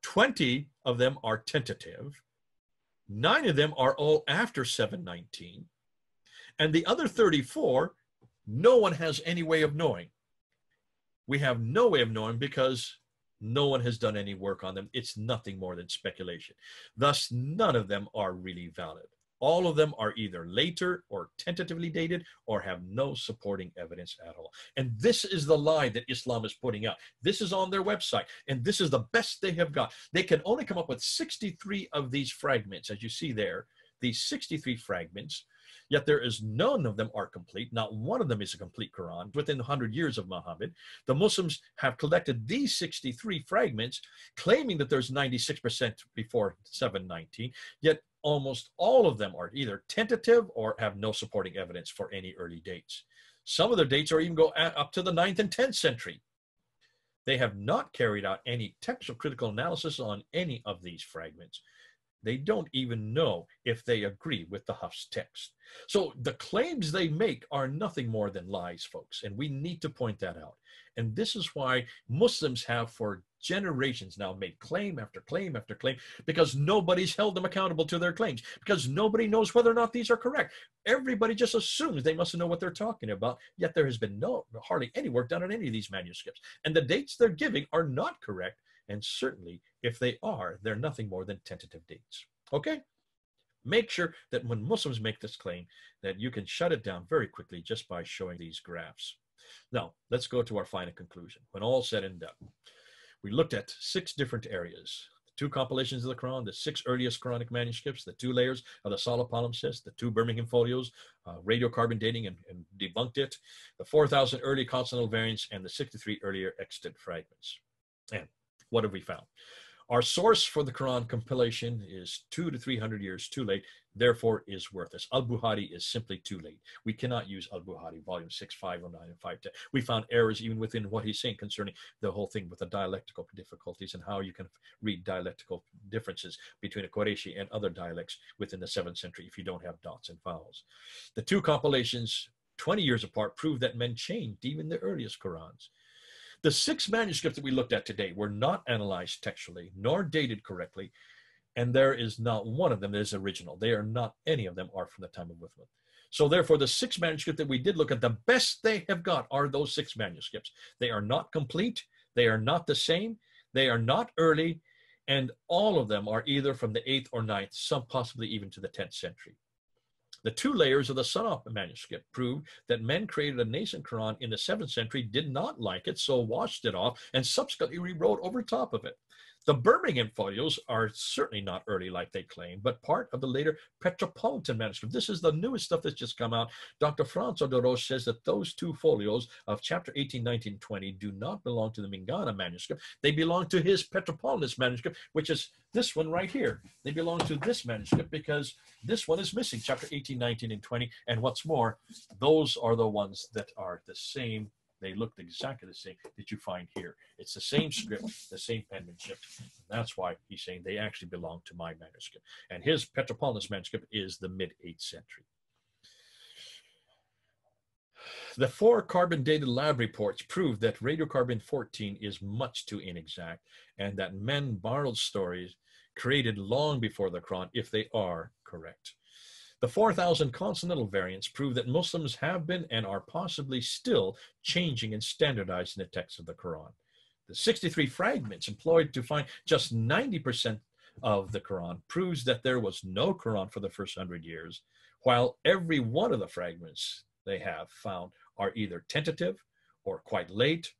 20 of them are tentative. 9 of them are all after 719. And the other 34, no one has any way of knowing. We have no way of knowing because no one has done any work on them. It's nothing more than speculation. Thus, none of them are really valid. All of them are either later or tentatively dated or have no supporting evidence at all. And this is the lie that Islam is putting out. This is on their website, and this is the best they have got. They can only come up with 63 of these fragments, as you see there, these 63 fragments, yet there is none of them are complete. Not one of them is a complete Quran. Within 100 years of Muhammad, the Muslims have collected these 63 fragments, claiming that there's 96% before 719, yet almost all of them are either tentative or have no supporting evidence for any early dates. Some of their dates are even go up to the 9th and 10th century. They have not carried out any textual critical analysis on any of these fragments. They don't even know if they agree with the Hafs text. So the claims they make are nothing more than lies, folks, and we need to point that out. And this is why Muslims have for generations now made claim after claim after claim, because nobody's held them accountable to their claims, because nobody knows whether or not these are correct. Everybody just assumes they must know what they're talking about, yet there has been hardly any work done on any of these manuscripts. And the dates they're giving are not correct, and certainly if they are, they're nothing more than tentative dates. Okay? Make sure that when Muslims make this claim, that you can shut it down very quickly just by showing these graphs. Now, let's go to our final conclusion. When all said and done, we looked at 6 different areas: the 2 compilations of the Quran, the 6 earliest Quranic manuscripts, the 2 layers of the Solid palimpsest, the 2 Birmingham folios, radiocarbon dating and debunked it, the 4,000 early consonantal variants, and the 63 earlier extant fragments. And what have we found? Our source for the Quran compilation is 200 to 300 years too late, therefore is worthless. Al-Bukhari is simply too late. We cannot use Al-Bukhari, volume 6, 509, and 510. We found errors even within what he's saying concerning the whole thing with the dialectical difficulties and how you can read dialectical differences between a Qurayshi and other dialects within the 7th century if you don't have dots and vowels. The 2 compilations, 20 years apart, prove that men changed even the earliest Qurans. The 6 manuscripts that we looked at today were not analyzed textually, nor dated correctly, and there is not one of them that is original. They are not, any of them are from the time of Uthman. So therefore, the 6 manuscripts that we did look at, the best they have got are those 6 manuscripts. They are not complete, they are not the same, they are not early, and all of them are either from the 8th or 9th, some possibly even to the 10th century. The 2 layers of the Surah manuscript prove that men created a nascent Quran in the 7th century, did not like it, so washed it off, and subsequently rewrote over top of it. The Birmingham folios are certainly not early like they claim, but part of the later Petropolitan manuscript. This is the newest stuff that's just come out. Dr. François de Roche says that those 2 folios of chapter 18, 19, 20 do not belong to the Mingana manuscript. They belong to his Petropolitan manuscript, which is this one right here. They belong to this manuscript because this one is missing, chapter 18, 19, and 20. And what's more, those are the ones that are the same. They looked exactly the same that you find here. It's the same script, the same penmanship. That's why he's saying they actually belong to my manuscript. And his Petropolitan manuscript is the mid-8th century. The 4 carbon-dated lab reports prove that radiocarbon 14 is much too inexact and that men borrowed stories created long before the Quran, if they are correct. The 4,000 consonantal variants prove that Muslims have been and are possibly still changing and standardizing the text of the Quran. The 63 fragments employed to find just 90% of the Quran proves that there was no Quran for the first 100 years, while every one of the fragments they have found are either tentative or quite late,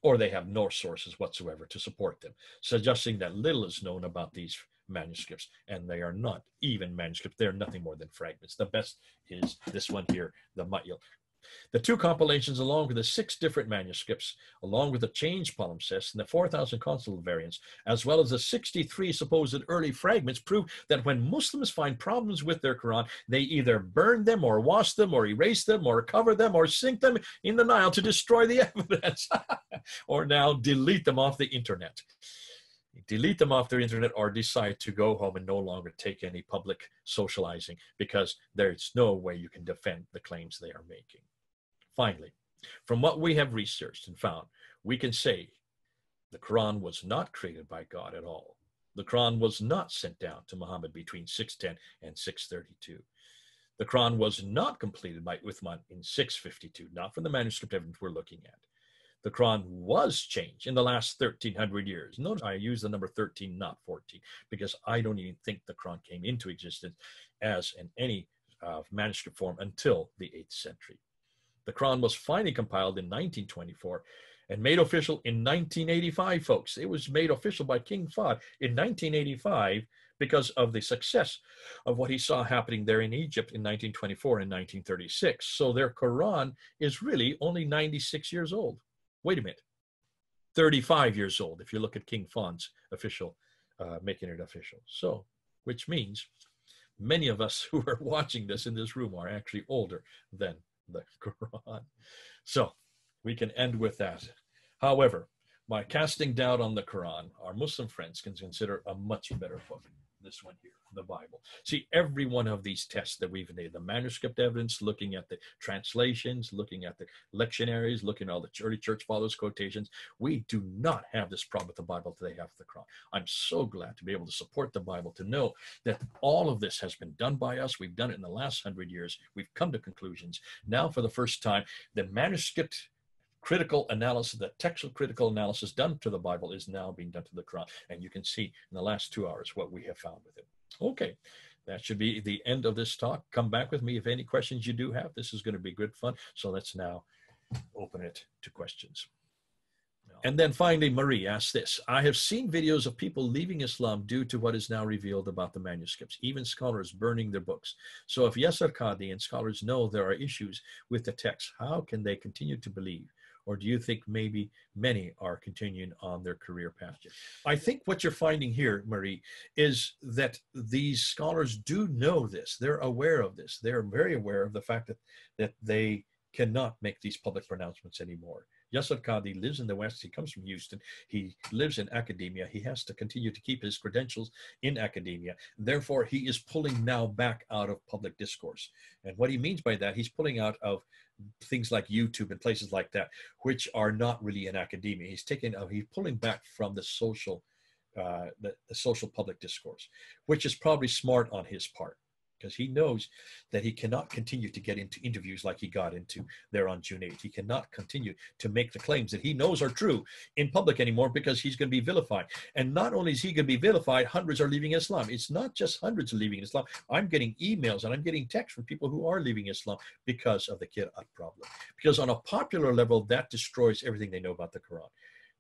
or they have no sources whatsoever to support them, suggesting that little is known about these manuscripts, and they are not even manuscripts. They're nothing more than fragments. The best is this one here, the Ma'il. The 2 compilations, along with the 6 different manuscripts, along with the changed palimpsest and the 4,000 consonantal variants, as well as the 63 supposed early fragments, prove that when Muslims find problems with their Quran, they either burn them or wash them or erase them or cover them or sink them in the Nile to destroy the evidence, or now delete them off the internet. Delete them off their internet or decide to go home and no longer take any public socializing, because there's no way you can defend the claims they are making. Finally, from what we have researched and found, we can say the Quran was not created by God at all. The Quran was not sent down to Muhammad between 610 and 632. The Quran was not completed by Uthman in 652, not from the manuscript evidence we're looking at. The Quran was changed in the last 1,300 years. Notice I use the number 13, not 14, because I don't even think the Quran came into existence as in any manuscript form until the 8th century. The Quran was finally compiled in 1924 and made official in 1985, folks. It was made official by King Fahd in 1985 because of the success of what he saw happening there in Egypt in 1924 and 1936. So their Quran is really only 96 years old. Wait a minute, 35 years old if you look at King Fahd's official, making it official. So, which means many of us who are watching this in this room are actually older than the Quran. So we can end with that. However, by casting doubt on the Quran, our Muslim friends can consider a much better book, this one here, the Bible. See, every one of these tests that we've made, the manuscript evidence, looking at the translations, looking at the lectionaries, looking at all the early church fathers' quotations, we do not have this problem with the Bible that they have with the Quran. I'm so glad to be able to support the Bible, to know that all of this has been done by us. We've done it in the last 100 years. We've come to conclusions. Now, for the first time, the manuscript critical analysis, the textual critical analysis done to the Bible is now being done to the Quran. And you can see in the last 2 hours what we have found with it. Okay, that should be the end of this talk. Come back with me if any questions you do have. This is going to be good fun. So let's now open it to questions. And then finally, Marie asked this: I have seen videos of people leaving Islam due to what is now revealed about the manuscripts, even scholars burning their books. So if Yasser Qadi and scholars know there are issues with the text, how can they continue to believe? Or do you think maybe many are continuing on their career path? I think what you're finding here, Marie, is that these scholars do know this. They're aware of this. They're very aware of the fact that they cannot make these public pronouncements anymore. Yasser Qadi lives in the West. He comes from Houston. He lives in academia. He has to continue to keep his credentials in academia. Therefore, he is pulling now back out of public discourse. And what he means by that, he's pulling out of things like YouTube and places like that, which are not really in academia. He's pulling back from the social public discourse, which is probably smart on his part, because he knows that he cannot continue to get into interviews like he got into there on June 8th. He cannot continue to make the claims that he knows are true in public anymore, because he's going to be vilified. And not only is he going to be vilified, hundreds are leaving Islam. It's not just hundreds are leaving Islam. I'm getting emails and I'm getting texts from people who are leaving Islam because of the Qira'at problem. Because on a popular level, that destroys everything they know about the Quran.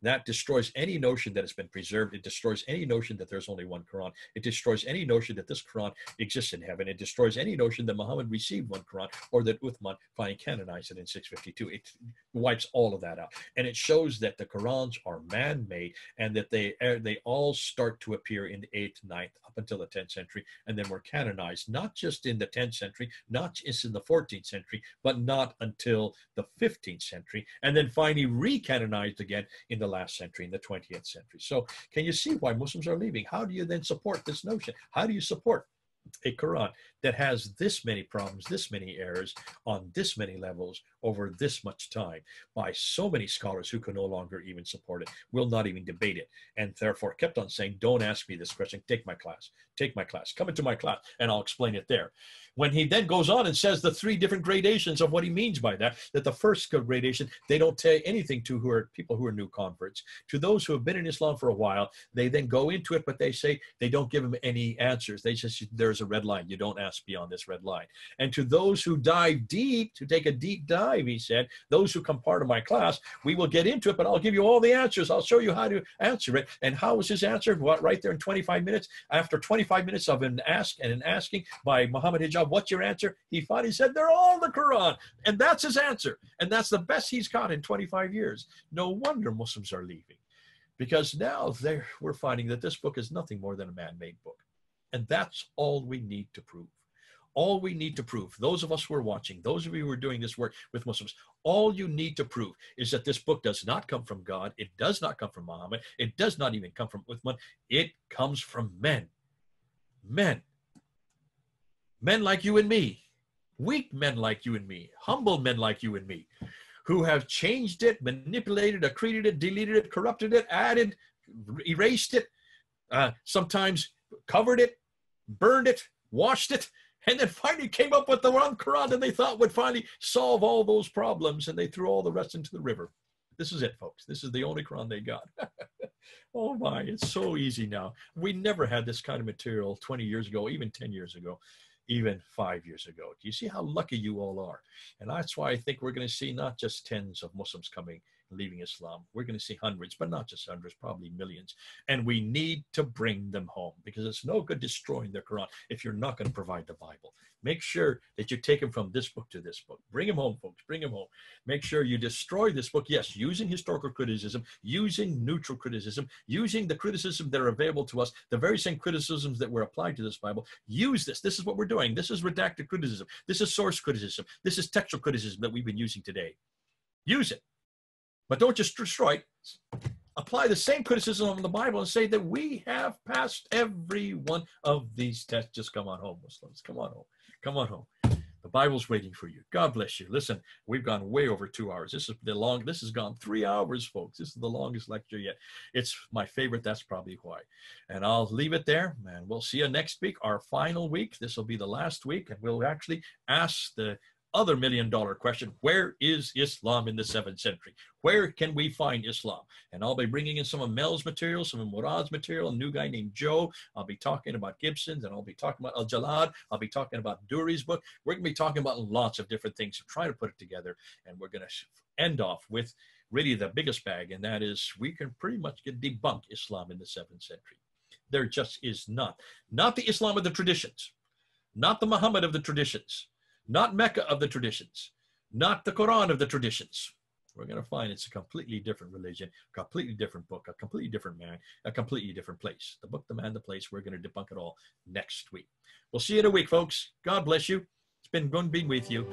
That destroys any notion that it's been preserved. It destroys any notion that there's only one Quran. It destroys any notion that this Quran exists in heaven. It destroys any notion that Muhammad received one Quran, or that Uthman finally canonized it in 652. It wipes all of that out. And it shows that the Qurans are man-made, and that they all start to appear in the 8th, 9th, up until the 10th century, and then were canonized, not just in the 10th century, not just in the 14th century, but not until the 15th century, and then finally re-canonized again in the last century, in the 20th century. So can you see why Muslims are leaving? How do you then support this notion? How do you support a Quran that has this many problems, this many errors on this many levels over this much time by so many scholars who can no longer even support it, will not even debate it, and therefore kept on saying, don't ask me this question, take my class, come into my class and I'll explain it there. When he then goes on and says the 3 different gradations of what he means by that the first gradation, they don't say anything to people who are new converts. To those who have been in Islam for a while, they then go into it, but they say they don't give them any answers. They just, there's a red line. You don't ask beyond this red line. And to those who dive deep, to take a deep dive, he said, those who come part of my class, we will get into it, but I'll give you all the answers. I'll show you how to answer it. And how was his answer? What, right there in 25 minutes? After 25 minutes of an asking by Muhammad Hijab, what's your answer? He finally said, they're all the Quran. And that's his answer. And that's the best he's got in 25 years. No wonder Muslims are leaving, because now we're finding that this book is nothing more than a man-made book. And that's all we need to prove. All we need to prove, those of us who are watching, those of you who are doing this work with Muslims, all you need to prove is that this book does not come from God. It does not come from Muhammad. It does not even come from Uthman. It comes from men. Men like you and me, weak men like you and me, humble men like you and me, who have changed it, manipulated, accreted it, deleted it, corrupted it, added, erased it, sometimes covered it, burned it, washed it, and then finally came up with the one Quran that they thought would finally solve all those problems, and they threw all the rest into the river. This is it, folks. This is the only Quran they got. Oh my, it's so easy now. We never had this kind of material 20 years ago, even 10 years ago, even 5 years ago. Do you see how lucky you all are? And that's why I think we're going to see not just tens of Muslims coming, leaving Islam. We're going to see hundreds, but not just hundreds, probably millions. And we need to bring them home, because it's no good destroying the Quran if you're not going to provide the Bible. Make sure that you take them from this book to this book. Bring them home, folks. Bring them home. Make sure you destroy this book, yes, using historical criticism, using neutral criticism, using the criticism that are available to us, the very same criticisms that were applied to this Bible. Use this. This is what we're doing. This is redacted criticism. This is source criticism. This is textual criticism that we've been using today. Use it. But don't just destroy it. apply the same criticism of the Bible and say that we have passed every one of these tests. Just come on home, Muslims. Come on home. Come on home. The Bible's waiting for you. God bless you. Listen, we've gone way over 2 hours. This has gone 3 hours, folks. This is the longest lecture yet. It's my favorite. That's probably why. And I'll leave it there, and we'll see you next week, our final week. This will be the last week, and we'll actually ask the other $1 million question: where is Islam in the 7th century? Where can we find Islam? And I'll be bringing in some of Mel's material, some of Murad's material, a new guy named Joe. I'll be talking about Gibson's, and I'll be talking about Al-Jalad. I'll be talking about Duri's book. We're going to be talking about lots of different things to try to put it together. And we're going to end off with really the biggest bag, and that is we can pretty much debunk Islam in the 7th century. There just is not the Islam of the traditions, not the Muhammad of the traditions, not Mecca of the traditions, not the Quran of the traditions. We're going to find it's a completely different religion, a completely different book, a completely different man, a completely different place. The book, the man, the place. We're going to debunk it all next week. We'll see you in a week, folks. God bless you. It's been good being with you.